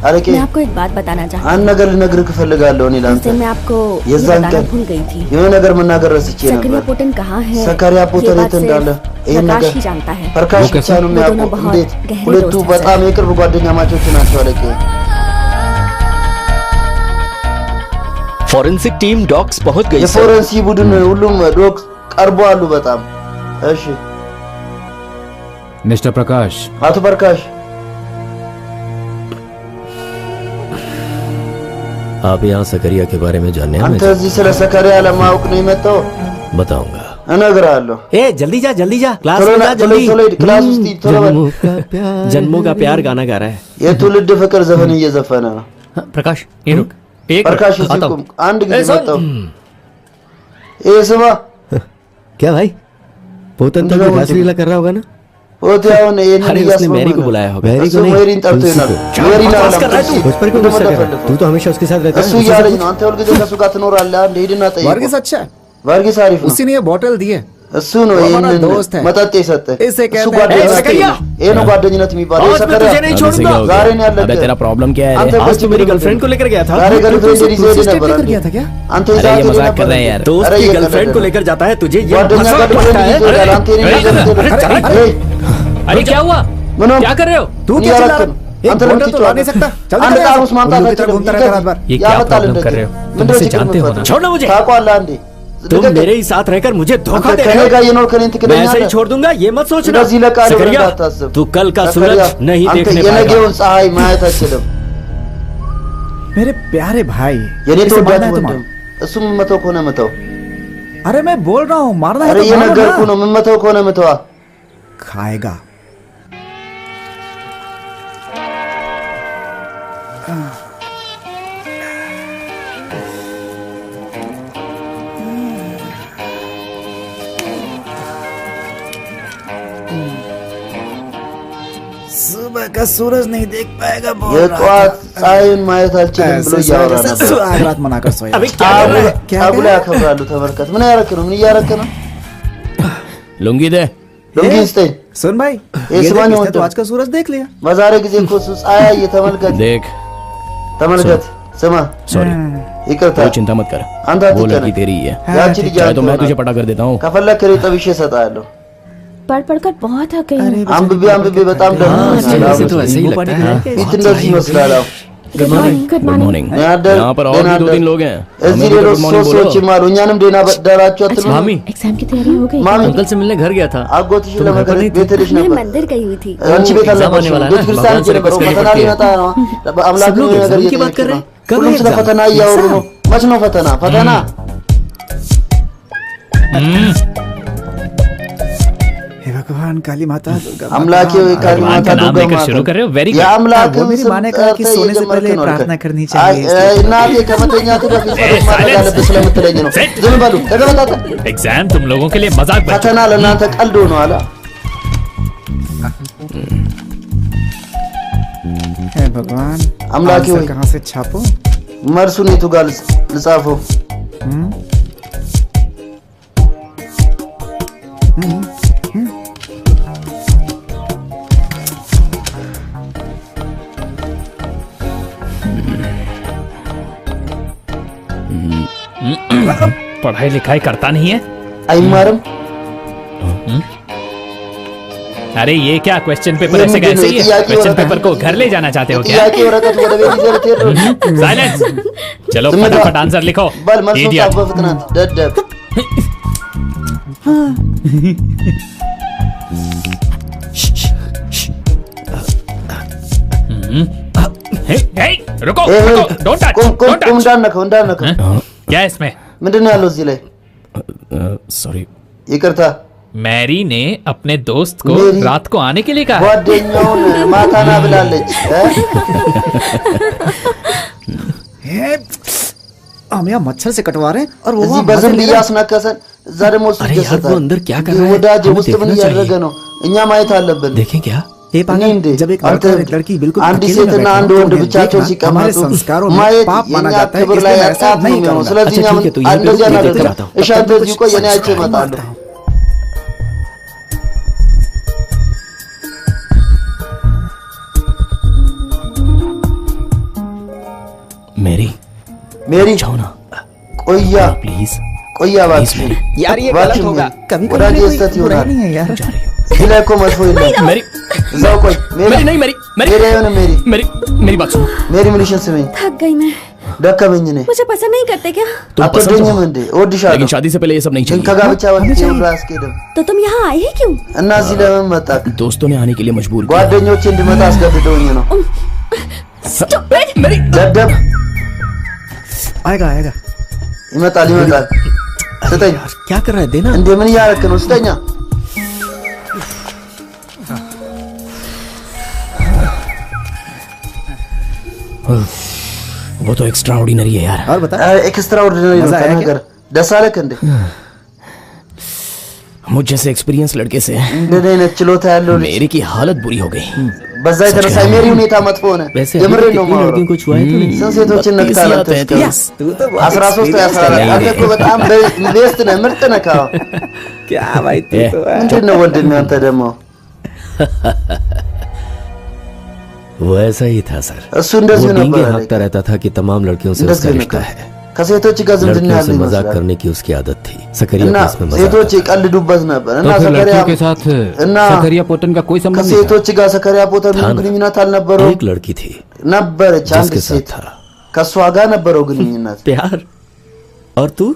አለቄ मैं आपको एक बात बताना चाहती አንድ ነገር ልነግርህ እፈልጋለሁ እኔ हूँ। ላንተ उस दिन मैं आपको ये የዛን बताना ቀን भूल गई थी। የሆነ ነገር መናገር ረስቼ सकरिया ነበር पोटन कहाँ है? ሰካሪያ ये ፖተን बात የት እንዳለ सिर्फ ይሄን प्रकाश ነገር ही जानता है। ፐርካሽ वो ብቻ कैसे? ነው वो የሚያውቀው दोनों बहुत እንዴት गहरे ሁለቱ दोस्त हैं በጣም የቅርብ ጓደኛ ማቾች ናቸው አለቄ फॉरेंसिक टीम डॉक्स पहुंच गई सर। የፎረንሲ ቡድን ሁሉም ዶክ ቀርበዋሉ በጣም እሺ मिस्टर प्रकाश አቶ ፐርካሽ आप यहाँ सकरिया के बारे में जानने አንተ እዚህ ስለ ሰካሪያ ለማወቅ ነው የመጣው बताऊंगा እነግርሃለሁ ए जल्दी जा क्लास ቶሎ में ና जा ቶሎ जल्दी ቶሎ ሂድ ክላስ ውስጥ ሂድ ቶሎ በል जन्मों का प्यार गाना गा रहा है የትውልድ ፍቅር ዘፈን እየዘፈነ ነው प्रकाश ये रुक एक ፐርካሽ मिनट, आता እዚህ हूँ। ቁም አንድ ጊዜ ए, सुन। መጣው ይሄ ስማ क्या भाई पोतन तो अंदर घास लीला कर रहा होगा ना ሆቴውን ይሄን अरे उसने मैरी को बुलाया होगा मैरी እሱ को नहीं ሜሪን ጠርቶ तुलसी ይሆናል को। ሜሪን बकवास አላለም कर रहा है तुलसी मुझ पर क्यों गुस्सा कर रहा है? እንደምትፈልገው तू तो हमेशा उसके साथ रहता እሱ है እያለኝ ነው አንተ ሁልጊዜ ከእሱ ጋር ትኖራለህ አንድ ሂድና ጠይቀው वर्गीस अच्छा है ቫርጊስ አሪፍ ነው उसी ने ये बोतल दी है እሱ ነው वो हमारा ይሄንን दोस्त है। መጠጥ የሰጠህ इसे कहते እሱ हैं ጓደኝነት सकरिया। ይሄ ነው ጓደኝነት የሚባለው आज मैं तुझे ሰከሪያ नहीं छोड़ूंगा ዛሬ ነው ያለህ अबे तेरा प्रॉब्लम क्या है አንተ रे? आज तो मेरी गर्लफ्रेंड को लेकर गया था ዛሬ गर्लफ्रेंड ሊዜ तुलसी स्टेट ነበር लेकर गया था क्या? አንተ अरे ይዛት ये ሄደህ मजाक कर ነበር रहे हैं यार दोस्त अरे की ये गर्लफ्रेंड गलत को है। लेकर जाता है तुझे ये ጓደኛ हंसना ጋር पड़ता है ልትሄድ ይችላል አንተ የኔ ነገር अरे, अरे क्या हुआ ምን ሆንክ? क्या कर रहे हो तू नहीं क्या आ चिल्ला रहा रहा? है? एक अंतर नहीं बोतल तो ला नहीं सकता चल አንድ निकल यहाँ ቃል से। ማምጣት उल्लू की तरह አትችልም घूमता रहता है रात भर ये क्या ያመጣል प्रॉब्लम እንደዚህ कर रहे हो? तुम ምንድነው इसे ችግር जानते हो ना? የምትፈጥረው? छोड़ना मुझे ታውቀዋለህ አንዴ तुम ልቀቅ። मेरे ही साथ रहकर मुझे धोखा አንተ दे ከኔ रहे ጋር हो እየኖርክ እኔን मैं ऐसे ही ትክደኛለህ छोड़ दूंगा ये मत सोचना እንደዚህ ለቃል सकरिया, እንዳታስብ तू कल का सकरिया, सूरज नहीं አንተ देखने पाएगा የነገውን ፀሐይ ማየት አትችልም मेरे प्यारे भाई የኔ इसे ተወዳጅ मारना है तो ወንድም मार। እሱም መተው ከሆነ መተው अरे मैं बोल रहा हूँ मारना है አረ तो मारो እየነገርኩህ ना। ነው ምን መተው ከሆነ መተዋ खाएगा सुबह का सूरज नहीं देख पाएगा बोल रहा የጠዋት ፀሐይን ማየት አልችልም ብሎ እያወራ ነበር आज रात मना कर सोया अभी क्या कर रहा है क्या አጉላ ያከብራሉ ተመልከት ምን ያረክ ነው ምን እያረክ ነው लुंगी दे ሉንጊ ስጠኝ सुन भाई ये ये सुबह देख, नहीं इसने होता। तो आज का सूरज देख लिया በዛሬ ጊዜ እኮ እሱ ፀሐይ እየተመልከት देख ተመልከት ስማ सॉरी ይቅርታ कोई चिंता मत कर አንተ वो አትጨነቅ लड़की तेरी ही है ያቺ ልጅ चाहे አንተ तो मैं ሆናል። तुझे पटा कर देता हूँ ከፈለክ እኔ ጠብሼ እሰጥሃለሁ पढ़ पढ़कर बहुत थक गई हूँ। አንብቤ አንብቤ በጣም ደህና चेहरे से तो ነው ऐसे ही लगता है ፊት እንደዚህ ይመስላል አዎ good morning good good morning morning ያደር यहाँ पर और भी दो तीन लोग हैं እዚህ हमें भी तो ሌሎች गुड मॉर्निंग ሶስት बोलो ሰዎችም አሉ እኛንም ደህና ደራችሁ አትሉ मामी एग्जाम की तैयारी हो गई? ማሚ अंकल से मिलने घर गया था አጎትሽ ለመገናኘት ቤት ሄደሽ मैं ነበር मंदिर गई हुई थी। አንቺ ቤት एग्जाम አልነበርሽም आने वाला है ቤተ ना, ክርስቲያን भगवान से ነበረው request ፈተና करके ሊመጣ ነው አምላክ सब लोग ነው ነገር एग्जाम की बात कर እየጠየቅሽ रहे ነው हैं। कब ሁሉም है ስለ एग्जाम? ፈተና እያወሩ ነው መች ነው ፈተና ፈተና हे भगवान काली माता दुर्गा माता, አምላኬ ወይ ካሊ भगवान ማታ का नाम दुर्गा लेकर माता शुरू कर रहे हो वेरी गुड የአምላክ वो मेरी माँ ने कहा कि सोने से पहले प्रार्थना करनी चाहिए, እናቴ ከመተኛት በፊት ጸሎት ማድረግ አለብህ ስለምትለኝ ነው ዝም በሉ ተገበጣጠ एग्जाम तुम लोगों के लिए मजाक बन ፈተና ለእናንተ ቀልድ ሆኖ አላ हे भगवान अमलाकी आंसर हुई। कहाँ से छापो መርሱን የቱ ጋር ልጻፈው पढ़ाई लिखाई करता नहीं है አይማርም अरे ये क्या क्वेश्चन पेपर ये ऐसे मुझे कैसे ही नहीं, है ये क्वेश्चन होता है। पेपर को घर ले जाना चाहते हो क्या ጥያቄ ወረቀት ወደ ቤት ይዘህ ልትሄድ ነው साइलेंस चलो ዝም በል። फटाफट आंसर लिखो በል መልሱን Idiot. ጻፍ በፍጥነት ደደብ हे, हे, रुको ይሄ रुको डोंट टच ቁም ቁም डोंट ቁም टच እንዳነከው እንዳነከው क्या है इसमें ምንድን ነው ያለው እዚህ ላይ सॉरी ይቅርታ मैरी ने अपने दोस्त को मेरी- रात को आने के लिए कहा है। ጓደኛውን ማታና ብላለች हम यहाँ मच्छर से कटवा रहे हैं और वो እዚህ वहाँ በዝም मजे ले रहा है। እያስነከሰን እዛ ደግሞ እሱ अरे यार, ይደሰታል वो अंदर क्या कर रहा है? ወዳጅ हमें ውስጥ ምን देखना እያደረገ चाहिए। ነው እኛ ማየት አለብን देखें क्या ये እኔ पागल እንዴ जब एक አንተ लड़का और एक लड़की बिल्कुल አንዲት अकेले में ሴትና बैठे አንድ हों, तो ወንድ उन्हें ብቻቸውን देखना ሲቀመጡ हमारे संस्कारों में ማየት पाप माना የኛ जाता है, ክብር ላይ इसलिए मैं ऐसा ኃጢአት ነው नहीं የሚሆነው करूंगा। ስለዚህ अच्छा, እኛ ठीक है, तो यहाँ እንደዚህ पे रुको, አናደርግም देखते रहता हूँ। እሺ አንተ እዚህ ቆይ እኔ አይቼ እመጣለሁ मेरी जाओ ना कोया प्लीज कोया बात यार ये गलत होगा कभी ወዳጅ कभी ስህተት बुरा ይሆናል नहीं है यार ስለ እኮ መጥፎ የለም मेरी እዛው ቆይ मेरी नहीं मेरी मेरी ሜሪ አይሆንም ሜሪ मेरी मेरी बात सुनो ሜሪ ምንሽን ስሜኝ थक गई मैं ደከመኝ እኔ मुझे पसंद नहीं करते क्या तुम पसंद አትወደኝም हो እንዴ እወድሻለሁ लेकिन शादी से पहले ये सब नहीं ግን चाहिए ከጋብቻ በፊት ሁሉ አያስኬድም तो तुम यहाँ आए ही क्यों እና እዚህ ለምን መጣክ दोस्तों ने आने के लिए मजबूर किया ጓደኞቼ እንድመጣ አስገድደውኝ ነው Stupid! मेरी ደደብ आएगा आएगा ይመጣል ስጠኝ यार क्या कर रहा है देना እንዴ ምን እያረክ ነው ስጠኛ वो तो एक्स्ट्रा ऑर्डिनरी है यार और बता ኤክስትራ ኦርዲናሪ ነው መዛ አያ ነገር ደስ አለክ እንዴ मुझ जैसे एक्सपीरियंस लड़के से እንደኔ አይነት ችሎታ ያለው ልጅ मेरी की हालत बुरी हो गई በዛ የተነሳ ሜሪ ሁኔታ መጥፎ ሆነ वैसे የምሬ अभी ነው कितनी लड़कियों को छुआ है तूने ስንት ሴቶችን ነክታል አንተ እስከ 13 ወይ 14 አንተ እኮ በጣም ቤስት ነህ ምርጥ ነህ ካው क्या भाई तू तो है ምንድን ነው ወንድሜ አንተ ደግሞ वो ऐसा ही था सर እሱ እንደዚህ वो ነበር डींगे አለኝ። हाँकता रहता था कि तमाम लड़कियों से እንደዚህ उसका ነበር रिश्ता है ከሴቶች ጋር ዝምድና लड़कियों से ያለው मजाक ይመስላል करने की उसकी आदत थी सकरिया እና को इसमें मजाक ሴቶች आता ይቀልዱበት ነበር तो እና फिर ሰከሪያ लड़कियों के साथ እና सकरिया पोटन का कोई संबंध नहीं था? ከሴቶች ጋር ሰከሪያ ፖተር था ምንም ना। ግንኙነት था। አልነበረው एक लड़की थी ነበረች አንድ जिसके साथ ሴት था ከሷ ጋር ነበረው ግንኙነት प्यार और तू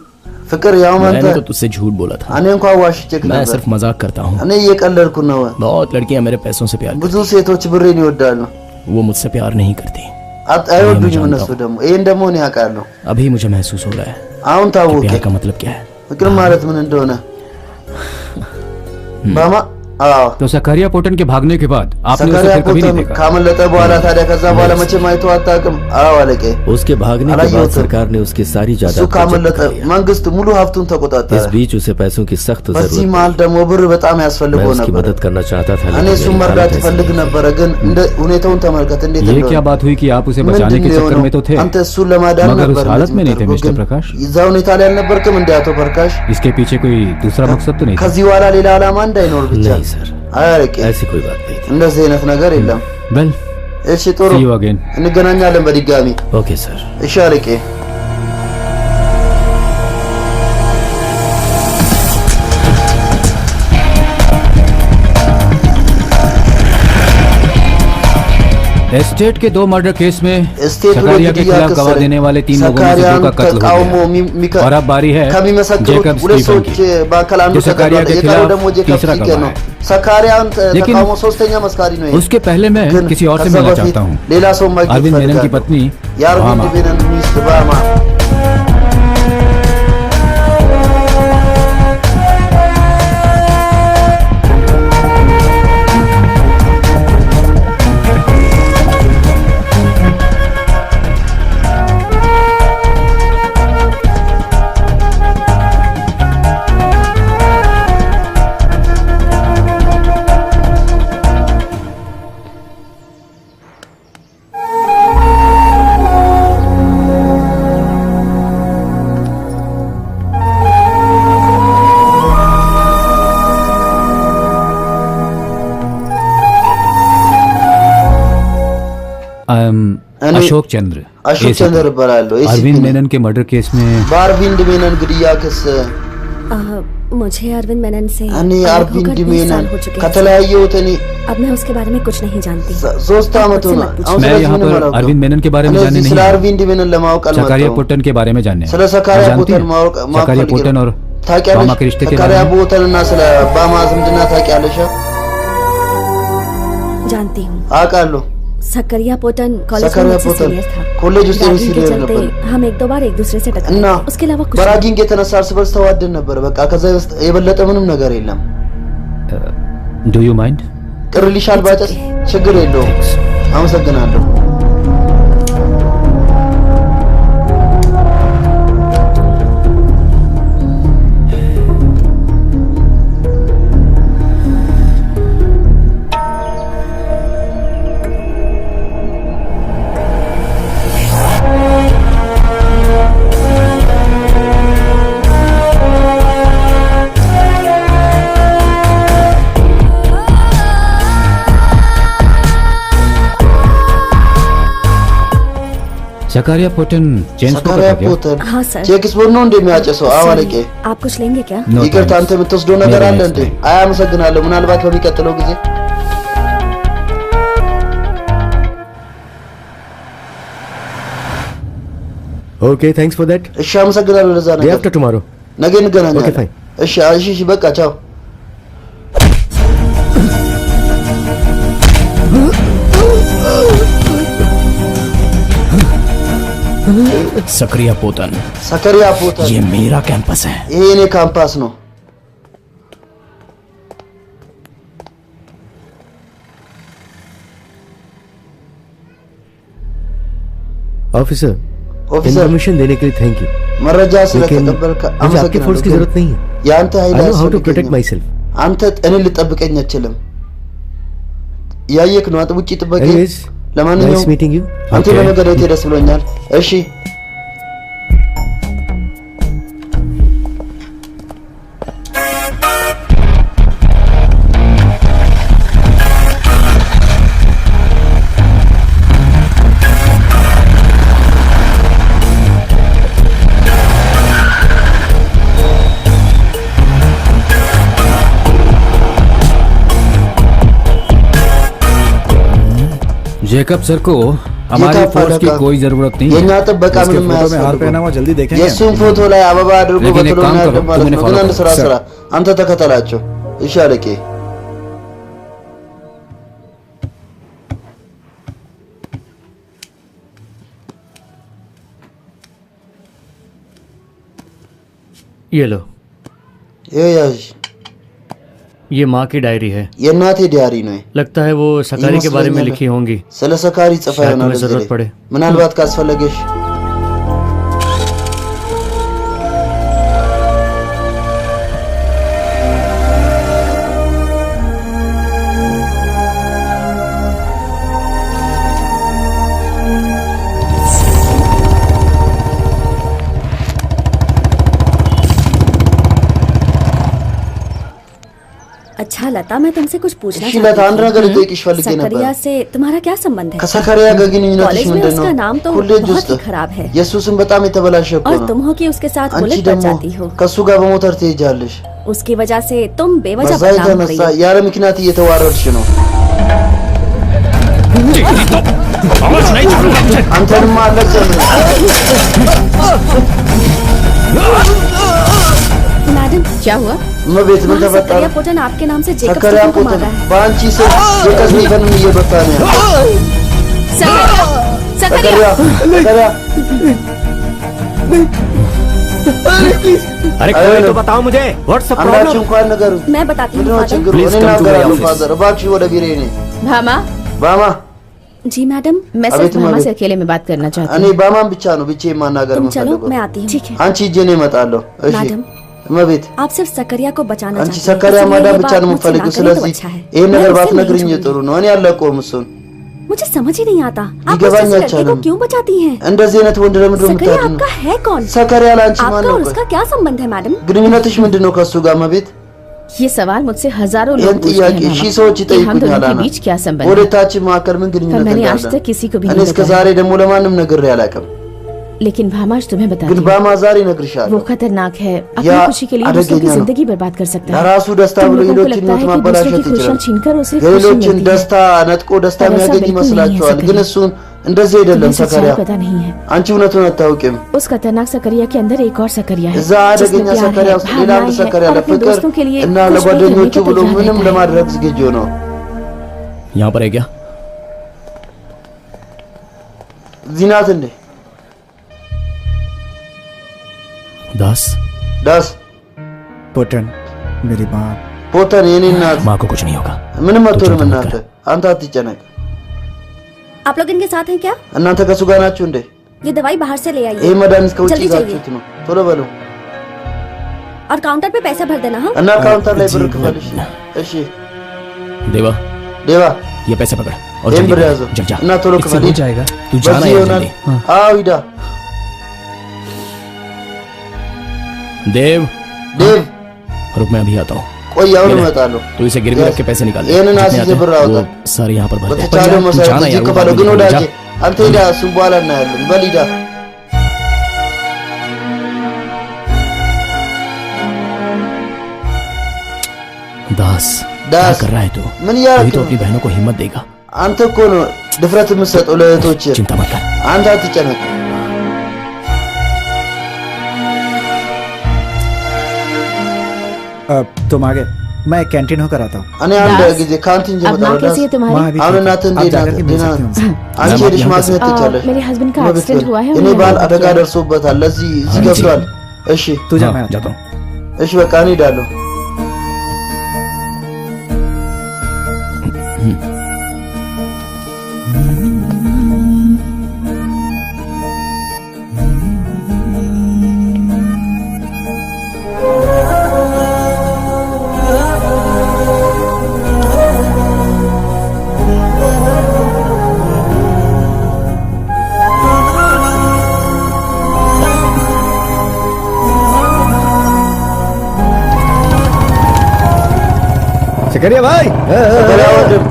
ፍቅር ያው मैंने መንተ तो तुझसे झूठ बोला था እኔ እንኳን ዋሽቼክ मैं ነበር सिर्फ मजाक करता हूँ እኔ እየቀለድኩ ነው बहुत लड़कियां मेरे पैसों से प्यार ብዙ ሴቶች ብሬን ይወዳሉ करती वो मुझसे प्यार नहीं करती አይወዱኝም जानता እነሱ हूँ। ደግሞ ይሄን ደግሞ እኔ አውቃለሁ अभी मुझे महसूस हो रहा है አሁን कि ታወቀ प्यार का मतलब क्या है ፍቅር ማለት ምን እንደሆነ ባማ አዎ तो सकरिया पोटन के भागने के बाद आपने उसे ሰከሪያ फिर कभी नहीं ፖተር देखा ካመለጠ በኋላ ታዲያ ከዛ በኋላ መቼም አይቶ አታውቅም አዎ አለቄ उसके भागने के अलाइयो बाद तो- सरकार ने उसकी सारी እሱ जायदाद को जब्त ካመለጠ कर लिया। መንግስት ሙሉ ሀብቱን इस ተቆጣጠረ बीच उसे पैसों की सख्त በዚህ जरूरत መሀል थी। ደግሞ ብር በጣም मैं ያስፈልገው उसकी ነበር मदद करना चाहता था እኔ लेकिन እሱን मेरी መርዳት हालत ऐसी እፈልግ थी। ነበረ ግን እንደ ሁኔታውን ተመልከት እንዴት ये እንደሆነ क्या बात हुई कि आप उसे बचाने ምንድን के ነው चक्कर में तो थे አንተ እሱን ለማዳን मगर ነበር उस हालत में नहीं थे እንደዚህ मिस्टर የምታደርገው፣ प्रकाश ግን እዛ ሁኔታ ላይ አልነበርክም እንደ አቶ ፐርካሽ इसके पीछे कोई दूसरा मकसद तो नहीं था ከዚህ በኋላ ሌላ ዓላማ እንዳይኖር ብቻ नहीं सर አያርቄ ऐसी कोई बात नहीं थी እንደዚህ አይነት ነገር የለም well እሺ ጥሩ see you again እንገናኛለን በድጋሚ okay sir እሺ አለቄ estate के 2 मर्डर केस में ስቴቱ सकरिया के खिलाफ गवाह देने वाले 3 लोगों में से 2 का कत्ल हो ተቃውሞ गया और अब बारी है ከሚመሰክሩት जेकब ሁለት स्टीफन ሰዎች की በአካል አንዱ जो सकारिया ተገድሏል के የቀረው खिलाफ ደግሞ ጄከብ तीसरा ስቲከር गवाह ነው है ሰካሪያን लेकिन ተቃውሞ ሶስተኛ መስካሪ ነው ይሄ उसके पहले मैं ግን किसी और से ከዛ मिलना በፊት चाहता हूँ ሌላ ሰው ማግኘት अरविंद मेनन की እፈልጋለሁ። पत्नी የአርቪንድ भामा। ሜነን ሚስት ባማ आई एम अने- अशोक चंद्र अशोक ACP। चंद्र እባላለሁ अरविंद मेनन के मर्डर केस में በአርቪንድ ሜነን ግድያ ክስ मुझे अरविंद मेनन से እኔ अलग አርቪንድ होकर 20 ሜነን साल हो चुके हैं ከተለያየሁት እኔ अब मैं उसके बारे में कुछ नहीं जानती 3 ዓመት ሆነ አሁን मैं ስለዚህ यहाँ ምንም पर አላውቅም። अरविंद मेनन के बारे में እኔ जानने እዚህ नहीं ስለ आया। አርቪንድ ሜነን ለማወቅ सकारिया አልመጣሁም पोटन के बारे में जानने ስለ आप ሰካሪያ जानती ፖተን हैं? ማወቅ सकारिया ማፈልግ पोटन और ታውቂያለሽ बामा के रिश्ते के ሰካሪያ बारे में ፖተን እና ስለ ባማ ዝምድና ታውቂያለሽ जानती हूँ አውቃለሁ सकरिया पोटन कॉलेज में सकरिया मुझसे पोटन सीनियर था कॉलेज उससे रैगिंग के सीनियर चलते नंबर। हम एक दो बार एक दूसरे से እና टकराए उसके अलावा कुछ नहीं। በራጊንግ የተነሳ እርስ በርስ ተዋደን ነበር በቃ ከዛ ውስጥ የበለጠ ምንም ነገር የለም do you mind ቅር ሊሻል ባጨስ ችግር የለውም አመሰግናለሁ Zacharia Pothan change ሰካሪያ ፖተን हाँ सर ቼክ ስፖርት ነው እንደሚያጨሰው? አዎ አለቄ። आप कुछ लेंगे क्या? No ይቅርታ thanks. አንተ የምትወስደው ነገር Maybe አለ next እንዴ? time. አይ አመሰግናለሁ። ምናልባት በሚቀጥለው ጊዜ okay thanks for that እሺ አመሰግናለሁ ለዛ day ነገር። after tomorrow ነገ እንገናኛለን። Okay, fine. እሺ እሺ በቃ ቻው። सक्रिया पोतन ሰከሪያ ፖተን ये मेरा कैंपस है ይሄ የኔ ካምፓስ ነው። ऑफिसर ኦፊሰር इन्फॉर्मेशन देने के लिए थैंक यू መረጃ लेकिन ስለተቀበልክ मुझे आपके फोर्स की አመሰግናለሁ። जरूरत नहीं है ያንተ ኃይል I know how to protect አያስፈልገኝም። myself አንተ እኔን ልጠብቀኝ አትችልም። ያየክ ነው አንተ ውጪ ጥበቄ። anyways ለማንኛውም nice meeting you አንተ በመገናኘቴ ደስ ብሎኛል። እሺ Jacob sir को हमारी जेकब फोर्स की का- कोई जरूरत नहीं የኛ है। ጥበቃ इसके ምንም फोटो में हार पहना አያስፈልግም። हुआ जल्दी देखेंगे የእሱን ፎቶ ላይ አበባ አድርጎ लेकिन एक በቶሎ काम እናያለን करो, ማለት तुम ነው። इन्हें ግን follow አንድ करो, ስራ sir. ስራ። አንተ ተከተላቸው። እሺ አለቄ። ये लो ይኸው ያዥ። ये माँ की डायरी है የእናቴ ዲያሪ ነው። लगता है वो सकारी के बारे में ይመስለኛል लिखी होंगी ስለ ሰካሪ ጽፋ शायद ይሆናል तुम्हें እዚህ जरूरत ላይ። पड़े ምናልባት ካስፈለገሽ अच्छा लता मैं तुमसे कुछ पूछना እሺ ለታ አንድ ነገር थी। ልጠይቅሽ ፈልጌ ነበር። सकरिया से तुम्हारा क्या संबंध है? ከሰካሪያ ጋር ግንኙነትሽ कॉलेज में ምንድን ነው? उसका नाम तो ኮሌጅ बहुत ውስጥ ही खराब है የእሱ ስም በጣም የተበላሸ እኮ और ነው። तुम हो कि उसके साथ አንቺ बुलेट पर ደግሞ जाती हो। ከእሱ ጋር በሞተር ትሄጃለሽ። उसकी वजह से तुम बेवजह በዛ बदनाम हो የተነሳ रही हो। ያለ ምክንያት እየተዋረድሽ ነው። አንተንም አለቀም። मैडम क्या हुआ? እመቤት ምን ተፈጠረ? सकरिया पोटन आपके नाम से जेकब ሰካሪያ सिंह को ፖተን मारा है। በአንቺ ስም የቀዝኒፈንም እየበታ ነው ያለው። सकरिया ሰካሪያ अरे कोई तो बताओ मुझे व्हाट्स द አንዳችሁ प्रॉब्लम እንኳን ነገሩ። मैं बताती हूँ ምንድነው father. ችግሩ? Please እኔ come to my እናገራለሁ office. ፋዘር። እባክሽ ወደ ቢሮዬ ነኝ። Bhama ባማ ji madam मैं अभी सिर्फ तुम भामा अभी- से अकेले में बात करना चाहती እኔ हूँ ባማን ብቻ ነው ብቻዬን ማናገር तुम चलो የምፈልገው። मैं आती हूँ। ठीक है አንቺ ሂጂ እኔ እመጣለሁ። እሺ मैडम እመቤት आप सिर्फ सकरिया को बचाना አንቺ चाहती हैं। ሰካሪያ इसलिए ማዳን ये ብቻ बात ነው मुझसे ना የምፈልገው። करें तो ስለዚህ अच्छा है। ይሄን मैं ነገር उसे नहीं ባትነግሪኝ छोड़ूंगी। ጥሩ ነው። እኔ አለቀውም እሱን። मुझे समझ ही नहीं आता आप उस ይገባኝ जैसे लड़के को አልቻለም። क्यों बचाती हैं? እንደዚህ አይነት ወንድ ለምንድን ነው सकरिया የምታድነው? आपका है कौन? ሰካሪያ ላንቺ ማን आपका ነው? और उसका क्या संबंध है मैडम? ግንኙነትሽ ምንድን ነው ከሱ ጋር እመቤት? ये सवाल मुझसे हजारों ይህን लोग पूछते ጥያቄ हैं ሺህ भामा, ሰዎች कि हम ይጠይቁኛል። दोनों के አና बीच क्या संबंध है ወደታችን መካከል ምን पर ግንኙነት मैंने आज እንዳለ तक किसी को भी እኔ नहीं እስከ बताया ዛሬ ደግሞ ለማንም ነግሬ አላውቅም። लेकिन भामा आज तुम्हें बता ግን दूं, ባማ ዛሬ वो እነግርሻለሁ። खतरनाक है अपनी या खुशी के लिए दूसरों की अडगेኛ ነው። जिंदगी बर्बाद कर सकता है ለራሱ ደስታ तुम ብሎ लोगों को ሌሎችን लगता ህይወት है कि दूसरों ማበላሸት की खुशियां ይችላል። छीनकर उसे खुशी የሌሎችን मिलती है ደስታ ነጥቆ ደስታ पर ऐसा የሚያገኝ बिल्कुल नहीं है ይመስላቸዋል። ግን सकरिया। እሱን እንደዚህ አይደለም तुम्हें ሰካሪያ። सच्चाई पता नहीं है አንቺ እውነቱን አታውቂም። उस खतरनाक सकरिया के अंदर एक और सकरिया है እዛ जिसमें አደገኛ प्यार ሰካሪያ है, ውስጥ ሌላ አንድ भावनाएं हैं ሰካሪያ और अपने ለፍቅር दोस्तों के लिए እና कुछ भी करने ለጓደኞቹ को ብሎ तैयार ምንም रहता है। ለማድረግ ዝግጁ ነው። यहाँ पर है क्या እዚህ ናት እንዴ? दास ዳስ पोटन मेरी माँ ፖተን የኔ እናት माँ को कुछ नहीं होगा ምንም አትሆንም። चिंता मत እናንተ አንተ አትጨነቅ። आप लोग इनके साथ हैं क्या? እናንተ ከሱ ጋር ናችሁ እንዴ? ये दवाई बाहर से ले ይሄ आइए መድኃኒት ከውጭ जल्दी ይዛችሁት ነው። ቶሎ በሉ और काउंटर पे पैसा भर देना। हाँ እና ካውንተር ላይ जी, ብር ክፈልሽ። እሺ देवा ዴባ ये पैसे पकड़ और ይሄን जल्दी ብር कर, ያዘው जब जा እና ቶሎ इससे ክፈል። हो जाएगा। तू जाना በዚህ यार ይሆናል። जल्दी አዎ ሂዳ देव ዴቭ रुक मैं अभी आता हूँ ቆይ አሁን मेरे- እመጣለሁ። तू इसे गिरवी रख के पैसे निकाल दे ይሄንን जितने አስይዘህ आते हैं, ብር አውጣ። वो सारे यहाँ पर भर दे በተቻለው तू መሰረት जाना እዚህ यार, वो ክፈለው። बात ግን नहीं ወዳጄ जा। አንተ ሄዳ እሱን በኋላ እናያለን። በል ሂዳ दास दास क्या कर रहा है तू ምን ያልክ तो अपनी बहनों को हिम्मत देगा አንተ እኮ ነው ድፍረት የምትሰጠው ለእህቶች चिंता मत कर አንተ አትጨነቅ तुम आगे मैं कैंटीन होकर आता हूँ እኔ አንድ ጊዜ ካንቲን अब माँ कैसी है तुम्हारी माँ अभी አሁን ठीक है। እናትህ आप እንዴት जाकर ናት? के मिल ደህና सकती हो उनसे। አንቺ ሄደሽ ማግኘት ትቻለሽ። मेरे हस्बैंड का መብት एक्सीडेंट በል። हुआ है እኔ उन्हें ባል admit አደጋ किया है। ደርሶበታል። ለዚህ እዚህ हाँ, ገብቷል። እሺ तू जा हाँ, मैं आता जाता हूँ। हूँ እሺ በቃ እኔ እሄዳለሁ። सकरिया भाई በላ ወንድም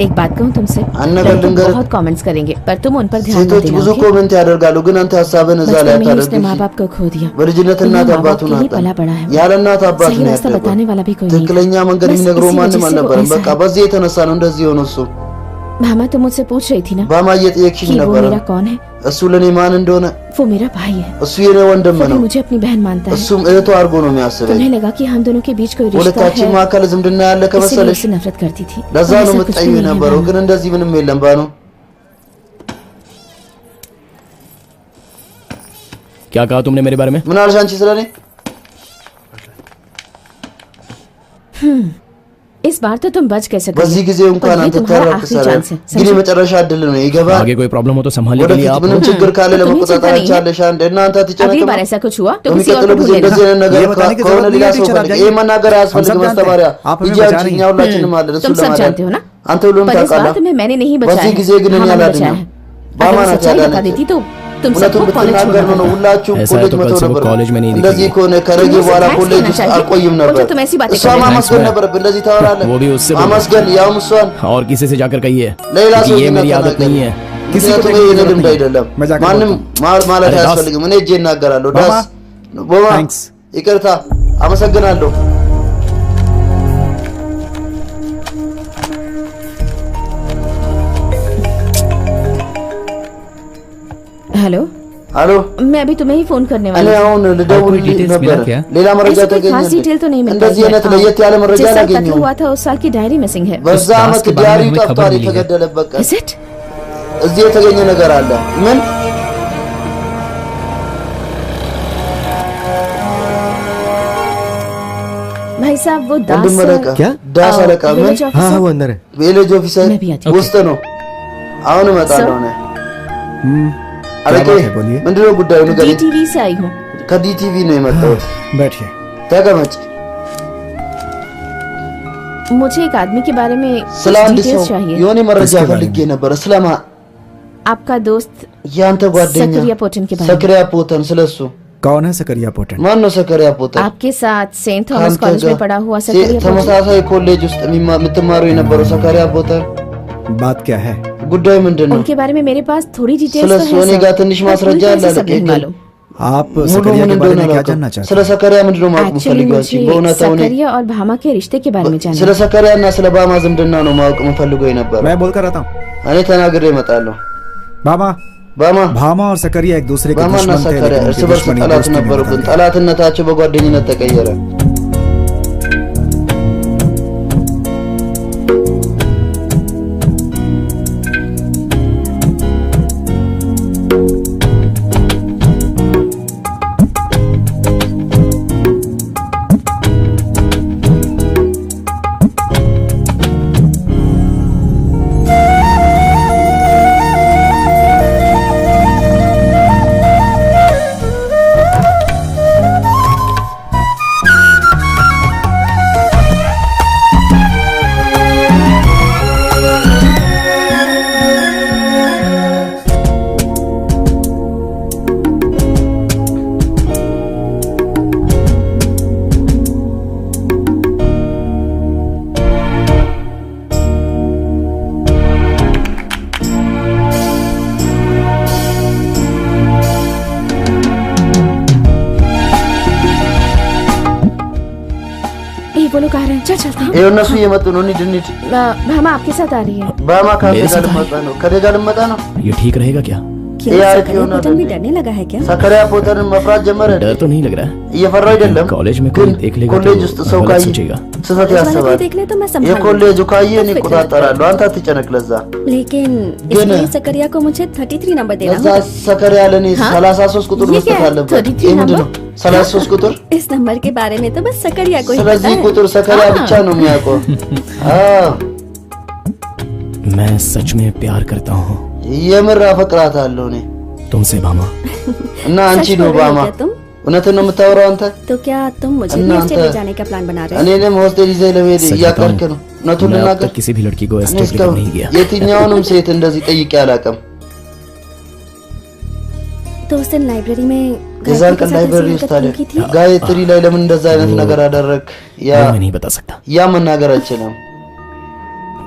एक बात कहूँ तुमसे अन्नगर लड़के लंगर- बहुत कमेंट्स करेंगे पर तुम उन पर ध्यान मत ሴቶች देना ብዙ okay? ኮሜንት ያደርጋሉ ግን አንተ ሐሳብህን እዛ ላይ बचपन में ही उसने माँ አታደርግ። बाप को खो दिया በልጅነት እናት माँ बाप አባቱን के ही አጣ። पला बड़ा है ያለ እናት አባት सही ነው रास्ता ያደገው። बताने वाला भी कोई नहीं ትክክለኛ था। መንገድ बस የሚነግረው इसी ማንም वजह से वो አልነበረም። ऐसा በቃ है। በዚህ የተነሳ ነው እንደዚህ የሆነው እሱ። मामा तुम मुझसे पूछ रही थी ना ባማ እየጠየቅሽኝ कि वो ነበረ मेरा कौन है እሱ ለኔ ማን እንደሆነ። वो मेरा भाई है እሱ የኔ ወንድም वो भी ነው። मुझे अपनी बहन मानता है እሱም እህቱ አድርጎ ነው የሚያስበኝ። तुम्हें लगा कि हम दोनों के बीच कोई रिश्ता ሁለታችን है መካከል ዝምድና ያለ इसलिए ከመሰለሽ उससे नफरत करती थी ለዛ पर ነው ऐसा कुछ भी የምትጠይው नहीं है የነበረው። भानु। ግን እንደዚህ ምንም የለም ባኑ። क्या कहा तुमने मेरे बारे में ምን አልሽ አንቺ ስለኔ? इस बार तो तुम बच गए सकते በዚህ ጊዜ እንኳን አንተ ተረክ ሰራ ግን የመጨረሻ እድል ነው ይገባል። आगे कोई प्रॉब्लम हो तो संभालने के लिए ወደፊት आप ምንም ችግር ካለ तो तुम्हें ለመቆጣጠር चिंता नहीं है? ቻለሽ አንድ እናንተ अगली አትጨነቅም። बार ऐसा कुछ हुआ तो किसी और በሚቀጥለው को ጊዜ ढूंढ እንደዚህ लेना አይነት ነገር ये बताने की ከሆነ जरूरत ሌላ नहीं है, ሰው टीचर, आप ፈልግ። जाइए। ይሄ መናገር हम አያስፈልግም። सब जानते ማስተባበሪያ हैं, आप हमें ሂጂ አንቺ बचा እኛ रही हैं। ሁላችንም አለን እሱ तुम सब ለማለት जानते हो ना አንተ ሁሉም पर इस ታውቃለህ። बात में मैंने नहीं बचाया በዚህ ጊዜ ግን እኔ भामा ने አላድንም። बचाया है अगर ባማ मैं ናት सच्चाई बता ያዳነች። देती तो तुम እውነቱን सबको कॉलेज ብትናገር छोड़ना ነው पड़ता। ሁላችሁ ऐसा ኮሌጅ तो መተው कल से वो ነበር። कॉलेज में नहीं እንደዚህ दिखेगी। ከሆነ ከረጌ तुम्हें በኋላ thanks ኮሌጅ कहना ውስጥ चाहिए। አቆይም और ነበር። जो तुम ऐसी बातें እሷ कर रहे हो। ማመስገን Thanks, ነበረብህ። እንደዚህ ታወራለህ። वो भी उससे बोलो। ማመስገን ያውም እሷን और किसी से जाकर कहिए ሌላ कि ሰው ये मेरी ሲናገር आदत नहीं है किसी को ምክንያቱም देखने ይሄ की जरूरत ልምድ नहीं। አይደለም። मैं जाकर ማንም ማለት अरे दास। አያስፈልግም። እኔ እጄ እናገራለሁ። ባማ፣ ዳስ ቦማ Thanks። ይቅርታ፣ አመሰግናለሁ። हेलो አሎ मैं अभी तुम्हें ही फोन करने እኔ वाली थी አሁን ልደውል details ነበር። मिला क्या? ሌላ መረጃ ऐसी कोई ተገኘ? खास डिटेल तो नहीं मिल እንደዚህ पाई አይነት है। ለየት ያለ መረጃ जिस साल कत्ल አላገኘሁም። हुआ था उस साल की डायरी मिसिंग है በዛ दास ዓመት के बारे में ዲያሪው हमें खबर ጠፍቷል። मिली है। የተገደለበት ቀን Is it? እዚህ የተገኘ ነገር አለ። ምን भाई साहब वो दास ወንድም አለቃ क्या? ዳስ አለቃ ምን विलेज हाँ ऑफिसर वो अंदर है ቪሌጅ ኦፊሰር मैं भी आती हूँ। ውስጥ ነው። አሁን እመጣለሁ እኔ። क्या አለቄ बात है बोलिए ምንድነው ጉዳዩ? ንገሪኝ። डीटीवी से आई हूँ ከዲቲቪ ነው የመጣሁት። बैठिए ተቀመጭ። मुझे एक आदमी के बारे में ስለ कुछ አንድ ሰው डिटेल्स चाहिए የሆነ መረጃ किसके बारे ፈልጌ ነበረ። ስለማ आपका दोस्त ያንተ ጓደኛ सकरिया पोटन के बारे में ሰክሪያ ፖተን ስለሱ कौन है सकरिया पोटन ማን ነው? ሰክሪያ ፖተን आपके साथ सेंट थॉमस ከአንተ कॉलेज ጋር में पढ़ा हुआ सकरिया पोटन ተመሳሳይ ኮሌጅ ውስጥ የምትማሩ የነበረው ሰክሪያ ፖተን बात क्या है ጉዳዩ ምንድን ነው? उनके बारे में मेरे पास थोड़ी डिटेल्स ስለሱ तो እኔ है ጋር सर, ትንሽ पर ማስረጃ पूरी አለ तरह से सब አለቄ። नहीं ግን मालूम आप ሙሉ सकरिया ምን के बारे እንደሆነ में क्या አላውቅም። जानना चाहते ስለ हैं ሰከሪያ ምንድነው ማወቅ एक्चुअली የምፈልገው? मुझे በእውነታው እኔ सकरिया और भामा के रिश्ते के बारे में जानना ስለ है। ሰከሪያ እና ስለ ባማ ዝምድና ነው ማወቅ የምፈልገው ነበር። मैं बोलकर आता हूँ እኔ ተናግሬ እመጣለሁ። बाबा ባማ भामा और सकरिया एक दूसरे के ባማና दुश्मन थे ሰከሪያ लेकिन እርስ उनकी በርስ दुश्मनी ጠላት दोस्ती में ነበሩብን። बदल गई। ጠላትነታቸው በጓደኝነት ተቀየረ። चल चलते हैं। ይኸው እነሱ እየመጡ ነው። እንሂድ። भामा आपके साथ आ रही है। ባማ ካንተ ጋር ልመጣ ነው። ከኔ ጋር ልመጣ ነው። ये ठीक रहेगा क्या? यार सकरिया पोतन भी डरने लगा है क्या? सकरिया पोतन मफरात ጀመረ። डर तो नहीं लग रहा है। እየፈራ አይደለም። कॉलेज में कोई देख लेगा तो ኮሌጅ ውስጥ ሰው गलत ካየ सोचेगा। ስህተት ያስባል። देख ले तो मैं संभाल የኮሌጁ ካየ እኔ እቆጣጠራለሁ። አንተ አትጨነቅ። ለዛ लेकिन इसलिए सकरिया को मुझे 33 नंबर देना ለዛ होगा। सकरिया ለኔ 33 ቁጥር ये መስጠት क्या है? አለበት። 33 ይሄ ምንድን नंबर? ነው? 33 ቁጥር इस नंबर के बारे में तो बस सकरिया को ही पता ስለዚህ है। ቁጥር सकरिया ብቻ ነው የሚያውቀው። አዎ मैं सच में प्यार करता हूँ የምር አፈቅራታለሁ እኔ तुमसे भामा। እና አንቺ सच ነው बोल रहे हो ባማ? क्या तुम? እውነትን ነው የምታወራው አንተ? तो क्या तुम मुझे भी अन्ना स्टेट अंत- ले जाने का प्लान बना रहे हो? እኔንም ሆስቴል ይዘህ ለመሄድ सच እያቀርክ बताऊं, ነው? እውነቱን मैं अब ልናገር तक किसी भी लड़की को እኔ स्टेट लेकर እስካሁን नहीं गया। የትኛውንም ሴት እንደዚህ ጠይቄ አላውቅም። तो उस दिन लाइब्रेरी में የዛን गायत्री के ቀን साथ ላይብረሪ ऐसी ውስጥ हरकत ታዲያ क्यों की थी? ጋየत्री ላይ ለምን እንደዛ አይነት ነገር አደረግ? ያ वो मैं नहीं बता सकता। ያ መናገር አልችልም።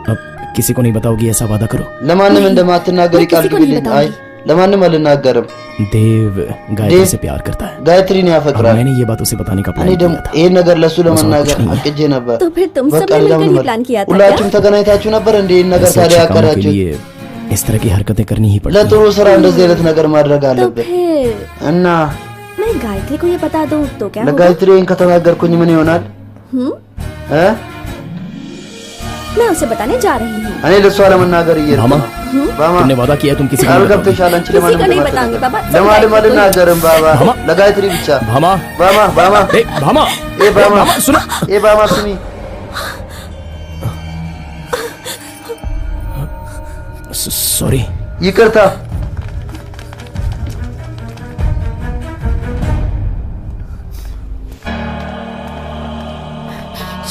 अब किसी को नहीं बताओगी ऐसा वादा करो। ለማንም እንደማትናገሪ मैं ቃል किसी को नहीं ግቢልኝ። አይ बताऊंगी। ለማንም አልናገርም። देव गायत्री देव से प्यार करता है। ጋየትሪን अब ያፈቅራል። मैंने ये बात उसे बताने का እኔ प्लान ደግሞ किया था। ይሄን ነገር ለሱ ለመናገር कुछ नहीं है। አቅጄ ነበር። तो फिर तुम በቃ सबने ሌላ मिलकर ምን ये በል- प्लान किया था ሁላችሁም क्या? ተገናኝታችሁ ነበር እንዴ? ይሄን ነገር ऐसे ታዲያ अच्छे कामों के ያቀዳችሁ? लिए इस तरह की हरकतें करनी ही पड़ती ለጥሩ हैं। ስራ እንደዚህ አይነት ነገር ማድረግ तो አለብን फिर እና मैं गायत्री को ये बता दूं तो क्या होगा? ለጋयत्री ይሄን ከተናገርኩኝ ምን ይሆናል? እ मैं उसे बताने जा रही हूँ। እኔ ለሷ ለመናገር እየሄድኩ भामा ነው። ባማ तुमने वादा किया तुम किसी को ቃል नहीं बताओगी। ገብተሻል። አንቺ किसी को ለማንም नहीं बताऊंगी बाबा। सब ለማንም गायत्री को ही- አልናገርም ባባ። ባማ። ለጋयत्री ብቻ። भामा ባማ ባማ ए भामा ኤ ባማ भामा सुनो। ኤ ባማ ስሚ सॉरी। ይቅርታ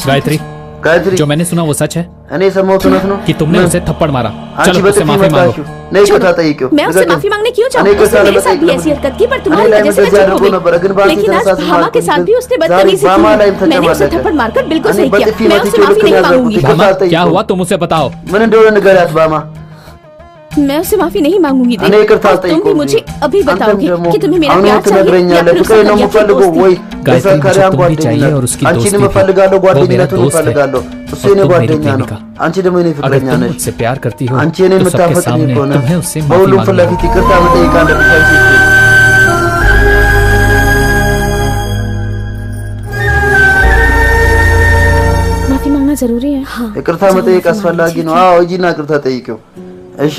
गायत्री ጋयत्री जो मैंने सुना वो सच है እኔ የሰማሁት እውነት ነው कि तुमने ምን? उसे थप्पड़ मारा? አንቺ चलो उससे በጥፊ माफी मांगो। መታችሁ። ነይ ይቅርታ ጠይቂው። मैं उससे ንገሪው። माफी मांगने क्यों እኔ जाऊँ? ይቅርታ उसने मेरे साथ ለመጠየቅ भी ነው ऐसी हरकत की पर እኔ तुम्हारी ላይ वजह से मैं እንደዚህ चुप हो አድርጎ ነበረ ግን गई। በአንቺ लेकिन आज የተነሳ भामा के साथ भी उसने ዛሬ बदतमीजी ባማ ላይም की। मैंने उसे ተጨማለቀ። थप्पड़ मारकर बिल्कुल እኔ सही किया। በጥፊ मैं መትቼ उससे माफी ልክ नहीं ያደረኩት मांगूंगी। ይቅርታ भामा क्या አልጠይቀውም። हुआ तुम उसे बताओ। ምን እንደሆነ ንገሪያት ባማ። मैं उससे माफी नहीं मांगूंगी እኔ देव। ይቅርታ और तुम भी አልጠይቀውም። मुझे अभी አንተም बताओगे ደግሞ कि तुम्हें मेरा አሁን प्यार चाहिए या ትነግረኛለህ። फिर ፍቅሬን ነው सकरिया की የምፈልገው दोस्ती? ወይ गायत्री मुझे የሰከሪያን तुम भी चाहिए ጓደኝነት? और उसकी አንቺንም दोस्ती भी। እፈልጋለሁ፣ वो मेरा ጓደኝነቱን दोस्त है እፈልጋለሁ። እሱ और የኔ तुम मेरी ጓደኛ ነው። प्रेमिका। አንቺ ደግሞ የኔ अगर ፍቅረኛ तुम ነሽ። मुझसे प्यार करती हो አንቺ እኔን तो सबके የምታፈቅሪኝ सामने ከሆነ तुम्हें उससे माफी በሁሉም ፊት मांगनी ለፊት ይቅርታ መጠየቅ አለብሽ አንቺ ሴት። माफी मांगना जरूरी है। हाँ ይቅርታ መጠየቅ አስፈላጊ ነው። አዎ ሂጂና ይቅርታ ጠይቂው። እሺ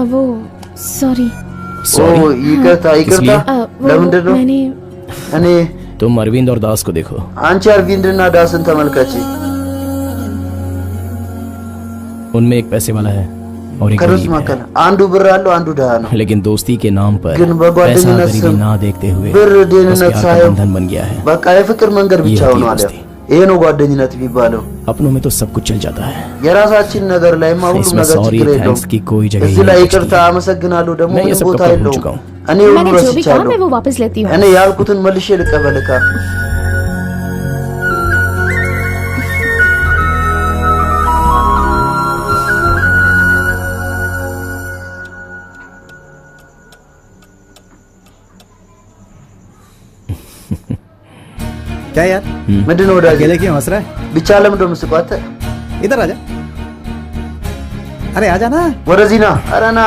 वो सॉरी। ኦ ይቅርታ ይቅርታ ለምንድን ነው? मैंने እኔ तुम अरविंद और दास को देखो। አንቺ አርቪንድና ዳስን ተመልከቺ። उनमें एक पैसे वाला है और एक ከነሱ गरीब መካከል है। አንዱ ብር አለው አንዱ ድሃ ነው። लेकिन दोस्ती के नाम पर ግን पैसा በጓደኝነት गरीबी ስም ना देखते हुए ብር बस ደህንነት प्यार का ሳይሆን बंधन बन गया है। በቃ የፍቅር መንገድ ብቻ ይህ ሆኗል። दोस्ती። ይሄ ነው ጓደኝነት የሚባለው። अपनों में तो सब कुछ चल जाता है। የራሳችን ነገር ላይማ ሁሉም इसमें ነገር सॉरी ችግር थैंक्स የለውም። की कोई जगह ही እዚህ ላይ नहीं ይቅርታ बचती। አመሰግናለሁ ደግሞ मैं ये ምንም सब ቦታ कब भूल የለውም። चुका हूँ। እኔ ሁሉ मैंने जो भी कहा ረስቻለሁ። मैं वो वापस लेती हूँ। እኔ ያልኩትን መልሼ ልቀበልካ። क्या यार ምንድን ነው ወዳጄ? अकेले क्यों हंस रहा है? ብቻ ለምን ነው የምትስቀው አንተ? इधर आजा। अरे आजा ना। ወደዚህ ና። ኧረ ና።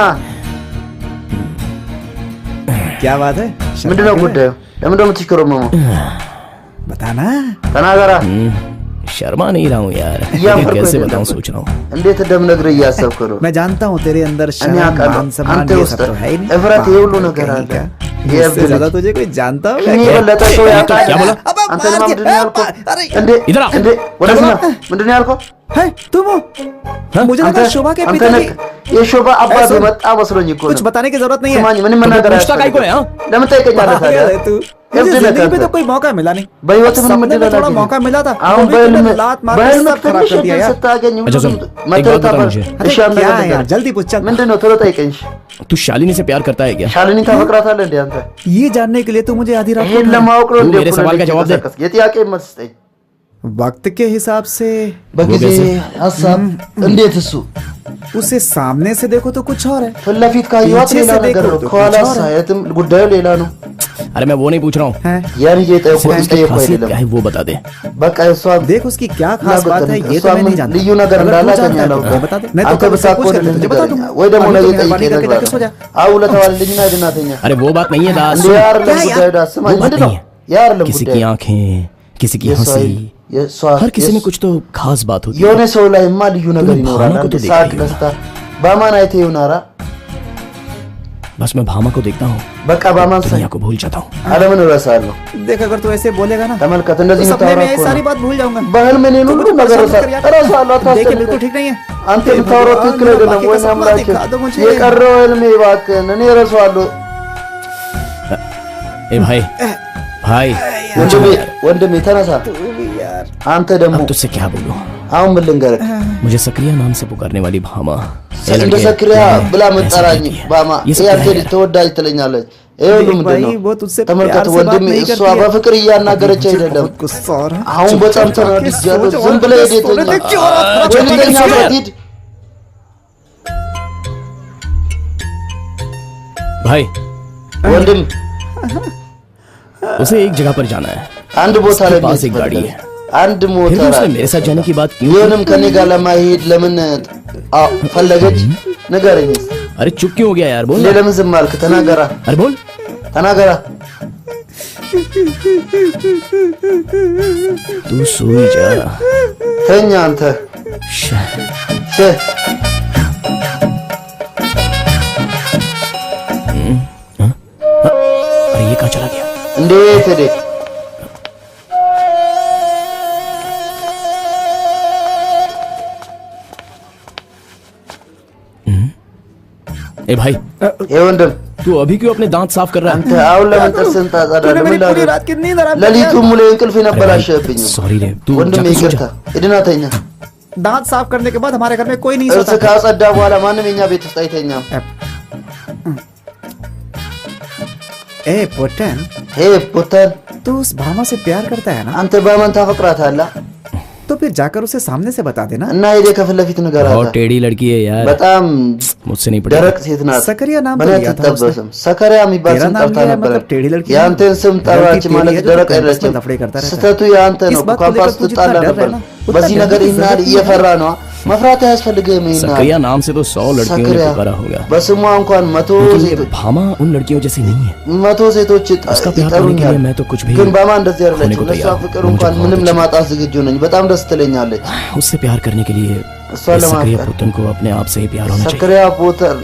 क्या बात है? ምንድን ነው ጉዳዩ? ለምን ነው የምትሽከረመመው? बताना। ተናገራ። शर्मा नहीं रहा हूँ यार। या लेकिन फिर कैसे कोई बताऊँ नहीं। सोच रहा हूँ। እንዴት እንደምነግርህ እያሰብኩ ነው። मैं जानता हूँ तेरे अंदर እኔ शर्म አውቃለሁ मान सम्मान አንተ ये ውስጥ सब तो है ही नहीं। እፍረት ይሄ ሁሉ ነገር कहीं አለ። का। ये इससे ज्यादा तुझे कोई जानता होगा እኔ क्या? የበለጠ ሰው ያውቃል። क्या बोला? አንተ ለማ ምንድን ነው ያልከው? अरे እንዴ इधर आ। እንዴ ወደዚህ ና። ምንድን ነው ያልከው? है तुम हो? मुझे አንተ लगा शोभा के አንተ पिताजी। ነህ የሾባ አባት ऐसा- የመጣ መስሎኝ እኮ कुछ ነው። बताने की जरूरत नहीं है। ስማኝ ምንም መናገር पूछता काहे को है, हाँ? ለምን ጠይቀኛለህ ታዲያ? पागल है तू। अब मुझे दिन जिंदगी करता में तो है। कोई मौका मिला नहीं। በህይወት ምንም सपने እድል में थोड़ा አላገኘህም። मौका मिला था। አሁን वो भी በህልም तूने लात मार के በህልም सब खराब ትንሽ कर दिया እድል यार। ስታገኝ अच्छा सुन, एक बात बता मुझे। अरे እሺ አንተ क्या ነገር यार जल्दी पूछ चल। ምንድን ነው ቶሎ ጠይቀኝ። तू शालिनी से प्यार करता है क्या? ሻሊኒን ታፈቅራታለህ እንዴ አንተ? ये जानने के लिए तू मुझे आधी रात को ይሄን उठाया। ለማወቅ ነው तू እንዴ? मेरे सवाल का जवाब दे। የጥያቄ መልስ ስጠኝ። वक्त के हिसाब से በጊዜ ሀሳብ እንዴት እሱ उसे सामने से देखो तो कुछ और है, ፊት ለፊት ካየኋት पीछे ሌላ से ነገር देखो ነው፣ तो ከኋላ कुछ और है। ሳያትም ጉዳዩ ሌላ ነው። अरे मैं वो नहीं पूछ रहा हूँ, हैं? ያን እየጠየኩ उसकी ጠየኩ खासियत አይደለም። क्या है वो बता दे। በቃ እሷ देख उसकी क्या खास बात है ये እሷ तो मैं ምን नहीं जानता। ልዩ ነገር अगर तू እንዳላት जानता है तो አላውቅም። मैं बता दे, नहीं तो አንተ कल उससे पूछ ብታውቅ कर तुझे बता दूंगा। ወይ ደግሞ अभी ነገ तो ጠይቄ मेहरबानी करके जाके सो जा। እነግርሃለሁ። አው ለተባለልኝና አይደናተኛ अरे वो बात नहीं है दास, እንዴ አይደለም क्या ጉዳዩ यार? ዳስ ስማ वो बात ምንድን ነው नहीं है। ያ አይደለም किसी ጉዳዩ की आंखें, किसी की የሷ हंसी, የሷ हर किसी में कुछ तो खास बात होती है। የሆነ ሰው ላይማ ልዩ ነገር तूने ይኖራል። भामा को አንድ तो देखा ሳቅ ही ደስታ ባማን አይቴ ይሆናራ። बस मैं भामा को देखता हूँ, በቃ ባማን ሳይ दुनिया को भूल जाता हूँ। ዓለምን እረሳለሁ። देख अगर तू ऐसे बोलेगा ना ተመልከት तो እንደዚህ सपने የምታወራ में ये እኮ सारी ነው። बात भूल जाऊंगा। በህልም እኔን ሁሉ तो ነገር परेशान मत कर यार। እረሳለሁ። देखिए बिल्कुल አታስጨንቀኝ። ठीक नहीं है। አንተ हे የምታወራው भगवान, ትክክል አይደለም बाकी का ወይ? सपना አምላኬ दिखा दो मुझे। የቀረው ህልሜ እባክህን እኔ እረሳዋለሁ። ए भाई, भाई ወንድሜ ተነሳ። አንተ ደግሞ अब तुझसे क्या बोलूं? አሁን ምን ልንገርህ? मुझे सक्रिया नाम से पुकारने वाली भामा, ये እንደ लड़के ሰክሪያ ብላ ऐसे መጠራኝ कहती है। ባማ ये सब ያንተ क्या है ልጅ यार? ተወዳጅ ትለኛለች። ይሄ ሁሉ देख ምንድን भाई ነው? वो तुझसे ተመልከት प्यार से बात ወንድሜ नहीं እሷ करती है। በፍቅር እያናገረች मुझे አይደለም። बहुत गुस्सा आ रहा है। አሁን በጣም ተናድጃለሁ። ዝም ብለህ ሂድ የተኛ ወንድኛ ሂድ። भाई ወንድም उसे एक जगह पर जाना है, አንድ ቦታ ላይ उसके पास एक गाड़ी है, አንድ फिर भी ሞተር उसने አለ። मेरे साथ जाने की बात क्यों ይሁንም ከኔ ጋር ለማሄድ ለምን ፈለገች? ንገረኝ። की? अरे चुप क्यों हो गया यार, बोल እንዴ ना। ለምን ዝም አልክ? ተናገራ अरे बोल। ተናገራ። तू सोई जा। ተኛ አንተ። श- ሸ अरे ये कहाँ चला गया? እንዴት ሄደ? ए भाई, ይሄ ወንድም तू अभी क्यों अपने दांत साफ कर रहा አንተ है? አሁን ለምን ጥርስን ታጸዳለህ? तूने ምን मेरी पूरी ላድርግ? रात की नींद हराम कर ሌሊቱ दिया। ሙሉ እንቅልፍ የነበላሸብኝ። सॉरी रे, तू ወንድም जाके सो ይቅርታ። जा। ሂድና ተኛ። दांत साफ करने के बाद हमारे घर में कोई नहीं ጥርስ सोता। ካጸዳ በኋላ ማንም የኛ ቤት ውስጥ አይተኛም። ए पोटन, ሄ ፑተን तू उस भामा से प्यार करता है ना? አንተ በማን ታፈቅራታለህ? तो फिर जाकर उसे सामने से बता देना। እና ሄደህ ከፊት ለፊት बहुत ንገራታ። टेढ़ी लड़की है यार, በጣም मुझसे नहीं ደረቅ पड़ेगा। ሴት ናት። सकरिया नाम तो በእኔ लिया था አትጠበስም። ሰከሪያ የሚባል तेरा ስም नाम ጠርታ लिया है, ነበረ። मतलब टेढ़ी लड़की है। የአንተን ስም ጠራች लड़की टेढ़ी ማለት है, जो ደረቅ तो कैंपस में አይደለችም። लफड़े करता रहता है। ስህተቱ የአንተ इस ነው። बात को ካምፓስ लेकर तू जितना ትጣላ डर ነበር። रहा है ना, उतना በዚህ डरने ነገር की ይናል जरूरत नहीं है। እየፈራ ነው። መፍራት አያስፈልግህም። ይናል सक्रिया नाम से तो 100 लड़कियों ने ሰከሪያ पुकारा होगा, በስሟ እንኳን መቶ लेकिन ये ሴቶች भामा उन लड़कियों जैसी नहीं है। መቶ ሴቶች उसका प्यार करने के ይጠሩኛል። लिए मैं तो कुछ भी ግን ባማ እንደዚህ होने አይደለችም። को ለእሷ तैयार हूं। ፍቅር मुझे እንኳን बहुत ምንም अच्छा ለማጣት ዝግጁ ነኝ። በጣም ደስ ትለኛለች። उससे प्यार करने के लिए እሷን इस सक्रिय ለማፍቀር पुतन को अपने आप से ही प्यार होना चाहिए। ሰከሪያ ፑተን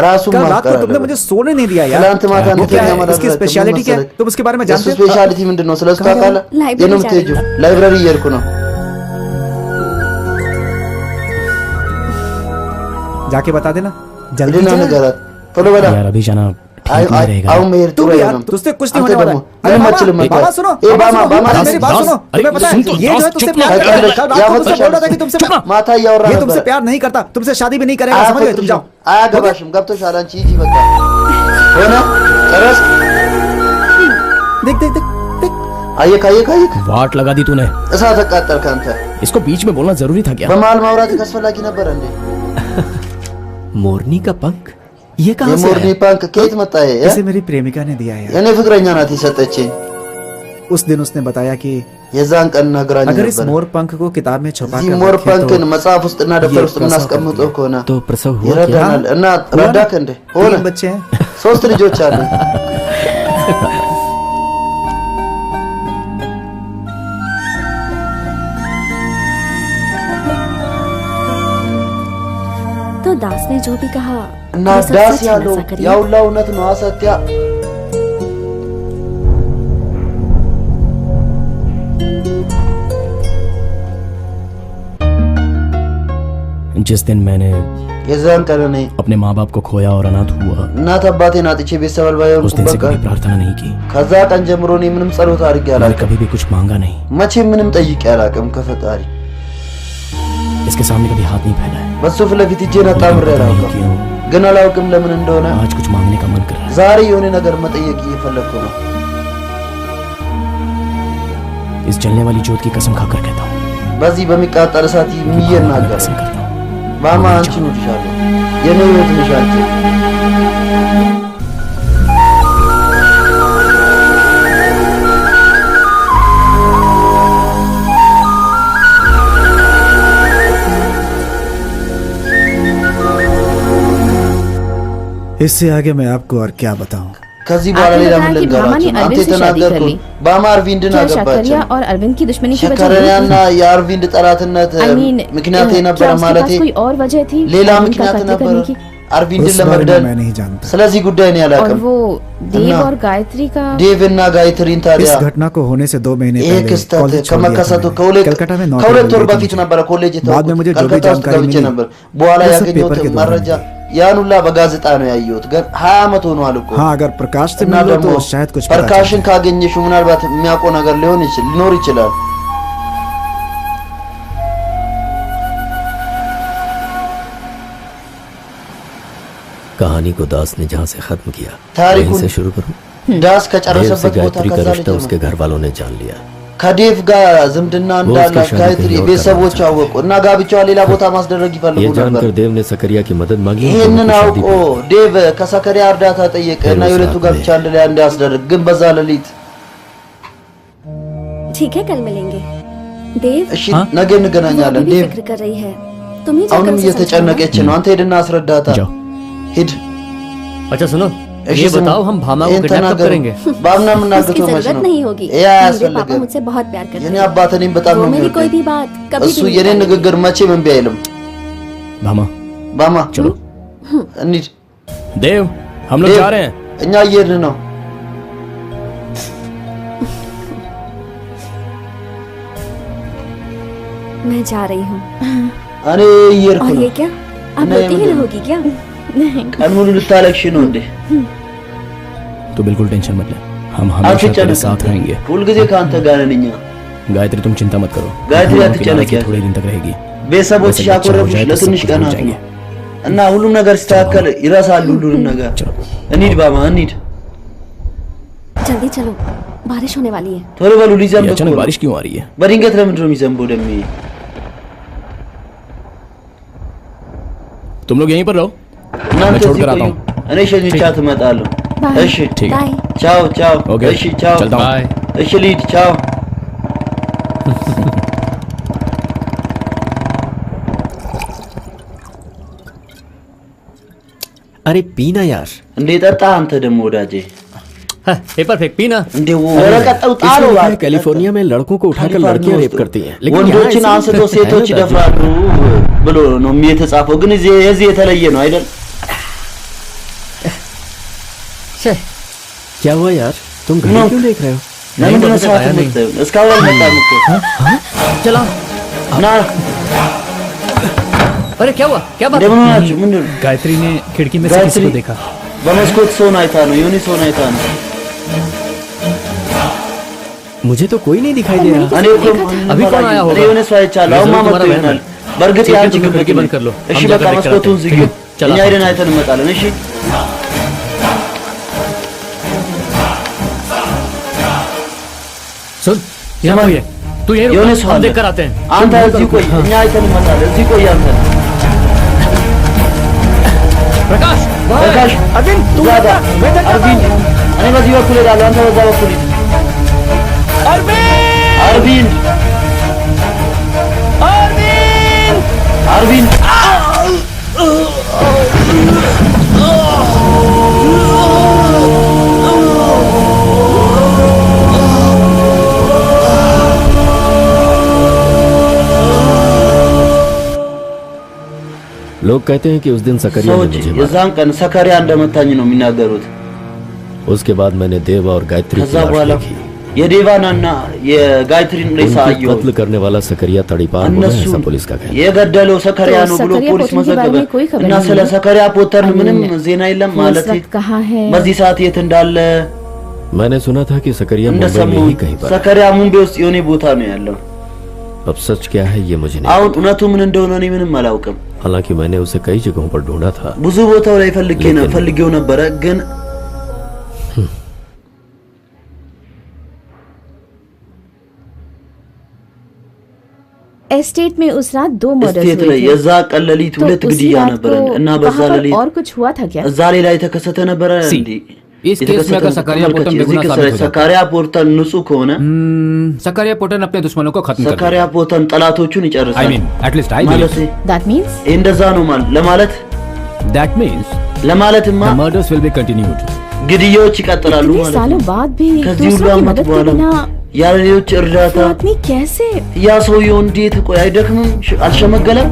ራሱን कल रात ማፍቀር को तुमने አለበት። मुझे सोने नहीं दिया यार। ትላንት ማታ वो क्या እንድተኛ है? ማድረግ इसकी አለብህ። स्पेशलिटी क्या है? ምን तुम उसके बारे में የእሱ जानते हो? ስፔሻሊቲ ምንድን ነው? ስለሱ ታውቃለህ? लाइब्रेरी የት ነው जा रही የምትሄጂው? ላይብረሪ እየሄድኩ ነው። जाके बता देना जल्दी ሂድና जा। ንገራት ቶሎ በላ። यार अभी जाना ठीक नहीं रहेगा। አሁን መሄድ तू ጥሩ भी यार, አይሆንም። तुझसे कुछ नहीं አንተ होने वाला ደግሞ है। अरे ምንም बाबा, አትችልም बाबा መባል። सुनो, ए बाबा बामा सुनो, बामा अरे दास, मेरी बात दास, सुनो, अरे तुम्हें पता है सुन तो, ये जो है दास, तुमसे चुप प्यार ना। करता है। कल रात या को मत तुमसे बोल रहा था कि तुमसे चुप ना। ማታ እያወራ ये ነበር። तुमसे प्यार नहीं करता, तुमसे शादी भी नहीं करेगा, समझ गए? तुम जाओ। አያገባሽም። ገብቶሻል። አንቺ ሂጂ በቃ። ሆነ ጨረስ። देख देख देख देख አየክ አየክ አየክ። वाट लगा दी तूने, እሳት አቃጠልክ አንተ። इसको बीच में बोलना जरूरी था क्या? በመሀል ማውራት አስፈላጊ ነበር እንዴ? मोरनी का पंख ये कहाँ से የሞርኒ आया? ፓንክ ከየት መጣ? ይሄ इसे मेरी प्रेमिका ने दिया है। የኔ ፍቅረኛ ናት የሰጠችኝ። उस दिन उसने बताया कि የዛን ቀን ነግራኝ अगर इस ነበር። मोर पंख को किताब में छुपा እዚህ कर ሞር रखें ፓንክን तो መጽሐፍ ውስጥና ደብተር ውስጥ ये የምናስቀምጠው ከሆነ तो प्रसव हुआ क्या? ይረዳናል። እና ረዳክ እንዴ? ሆነ 3 बच्चे हैं। 3 ልጆች አሉ። तो दास ने जो भी कहा እና वो सब ዳስ सच है ያለው ना सकरिया? ያውላ እውነት ነው። አሰትያ जिस दिन मैंने የዛን ቀን እኔ अपने माँ बाप को खोया और अनाथ हुआ, እናት አባቴን አጥቼ ቤተሰብ አልባ उस दिन से የሆንኩበት कभी ቀን प्रार्थना नहीं की, ከዛ ቀን ጀምሮ እኔ ምንም ጸሎት አድርጌ मैंने አላውቅም። कभी भी कुछ मांगा नहीं, መቼም ምንም ጠይቄ አላውቅም ከፈጣሪ። इसके सामने कभी हाथ नहीं फैला है। በሱ ፊት ለፊት እጄን አጣምሬ पता नहीं አላውቅም። क्यों ግን አላውቅም ለምን እንደሆነ आज कुछ मांगने का मन कर रहा है। ዛሬ የሆነ ነገር መጠየቅ እየፈለግኩ ነው። इस जलने वाली जोत की कसम खाकर कहता हूँ, በዚህ በሚቃጠል እሳት የሚየናገር कसम करता हूँ। ባማ አንቺን እወድሻለሁ የኔ ህይወት ነሽ አንቺ इससे आगे मैं आपको और क्या बताऊं। ከዚህ በኋላ ሌላ ምን ልንገራችሁ? አንተ የተናገርኩት ባማ አርቪንድን አገባች። शकरिया और अरविंद की दुश्मनी की वजह ሸከሪያና የአርቪንድ ጠላትነት ምክንያት የነበረ ማለት कोई और वजह थी ሌላ अरविंद का ምክንያት कत्ल ነበር करने की? አርቪንድን उस बारे में ለመግደል मैं नहीं जानता। ስለዚህ ጉዳይ ነው और ያላቀም वो देव ना। और गायत्री का ዴቭ እና ጋይትሪን इस ታዲያ घटना को होने से 2 महीने ይሄ पहले ክስተት कॉलेज छोड़ दिया ከመከሰቱ था मैंने। ከሁለት कलकत्ता में नौकरी ከሁለት मिली ወር थी በፊት मुझे। ነበረ ኮሌጅ बाद में मुझे जो भी ከልከታ ውስጥ जानकारी ገብቼ मिली, ነበር በኋላ वो सब ያገኘሁት पेपर के द्वारा መረጃ मिली। ያን ሁላ በጋዜጣ ነው ያየሁት ግን 20 ዓመት ሆኗል እኮ हाँ अगर प्रकाश से እና मिलो ደግሞ तो शायद कुछ पता ፐርካሽን चले। ካገኘሽው ምናልባት የሚያውቀው ነገር ሊኖር ይችላል कहानी को दास ने जहाँ से खत्म किया तारीख वहीं से शुरू करूं। ዳስ देव से ከጨረሰበት ቦታ गायत्री का ከዛ रिश्ता ልጅ उसके घर वालों ने जान लिया। ከዴቭ ጋር ዝምድና እንዳላት शादी ጋይትሪ कहीं और ቤተሰቦች करना አወቁ እና ጋብቻዋ ሌላ ቦታ ማስደረግ ይፈልጉ ये ነበር जानकर देव ने सकरिया की मदद मांगी और ይህንን उनकी शादी አውቆ भी। ዴቭ ከሰከሪያ እርዳታ ጠየቀ እና फिर उस የሁለቱ रात ጋብቻ में- አንድ ላይ እንዲያስደርግ ግን በዛ ሌሊት ठीक है कल मिलेंगे देव እሺ हाँ? ነገ वो እንገናኛለን अभी भी ዴቭ फिक्र कर रही है तुम ही जाकर አሁንም उसे እየተጨነቀች ነው አንተ ሄድና አስረዳታ जाओ। ሂድ अच्छा सुनो, እሺ ये ስሙ፣ बताओ हम भामा को ይህን किडनैप कब ተናገሩ። करेंगे? በአምና समझाओ। उसकी የምናገተው መች जरूरत ነው नहीं होगी ይህ मेरे पापा አያስፈልግም मुझसे बहुत प्यार करते የኔ हैं አባት እኔም በጣም वो ነው मेरी कोई የሚወደኝ भी बात कभी እሱ भी नहीं የኔን टालेगा। ንግግር መቼም እምቢ አይልም भामा ባማ चलो እንሂድ देव हम लोग ዴቭ፣ जा रहे हैं। እኛ እየሄድን ነው मैं जा रही हूँ እኔ እየሄድኩ और ነው ये क्या आप नहीं, रोती ही मुझे- रहोगी क्या ቀን ሙሉ ልታለቅሽ ነው እንዴ तो बिल्कुल टेंशन मत ले, हम हमेशा तेरे साथ አትጨነቅ रहेंगे। ሁልጊዜ ከአንተ ጋር ነን እኛ गायत्री तुम चिंता मत करो, गायत्री हम आप की नाराजगी चलो थोड़े दिन तक रहेगी। ቤተሰቦችሽ वैसे बच्चा हो ያኮረፉሽ जाए तो सब ለትንሽ कुछ भूल ቀናት जाएंगे। ነው እና ሁሉም ነገር ሲስተካከል ይረሳሉ ሁሉንም ነገር चलो እንሂድ ባማ እንሂድ जल्दी चलो बारिश होने वाली है ቶሎ በሉ ये ሊዘንብ እኮ अचानक ነው። बारिश क्यों आ रही है? በድንገት ለምንድን ነው የሚዘንበው ደሜ तुम लोग यहीं पर रहो, እናንተ मैं छोड़ እዚህ कर आता ቆዩ हूँ। እኔ ሸኝቻት እመጣለሁ बाय। እሺ ठीक है, बाय ቻው ቻው ओके እሺ ቻው चलता हूँ। बाय। እሺ ልሂድ ቻው अरे पीना यार। እንዴ ጠጣ አንተ ደግሞ ወዳጄ हाँ, पेपर फेंक पीना। እንዴ ወረቀት ጣሉ इसमें कैलिफोर्निया में लड़कों को उठाकर लड़कियां रेप करती हैं, लेकिन यहाँ ወንዶችን ऐसा አንስቶ नहीं है ሴቶች ना दादी। ይደፍራሉ ብሎ ነው የተጻፈው ግን እዚህ የዚህ የተለየ ነው አይደል क्या हुआ यार, तुम घड़ी नो। क्यों देख रहे हो? ለምንድን ነው बबू ሰዓት आया नहीं। የምታየው እስካሁን አልመጣም እኮ चला। ና अरे क्या हुआ, क्या बात? እንደምን ሆናችሁ ምንድን ነው गायत्री ने खिड़की में से गायत्री। किसी को देखा। በመስኮት ሰውን አይታ ነው ዮኒ ሰውን አይታ ነው मुझे तो कोई नहीं दिखाई दे रहा। እኔ እኮ अभी कौन आया होगा? እኔ የሆነ ሰው አይቻለሁ አሁን जरूर ማመጡ तुम्हारा ይሆናል बहन በእርግጥ ठीक है, የአንቺ तुम ግምት खिड़की ነው बंद कर लो, እሺ हम በቃ जाकर देख कर መስኮቱን आते हैं। ዝጊው चला। እኛ ሄደን አይተን እንመጣለን እሺ सुन, यहाँ समझ। कोई है, तू यहीं የሆነ रुक, ሰው हम አለ देख कर आते हैं। አንተ እዚህ ቆይ እኛ አይተን እንመጣለን እዚህ ቆይ አንተ प्रकाश, प्रकाश अरविंद तू अरविंद እኔ በዚህ በኩል ሄዳለሁ አንተ በዛ በኩል ሂድ አርቪንድ አርቪንድ लोग कहते हैं कि उस दिन सकरिया ने ሰዎች मुझे मारा। የዛን ቀን ሰከሪያ እንደመታኝ ነው የሚናገሩት उसके बाद मैंने देव और गायत्री ከዛ की लाश በኋላ देखी। የዴቫናና የጋይትሪን ሬሳ उनको አየሁ कत्ल करने वाला सकरिया तड़ीपार होगा እነሱ ऐसा पुलिस का कहना है। የገደለው ሰከሪያ तो ነው ብሎ सकरिया ፖሊስ पोतन के बारे መዘገበ में कोई खबर እና नहीं ስለ है? ሰከሪያ ፖተርን ምንም अमीन, ዜና የለም वो इस ማለት वक्त कहाँ है? በዚህ ሰዓት የት እንዳለ मैंने सुना था कि सकरिया मुंबई में እንደሰማሁ ही कहीं पर है। ሰከሪያ ሙምቤ ውስጥ የሆነ ቦታ ነው ያለው अब सच क्या है ये मुझे नहीं አሁን पता। እውነቱ ምን እንደሆነ እኔ ምንም አላውቅም हालांकि मैंने उसे कई जगहों पर ढूंढा था। ብዙ ቦታው ላይ लेकिन- ፈልጌው ነበረ ግን एस्टेट में उस रात 2 मर्डर्स ስቴት ላይ हुए थे। የዛ ቀን ሌሊት तो ሁለት उसी ግድያ रात ነበረን को እና በዛ वहाँ पर ሌሊት और कुछ हुआ था क्या? እዛ ሌላ የተከሰተ ነበረ See, እንዴ? इस केस में अगर सकारिया पोटन बेगुनाह साबित हो जाता ሰካሪያ ፖርተን ንጹህ ከሆነ सकारिया पोटन अपने दुश्मनों को खत्म कर ሰካሪያ ፖርተን ጠላቶቹን I ይጨርሳል mean at least I ማለት That means እንደዛ ነው ለማለት that means ለማለትማ the murders will be continued ግድያዎች ይቀጥላሉ इतने ማለት सालों ነው बाद भी ከዚህ ሁሉ दूसरों की ዓመት मदद के በኋላ बिना ያለ ሌሎች እርዳታ वो आदमी कैसे? ያ ሰውየው እንዴት ቆይ አይደክምም አልሸመገለም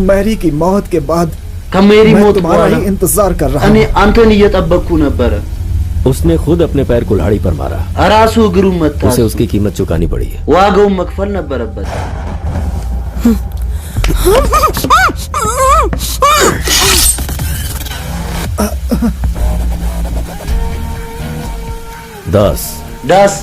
मैरी की मौत के बाद ከሜሪ मैं ሞት तुम्हारा በኋላ ही इंतजार कर रहा እኔ हूँ। አንተን እየጠበቅኩ ነበረ उसने खुद अपने पैर कुल्हाड़ी पर मारा। ራሱ እግሩን መታ उसे उसकी कीमत चुकानी पड़ी है। ዋጋውን መክፈል ነበረበት 10 ዳስ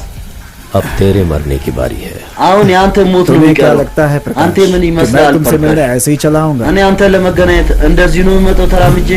अब तेरे मरने की बारी है। አሁን የአንተ ሞት ነው तुम्हें क्या የሚቀረው लगता है प्रकाश አንተ ምን कि मैं ይመስላል तुमसे मिलने ፐርፐስ? ऐसे ही चला आऊंगा? እኔ አንተን ለመገናኘት እንደዚህ ነው የምመጣው ተራምጄ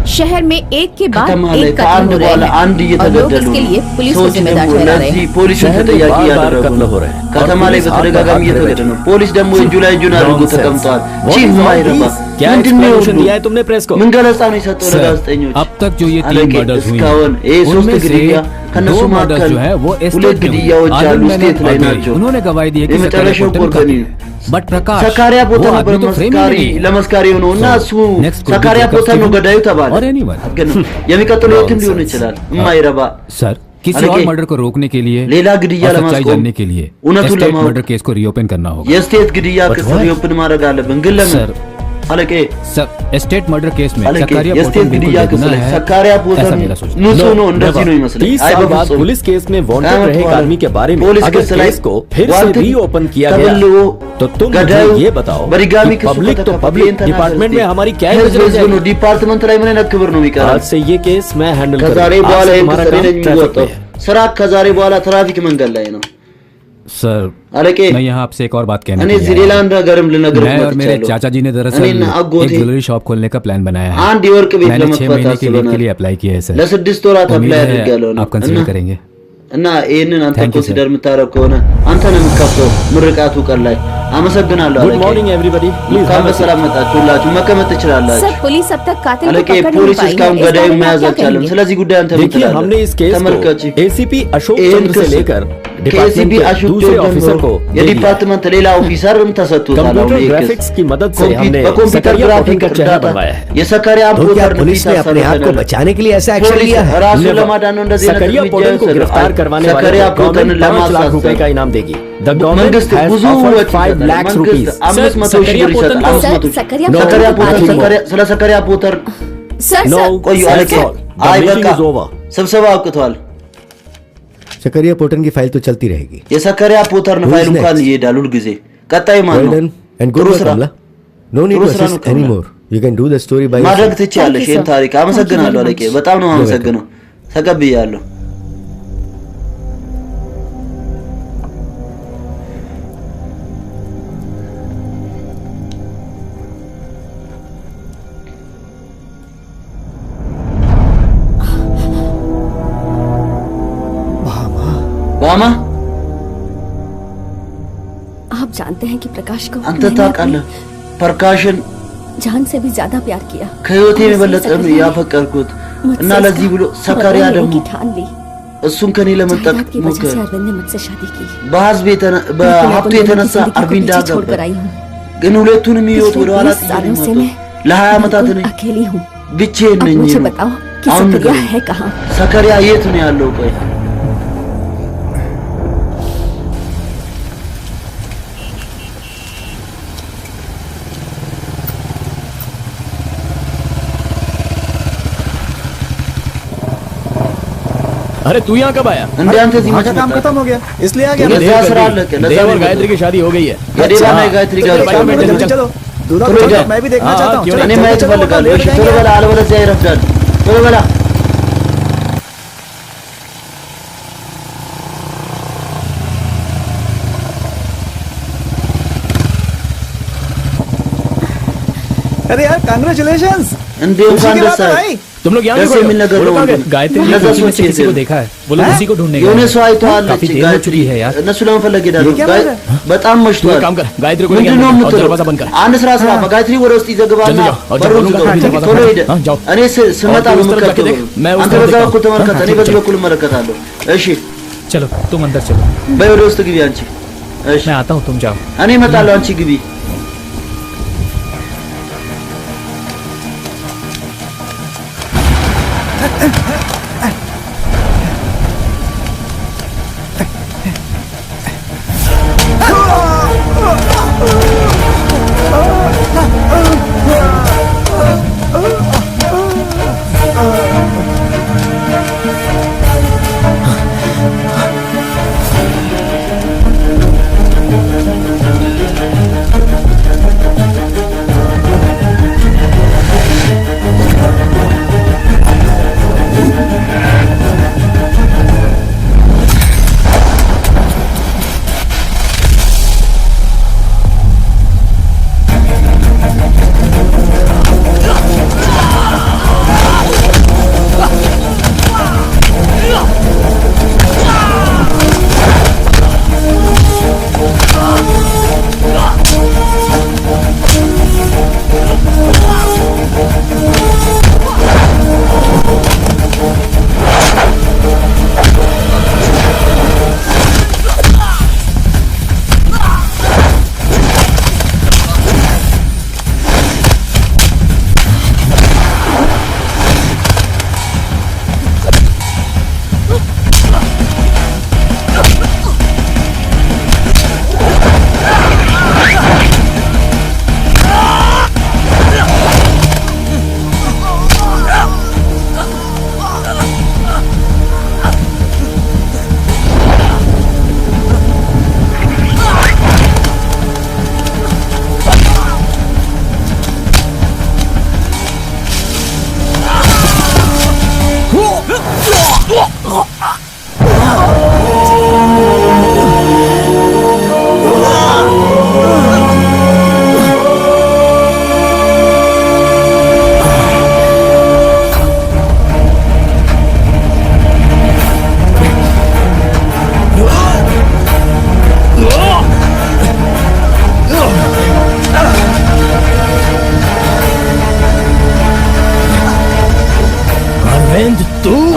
शहर में एक के बाद ከተማ ላይ एक कत्ल ከአንድ हो በኋላ रहे አንድ हैं और लोग እየተገደሉ इसके लिए ነው पुलिस को ሰዎች जिम्मेदार ደግሞ ठहरा रहे ለዚህ हैं। ፖሊስን शहर में ተጠያቂ बार-बार ያደረጉ कत्ल ነው हो रहे हैं। ከተማ और ላይ पुलिस በተደጋጋሚ हाथ እየተገደሉ ነው ፖሊስ ደግሞ እጁ ላይ እጁን አድርጎ Nonsense. ተቀምጧል What ቺ is all ማይረባ this? क्या ምንድን ነው explanation ሁሉ? दिया है तुमने प्रेस को? ምን ገለጻ ነው የሰጠው सर, ለጋዜጠኞች अब तक जो ये 3 አለቄ मर्डर्स हुई እስካሁን ይሄ ሶስት उनमें से ግድያ ከነሱ 2 मर्डर्स መካከል जो है वो ሁለት एस्टेट में हुई। ግድያዎች አሉ आलम मैनन ስቴት ላይ और ናቸው बेरी, उन्होंने गवाही दी है कि የመጨረሻው सकारिया पोटन ቆርበኒ का बट प्रकाश ሰካሪያ वो ቦታ ነበር आदमी तो फ्रेम መስካሪ में नहीं है। ለመስካሪ ሆነው እና እሱ next could be ሰካሪያ Jacob ቦታ ነው Stephen ገዳዩ ተባለ or anyone. ግን የሚቀጥለው የትም ሊሆን Nonsense. ይችላል የማይረባ sir किसी अलगे- और मर्डर को रोकने के लिए ሌላ ግድያ और सच्चाई ለማስቆም जानने के लिए እውነቱን एस्टेट ለማወቅ मर्डर केस को रीओपन करना होगा የስቴት ግድያ But ክስ why? ሪኦፕን ማድረግ አለብን ግን ለምን sir አለቄ sir estate murder case में አለቄ सकारिया የስቴት पोटन बिल्कुल ግድያ ክስ बेगुनाह ላይ है ሰካሪያ ऐसा ፖተን मेरा सोचना ንጹህ ነው እንደዚህ ነው ይመስለኝ 30 አይ साल बाद በፍጹም पुलिस केस में वांटेड हाँ, रहे एक वाला- आदमी के बारे में पुलिस अगर केस ላይ केस को फिर से वांटेड रीओपन किया गया ተብሎ तो तुम मुझे ገዳዩ ये बताओ በድጋሚ कि ክሱ पब्लिक तो ከተከፈተ पब्लिक ይህን ተናገር डिपार्टमेंट እስቲ። में हमारी क्या ህዝብ इमेज रह ህዝብ ነው जाएगी? ዲፓርትመንት ላይ ምን አይነት ክብር ነው आज የሚቀረው से ये केस मैं हैंडल ከዛሬ करूंगा। በኋላ आज से ይህን तुम्हारा ክስ እኔ काम ነኝ ट्रैफिक የሚወጣው में है। ስራ ከዛሬ በኋላ ትራፊክ መንገድ ላይ ነው सर አለቄ मैं यहाँ आपसे एक और बात कहना እኔ እዚህ ሌላ አንድ ነገርም ልነግርህ मैं और मेरे መጥቻለሁ चाचा जी ने दरअसल እኔና एक አጎቴ ज्वेलरी शॉप खोलने का प्लान बनाया है አንድ የወርቅ ቤት मैंने 6 ለመክፈት महीने के लीव के አስበናል लिए अप्लाई किया है सर ለስድስት ወራት उम्मीद አፕላይ है አድርጌያለሁ ነው आप कंसीडर करेंगे እና ይህንን አንተ Thank you, sir. ኮንሲደር የምታደርግ ከሆነ አንተ ነው የምትከፍተው ምርቃቱ ቀን ላይ አመሰግናለሁ good አለቄ morning everybody please እንኳን በሰላም መጣችሁ ሁላችሁ መቀመጥ sir ትችላላችሁ police अब तक कातिल को አለቄ पकड़ नहीं ፖሊስ पाई है እስካሁን इस ገዳዩ बारे में आप መያዝ क्या አልቻለም कहेंगे? ስለዚህ ጉዳይ አንተ ምን देखिए ትላለህ हमने इस केस ተመልከች को एसीपी अशोक ይህን चंद्र से ክስ लेकर ከኤሲፒ डिपार्टमेंट के አሹቶ दूसरे ऑफिसर को ጀምሮ दे दिया। የዲፓርትመንት ሌላ ኦፊሰርም ተሰጥቶታል አሁን कंप्यूटर ይህ ክስ ग्राफिक्स की मदद से हमने በኮምፒውተር सकरिया ግራፊክ पोटन का चेहरा እርዳታ बनवाया है। የሰካሪያ तो क्या ፖተር पुलिस ने अपने आप को बचाने के लिए ऐसा एक्शन ፖሊስ लिया है? ራሱን Never. ለማዳን ነው እንደዚህ አይነት सकरिया እርምጃ पोटन को የወሰደው። गिरफ्तार करवाने वाले सकरिया को पोटन गवर्नमेंट 5 लाख रुपए ለማሳሰብ का इनाम देगी। The government መንግስት has ብዙ offered ወጪ 5 ይሰጣል። lakhs መንግስት rupees. 500 ሺህ ብር ይሰጣል። sir 500 ሺህ Sakaria No, ሰከሪያ पोटन ፖተር की बात है। ስለ ሰከሪያ ፖተር sir No. Sir ቆዩ That's አለቄ all. The አይ meeting በቃ is over. ስብሰባ አብቅቷል Sakariya पोटन की फाइल तो चलती रहेगी। የሰከሪያ ፖተር Who's ፋይል እንኳን next? ይሄዳል ሁል ጊዜ ቀጣይ ማን Well ነው done and good ጥሩ work, ስራ Amla. No need ጥሩ to ስራ ነው assist ከመላ። anymore. You can do the story by ማድረግ yourself. ትችያለሽ ይህን ታሪክ። አመሰግናለሁ አለቄ፣ በጣም ነው አመሰግነው። ተቀብያለሁ። ባማ आप जानते हैं कि प्रकाश को አንተ मैंने ታውቃለህ ፐርካሽን अपनी जान से भी ज्यादा प्यार किया। ከህይወቴ የበለጠ ነው ያፈቀርኩት እና ለዚህ ብሎ ሰካሪያ ደግሞ ठान ली। እሱን ከኔ ለመንጠቅ जायदाद की वजह ሞከረ። से अरविंद ने मुझसे शादी की। በሀብቱ የተነሳ አርቪንዳ ገባ። छोड़कर आई हूँ। ግን ሁለቱንም ህይወት ወደ ኋላ पिछले 20 सालों से मैं ለ20 ዓመታት እኔ अकेली हूँ। ብቻዬን अब ነኝ። मुझे बताओ कि አሁን सकरिया ንገረኝ፣ है कहाँ? ሰከሪያ የት ነው ያለው? ቆይ अरे तू यहाँ कब आया? እንዴ አንተ እዚህ वहाँ መቼ का काम መጣህ? खत्म हो गया इसलिए आ गया। देव देव कर कर दी। दी। लजा देव और नहीं गायत्री कर की शादी हो गई है। गरीबा में गायत्री का चलो, काम बैठो, है। बैठो, चलो दूल्हा चलो, को जाओ। मैं भी देखना हाँ, चाहता हूँ। क्यों चलो, እኔ नहीं? ማየት चलो, እፈልጋለሁ። लेट እሺ जाएंगे ቶሎ आप। በላ፣ አለበለዚያ ይረፍዳል። ቶሎ በላ። अरे यार कांग्रेचुलेशंस। እንዴ እንኳን ደስ አለህ። तुम लोग यहाँ दस क्यों से मिलने खड़े हो? गए वो लोग आ गए। लोग। गायत्री लजा ने किसी में से सोचिए किसी को थे। देखा है। वो लोग हैं? उसी को ढूंढने የሆነ गए। ሰው አይተዋለች काफी देर हो ጋयत्री። चुकी है यार। እነሱ ለመፈለግ ሄዳሉ። ये क्या बात है? በጣም तू መሽቷል። एक काम कर, गायत्री को ምንድን ነው और የምትለው? दरवाजा बंद कर। አንድ ስራ ስራ። በጋयत्री ወደ ውስጥ ይዘግባና जल्दी जाओ और जब በሩን बोलूंगा ዝጋው። तभी दरवाजा ቶሎ खोलो। ሂድ። हाँ, जाओ। እኔ ስመጣ और ነው तू उस तरफ जाके የምከተለው። देख, मैं उस አንተ तरफ በዛ देखता በኩል हूँ। ተመልከት፣ हाँ, እኔ በዚህ चलो। በኩል እመለከታለሁ። እሺ चलो तुम अंदर चलो, በይ ወደ ውስጥ ግቢ አንቺ። እሺ मैं आता हूँ, तुम जाओ। እኔ እመጣለሁ፣ አንቺ ግቢ።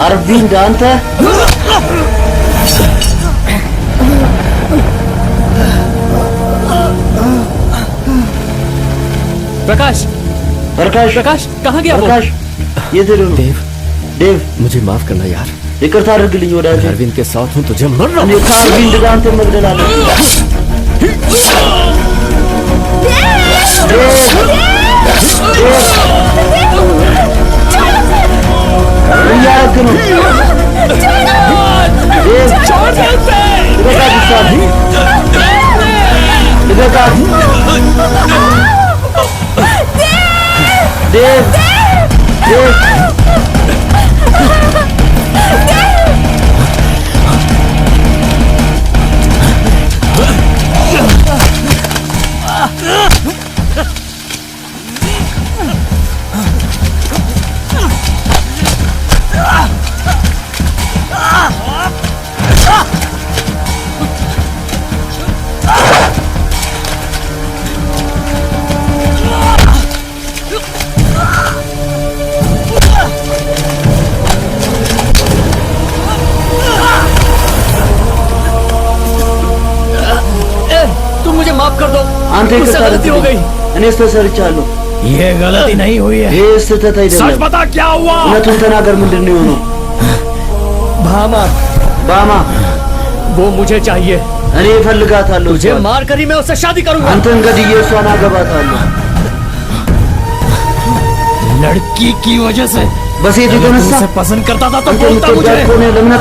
አርቪንድ አንተ प्रकाश प्रकाश प्रकाश कहाँ गया वो? प्रकाश ये थे दोनों देव देव मुझे माफ करना यार, ይቅርታ አድርግልኝ ወዳጄ अरविंद के साथ हूँ तुझे मरना እኔ ከአርቪንድ ጋር አንተ መግደል አለብኝ እያረክ ነው ልቀቃት देव देव तुम मुझे माफ कर दो, አንተ मुझसे गलती हो गई। እኔ ሰርቻለሁ። ये गलती नहीं हुई है। ይህ ስህተት सच አይደለም። बता क्या हुआ? እውነቱን ተናገር። ምንድን ነው የሆነው? भामा, ባማ वो मुझे चाहिए। እኔ እፈልጋታለሁ። मुझे मार कर ही मैं उससे शादी करूंगा। አንተን ገድዬ እሷን አገባታለሁ። लड़की की वजह से በሴት የተነሳ उसे पसंद करता था तो አንተ बोलता የምትወዳት मुझे। ከሆነ ለምን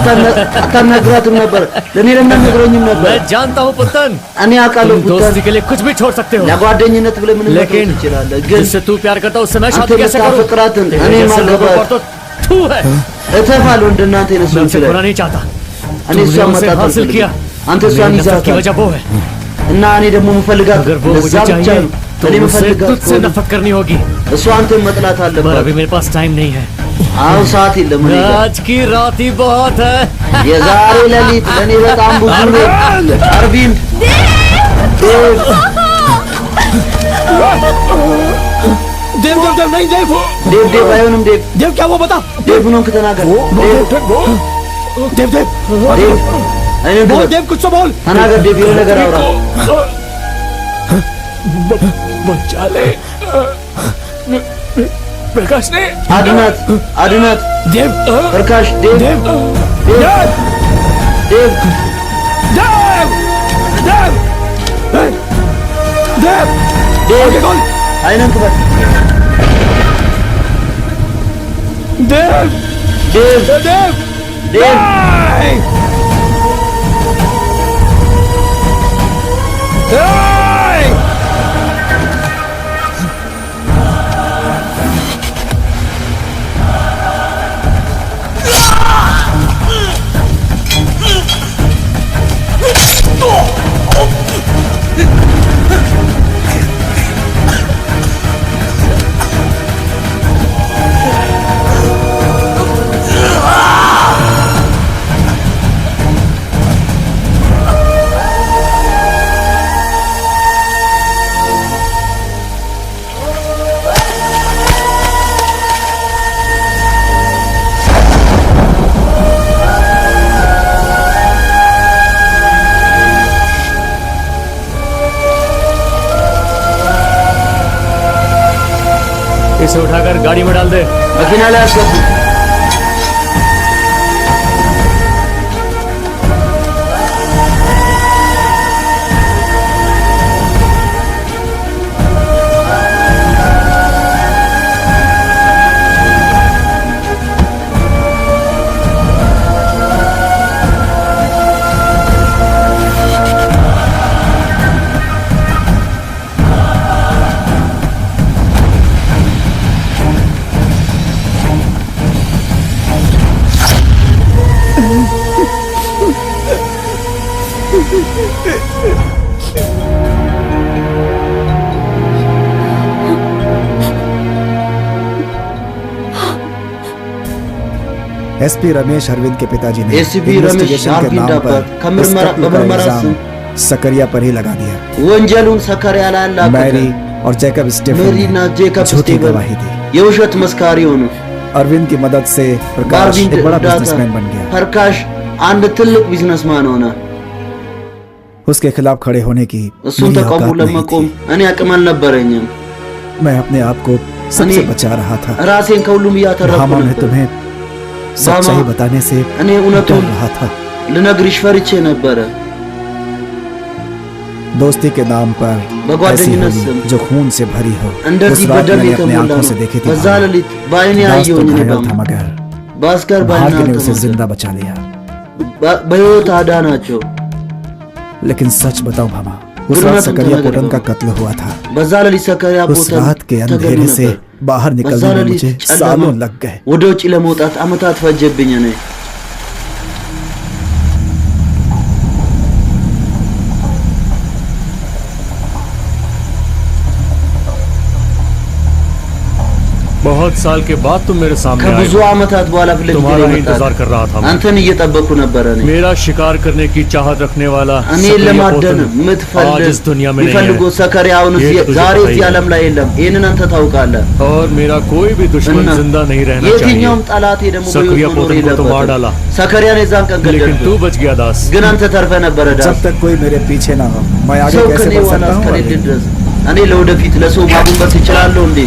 አታናግራትም ነበር? ለእኔ ለምን አትነግረኝም ነበር? मैं जानता हूँ पुतन, እኔ አውቃለሁ तुम ቡታን፣ दोस्ती के लिए कुछ भी छोड़ सकते हो, ለጓደኝነት ብለህ ምንም መተው लेकिन ትችላለህ። ግን जिससे तू प्यार करता उससे मैं አንተ शादी कैसे करूं? የምታፈቅራትን तेरे እኔ जैसे लोगों ማገባት पर तो तू है। እተፋለሁ እንደናንተ የነሱ मैं उसे ይችላል። खोना नहीं चाहता। እኔ तूने እሷን उसे ማጣት हासिल አልፈልግም። किया। አንተ मेरी እሷን नफरत की ይዛታል वजह वो है। እና እኔ ደግሞ የምፈልጋት अगर वो ለዛ मुझे ብቻ चाहिए ነው። तो እኔ मुझसे የምፈልጋት तुझसे ከሆነ नफरत करनी होगी। እሷ አንተን መጥላት पर አለባት። अभी मेरे पास टाइम नहीं है। አሁን ሰዓት የለም። እኔ ጋር आज की रात ही बहुत है। የዛሬ ሌሊት ለእኔ በጣም ብዙ ነው። አርቪን देव देव देव नहीं देव ዴቭ ዴቭ አይሆንም። ዴቭ देव क्या वो बता। ዴቭ ነው ከተናገር ዴቭ देव देव ዴቭ አይነ बोल ዴቭ देव कुछ तो बोल। ተናገር። ዴቭ የሆነ ነገር አውራ። बचा ले प्रकाश ने। አድናት አድናት देव प्रकाश ዴቭ देव ዴቭ ዴቭ देव देव ዴቭ አይነን ክፈት። देव ዴቭ देव ዴቭ इसे उठाकर गाड़ी में डाल दे। መኪና ላይ አስገቡ። एसपी रमेश अरविंद के पिताजी ने एसीपी रमेश इन्वेस्टिगेशन के अरविंद नाम पर पर इस कत्ल का በምርመራ इल्जाम ስም सकरिया पर ही लगा दिया। ወንጀሉን ሰከሪያ ላይ አላከተ። मैरी और जैकब स्टेफन ሜሪ እና ጄከብ झूठी ስቴቨን गवाही दी। የውሸት መስካሪ ሆኑ። अरविंद की मदद से प्रकाश በአርቪንድ एक बड़ा እርዳታ बिजनेसमैन बन गया। ፐርካሽ አንድ ትልቅ ቢዝነስማን ሆነ። उसके खिलाफ खड़े होने की እሱን मेरी ተቃውሞ औकात नहीं ለመቆም थी। እኔ አቅም አልነበረኝም። मैं अपने आप को सबसे እኔ बचा रहा था। ራሴን ከሁሉም እያተረፍኩ भामा मैं ነበር። तुम्हें सच्चाई बताने से እኔ डर እውነቱን रहा था। ልነግርሽ ፈርቼ ነበረ። दोस्ती के नाम पर ऐसी በጓደኝነት होली ስም जो खून से भरी हो। እንደዚህ उस रात በደም मैंने अपनी የተሞላ आंखों से ነው። देखी थी। በዛ ሌሊት በአይኔ दास तो ያየሁኝ घायल ነበር። था मगर ባስከር भाग्य ने ባይና उसे जिंदा बचा लिया। በህይወት አዳናቸው። लेकिन सच बताओ भामा, उस गुरु रात नाथ सकरिया तुमको पोटन नगर का कत्ल हुआ था। በዛ ሌሊት ሰከሪያ उस ቦታ रात के ተገድሎ अंधेरे से ነበር። बाहर निकलने में मुझे सालों लग गए। ወደ ውጪ ለመውጣት አመታት ፈጀብኝ እኔ बहुत साल के बाद तुम मेरे सामने आए ከብዙ አመታት በኋላ ፍለግ तुम्हारा ही इंतजार कर रहा था मैं। አንተን እየጠበቅኩ ነበር እኔ मेरा शिकार करने की चाहत रखने वाला እኔን ለማደን आज इस दुनिया में नहीं የሚፈልጉ है। ሰከሪያውን ዛሬ እዚህ ዓለም ላይ የለም። ይሄንን አንተ ታውቃለህ። और मेरा कोई भी दुश्मन जिंदा नहीं रहना चाहिए। የትኛውም ጠላቴ ደግሞ सक्रिया पोतन को तो मार डाला, ሰከሪያን የዛን ቀን लेकिन तू ገደልኩ። बच गया दास। ግን አንተ ተርፈ ነበር ዳስ። जब तक कोई मेरे पीछे ना हो मैं आगे ሰው कैसे ከኔ बढ़ ኋላ सकता हूँ? እስከሌለ ድረስ እኔ ለወደፊት ለሰው ማጉንበት እችላለሁ እንዴ?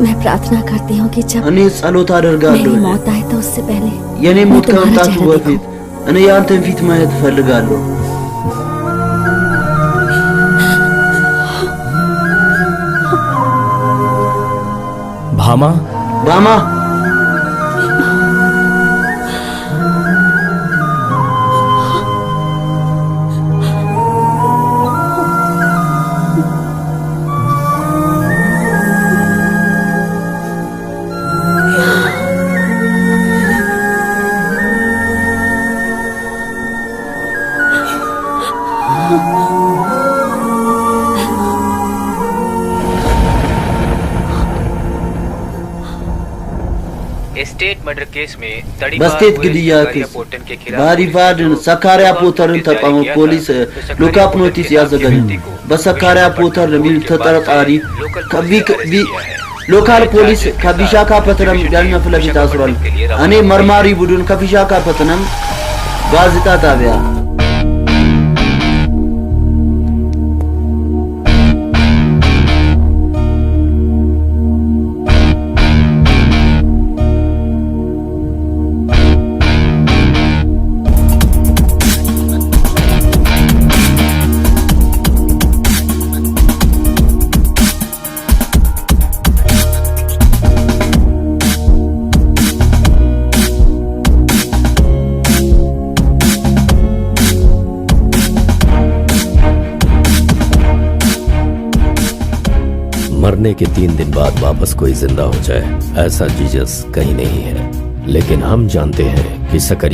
मैं प्रार्थना करती हूँ कि जब እኔ ጸሎት አደርጋለሁ मेरी मौत आए तो उससे पहले የኔ मैं ሞት तुम्हारा ከመምጣቱ चेहरा በፊት እኔ ያንተን ፊት ማየት እፈልጋለሁ። भामा ባማ स्टेट मर्डर केस में በስቴት ግድያ ክስ ባሪቫድን ሰካሪያ ፖተርን ተቋሙ ፖሊስ ሉካፕ ኖቲስ ያዘጋጁ። በሰካሪያ ፖተር የሚል ተጠርጣሪ ሎካል ፖሊስ ከቢሻካ ፐተነም ዳኛ ፊት ለፊት አስሯል። እኔ መርማሪ ቡድን ከቢሻካ ፐተነም ጋዜጣ ጣቢያ मरने के 3 दिन बाद वापस कोई जिंदा हो जाए ऐसा जीसस कहीं नहीं है, लेकिन हम जानते हैं कि सकरिया